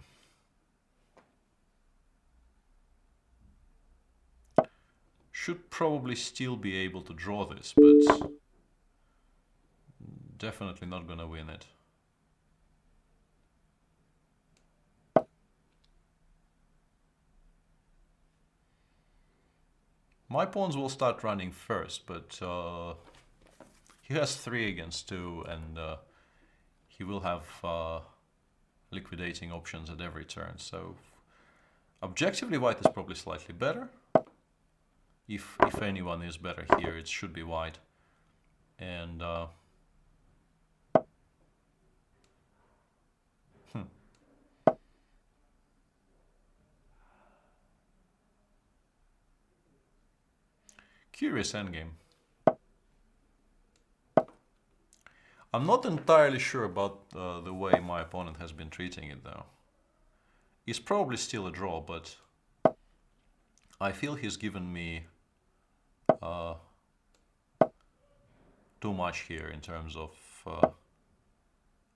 A: Should probably still be able to draw this, but definitely not gonna win it. My pawns will start running first, but he has 3 against 2, and he will have liquidating options at every turn. So objectively, white is probably slightly better. If anyone is better here, it should be white. And curious endgame. I'm not entirely sure about the way my opponent has been treating it, though. It's probably still a draw, but I feel he's given me too much here in terms of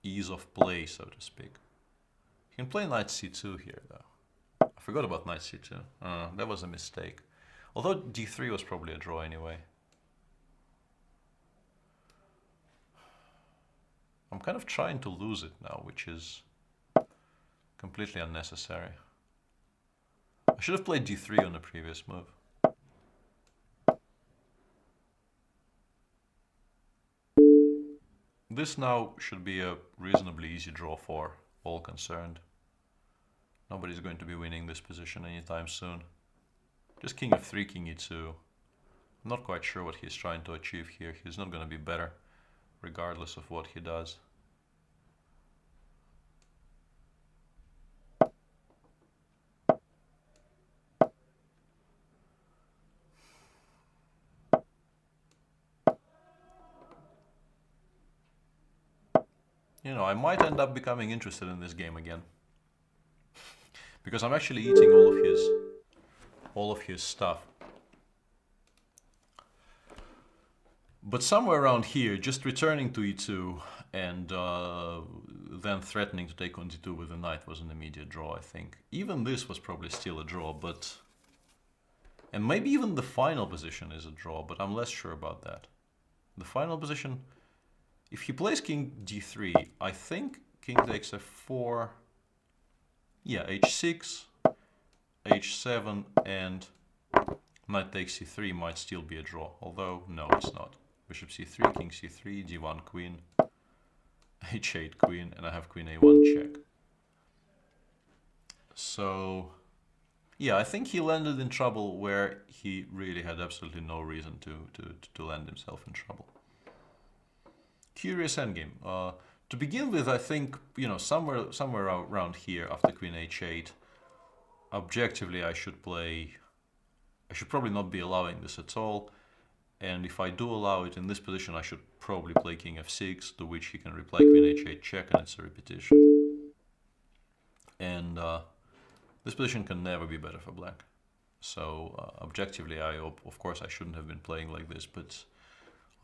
A: ease of play, so to speak. He can play knight c2 here, though. I forgot about knight c2. That was a mistake. Although d3 was probably a draw anyway. I'm kind of trying to lose it now, which is completely unnecessary. I should have played d3 on the previous move. This now should be a reasonably easy draw for all concerned. Nobody's going to be winning this position anytime soon. Just king f3, king e2. I'm not quite sure what he's trying to achieve here. He's not going to be better, regardless of what he does. You know, I might end up becoming interested in this game again. Because I'm actually eating all of his stuff. But somewhere around here, just returning to e2 and then threatening to take on d2 with the knight was an immediate draw, I think. Even this was probably still a draw, but... And maybe even the final position is a draw, but I'm less sure about that. The final position... If he plays king d3, I think king takes f4... Yeah, h6, h7, and knight takes c3 might still be a draw. Although, no, it's not. Bishop c3, king c3, d1 queen, h8 queen, and I have queen a1 check. So, yeah, I think he landed in trouble where he really had absolutely no reason to land himself in trouble. Curious endgame. To begin with, I think, you know, somewhere around here after Queen H8, objectively I should play. I should probably not be allowing this at all. And if I do allow it in this position, I should probably play King F6, to which he can reply Queen H8 check, and it's a repetition. And this position can never be better for black. So objectively, of course I shouldn't have been playing like this, but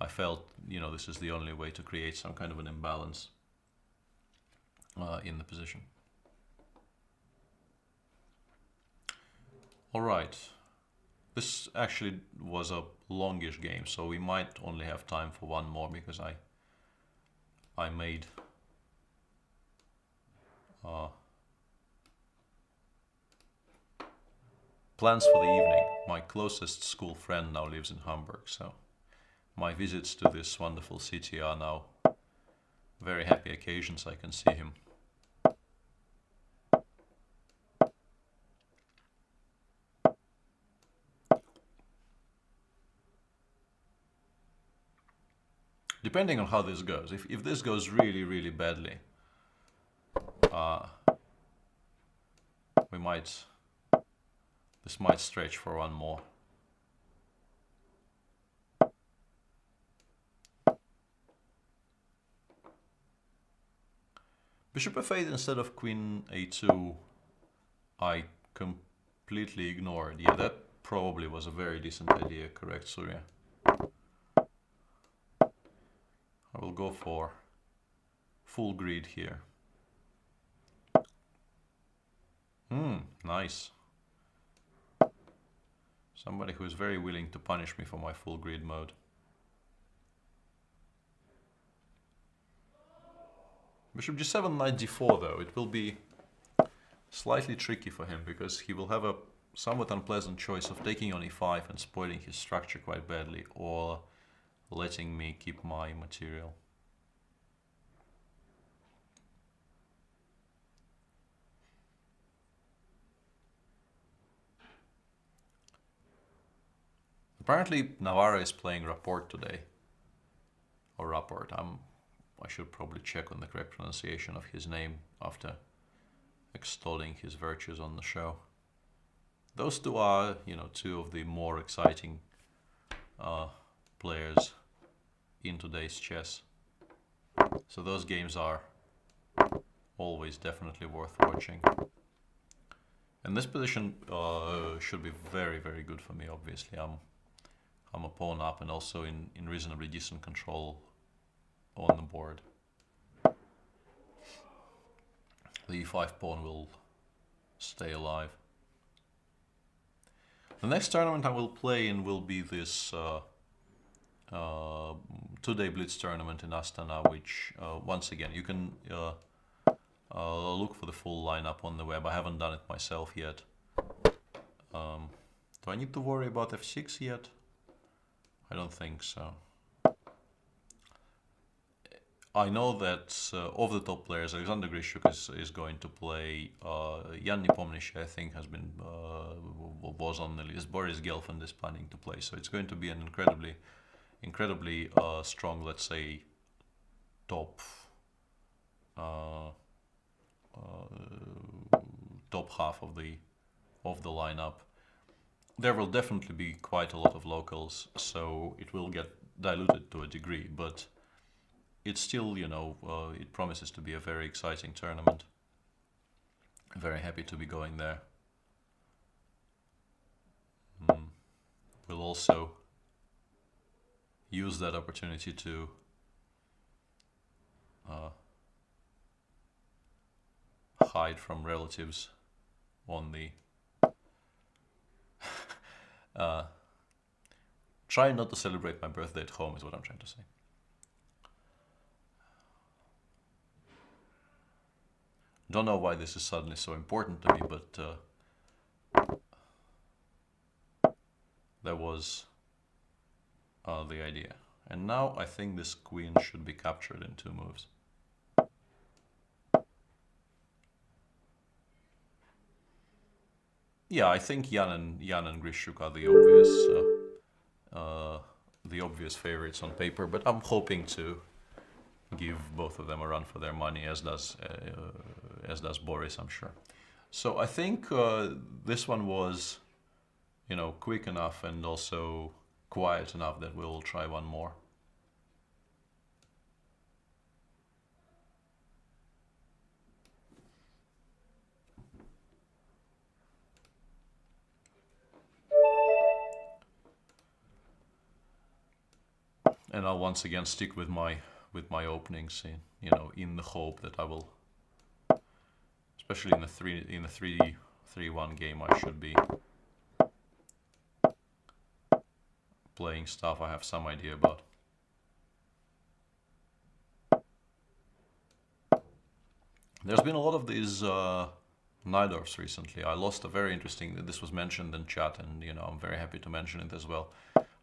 A: I felt, you know, this is the only way to create some kind of an imbalance in the position. All right. This actually was a longish game, so we might only have time for one more because I made plans for the evening. My closest school friend now lives in Hamburg, so my visits to this wonderful city are now very happy occasions. I can see him. Depending on how this goes, if this goes really, really badly, this might stretch for one more. Bishop f8 instead of Queen a2, I completely ignored. Yeah, that probably was a very decent idea, correct, Surya? I will go for full grid here. Nice. Somebody who is very willing to punish me for my full grid mode. Bishop g7, knight d4 though. It will be slightly tricky for him because he will have a somewhat unpleasant choice of taking on e5 and spoiling his structure quite badly, or letting me keep my material. Apparently Navarra is playing Rapport today. Or Rapport. I should probably check on the correct pronunciation of his name after extolling his virtues on the show. Those two are, you know, two of the more exciting players in today's chess. So those games are always definitely worth watching. And this position should be very, very good for me, obviously. I'm a pawn up and also in reasonably decent control on the board. The e5 pawn will stay alive. The next tournament I will play in will be this two-day Blitz tournament in Astana, which once again you can look for the full lineup on the web. I haven't done it myself yet. Do I need to worry about f6 yet? I don't think so. I know that of the top players, Alexander Grishuk is going to play. Jan Nepomniachtchi, I think, has been was on the list. Boris Gelfand is planning to play, so it's going to be an incredibly strong, let's say, top half of the lineup. There will definitely be quite a lot of locals, so it will get diluted to a degree, but it's still, you know, it promises to be a very exciting tournament. Very happy to be going there. We'll also use that opportunity to hide from relatives on the try not to celebrate my birthday at home is what I'm trying to say. Don't know why this is suddenly so important to me, but that was the idea. And now I think this queen should be captured in 2 moves. Yeah, I think Jan and Grishuk are the obvious favorites on paper, but I'm hoping to give both of them a run for their money, as does Boris, I'm sure. So I think this one was, quick enough and also quiet enough that we'll try one more. And I'll once again stick with my openings in the hope that I will, especially in the 3-1 game, I should be playing stuff I have some idea about. There's been a lot of these Nidorfs recently. I lost a very interesting, this was mentioned in chat, and I'm very happy to mention it as well.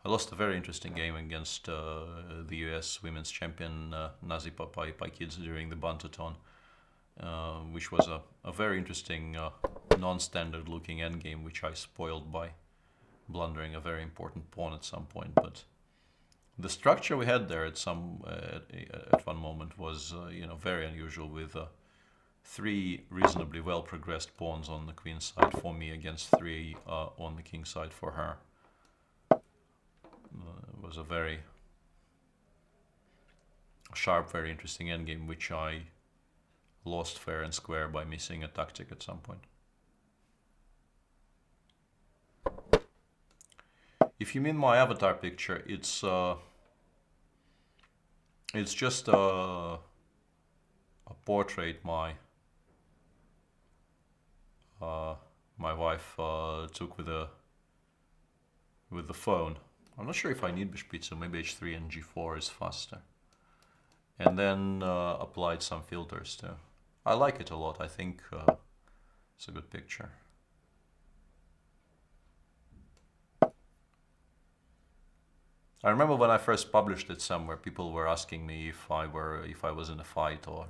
A: I lost a very interesting game against the US women's champion Nazi Paikidze during the Bantaton, which was a very interesting non-standard looking endgame, which I spoiled by blundering a very important pawn at some point. But the structure we had there at one moment was very unusual, with 3 reasonably well progressed pawns on the queen side for me against 3 on the king side for her. It was a very sharp, very interesting endgame, which I lost fair and square by missing a tactic at some point. If you mean my avatar picture, it's just a portrait my wife took with the phone. I'm not sure if I need bishop, so maybe h3 and g4 is faster. And then applied some filters too. I like it a lot. I think it's a good picture. I remember when I first published it somewhere, people were asking me if I was in a fight, or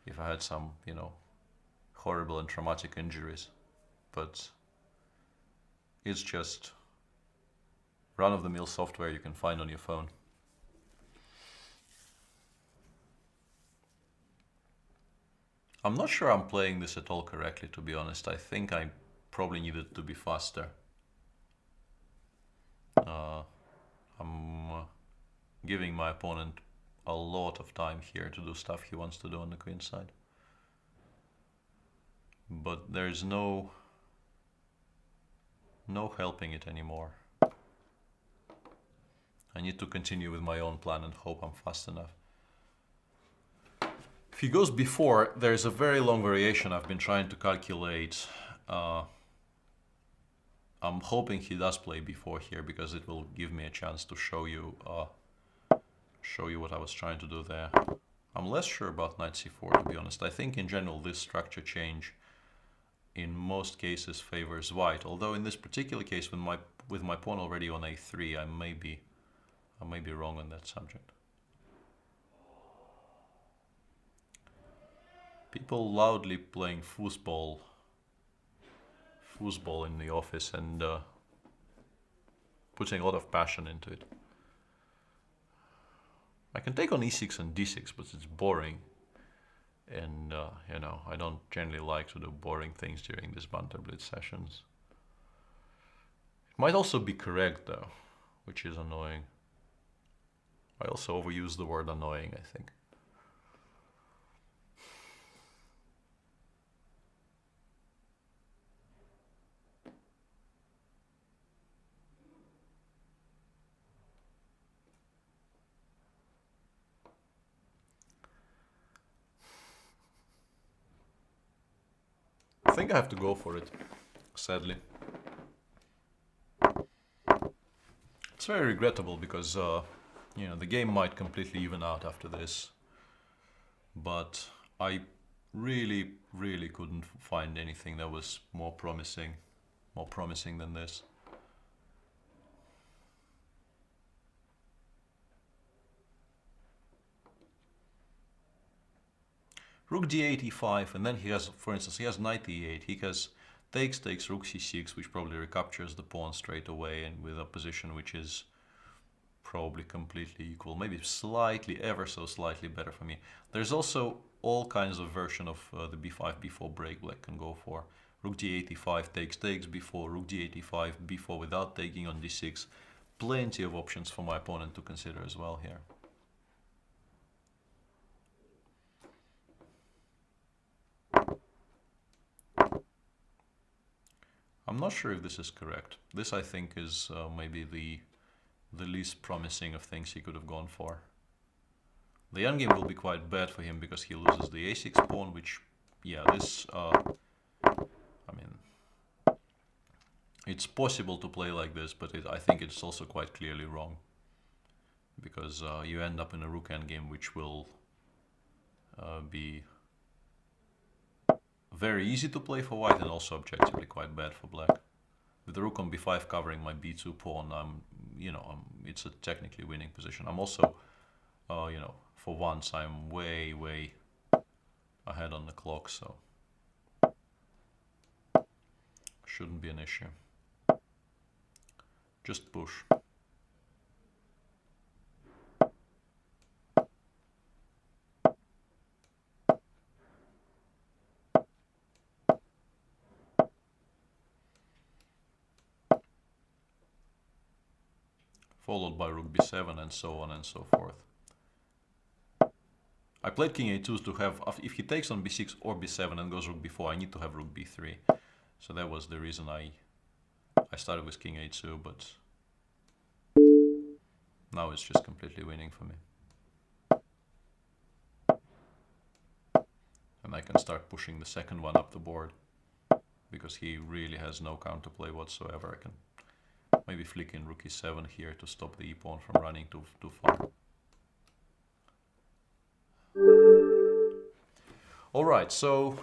A: if I had some, horrible and traumatic injuries. But it's just run-of-the-mill software you can find on your phone. I'm not sure I'm playing this at all correctly, to be honest. I think I probably needed to be faster. I'm giving my opponent a lot of time here to do stuff he wants to do on the queen side. But there's no helping it anymore. I need to continue with my own plan and hope I'm fast enough. If he goes before, there's a very long variation I've been trying to calculate. I'm hoping he does play before here, because it will give me a chance to show you what I was trying to do there. I'm less sure about knight c4, to be honest. I think in general this structure change in most cases favors white, although in this particular case with my pawn already on a3, I may be wrong on that subject. People loudly playing foosball in the office and putting a lot of passion into it. I can take on e6 and d6, but it's boring. And, I don't generally like to do boring things during these Banter Blitz sessions. It might also be correct, though, which is annoying. I also overuse the word annoying, I think. I think I have to go for it, sadly. It's very regrettable, because the game might completely even out after this, but I really, really couldn't find anything that was more promising than this. Rook d8, e5, and then he has, for instance, he has knight e8. He has takes rook c6, which probably recaptures the pawn straight away, and with a position which is probably completely equal, maybe slightly, ever so slightly better for me. There's also all kinds of version of the b5 b4 break black can go for. Rook d85 takes before, rook d85 b4 without taking on d6. Plenty of options for my opponent to consider as well here. I'm not sure if this is correct. This, I think, is maybe the least promising of things he could have gone for. The endgame will be quite bad for him because he loses the a6 pawn, which, yeah, this, I mean, it's possible to play like this, but I think it's also quite clearly wrong. Because you end up in a rook endgame, which will be very easy to play for white and also objectively quite bad for black. With the rook on b5 covering my b2 pawn, it's a technically winning position. I'm also, for once, I'm way ahead on the clock, so shouldn't be an issue. Just push. Followed by rook b7 and so on and so forth. I played king a2 to have, if he takes on b6 or b7 and goes rook b4, I need to have rook b3. So that was the reason I started with king a2, but now it's just completely winning for me. And I can start pushing the second one up the board, because he really has no counterplay whatsoever. I can maybe flick in rook e7 here to stop the e-pawn from running too far. Alright, so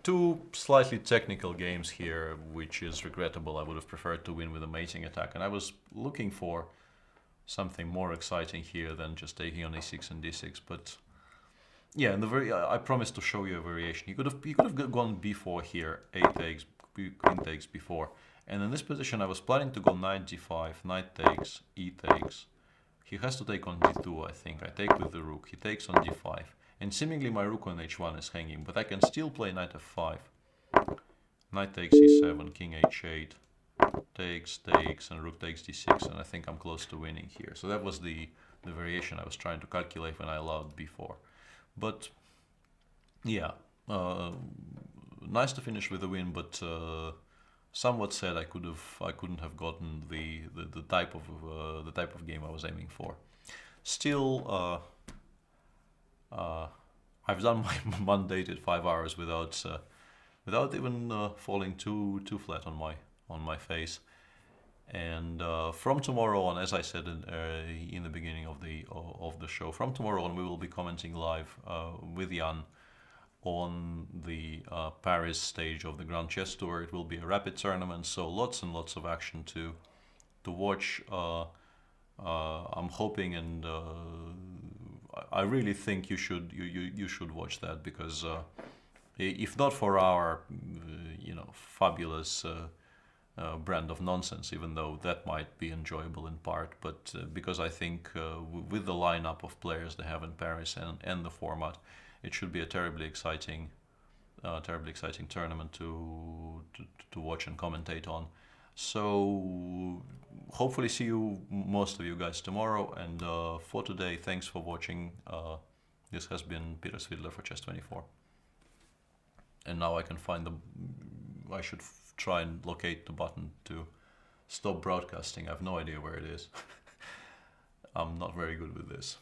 A: two slightly technical games here, which is regrettable. I would have preferred to win with a mating attack, and I was looking for something more exciting here than just taking on a6 and d6, but yeah, I promised to show you a variation. He could have gone b4 here, a takes, queen takes b4, and in this position I was planning to go knight d5, knight takes, e takes. He has to take on d2, I think. I take with the rook, he takes on d5, and seemingly my rook on h1 is hanging, but I can still play knight f5. Knight takes e7, king h8, takes, and rook takes d6, and I think I'm close to winning here. So that was the variation I was trying to calculate when I allowed b4. But yeah, nice to finish with a win, but somewhat sad I couldn't have gotten the type of game I was aiming for. Still, I've done my mandated 5 hours without even falling too flat on my face. And from tomorrow on, as I said in the beginning of the show, from tomorrow on we will be commenting live with Jan on the Paris stage of the Grand Chess Tour. It will be a rapid tournament, so lots and lots of action to watch. I'm hoping, and I really think you should watch that, because if not for our fabulous brand of nonsense, even though that might be enjoyable in part, but because I think with the lineup of players they have in Paris and the format, it should be a terribly exciting tournament to watch and commentate on. So hopefully see you, most of you guys, tomorrow. And for today, thanks for watching. This has been Peter Svidler for Chess24. And now I can find I should try and locate the button to stop broadcasting. I have no idea where it is. I'm not very good with this.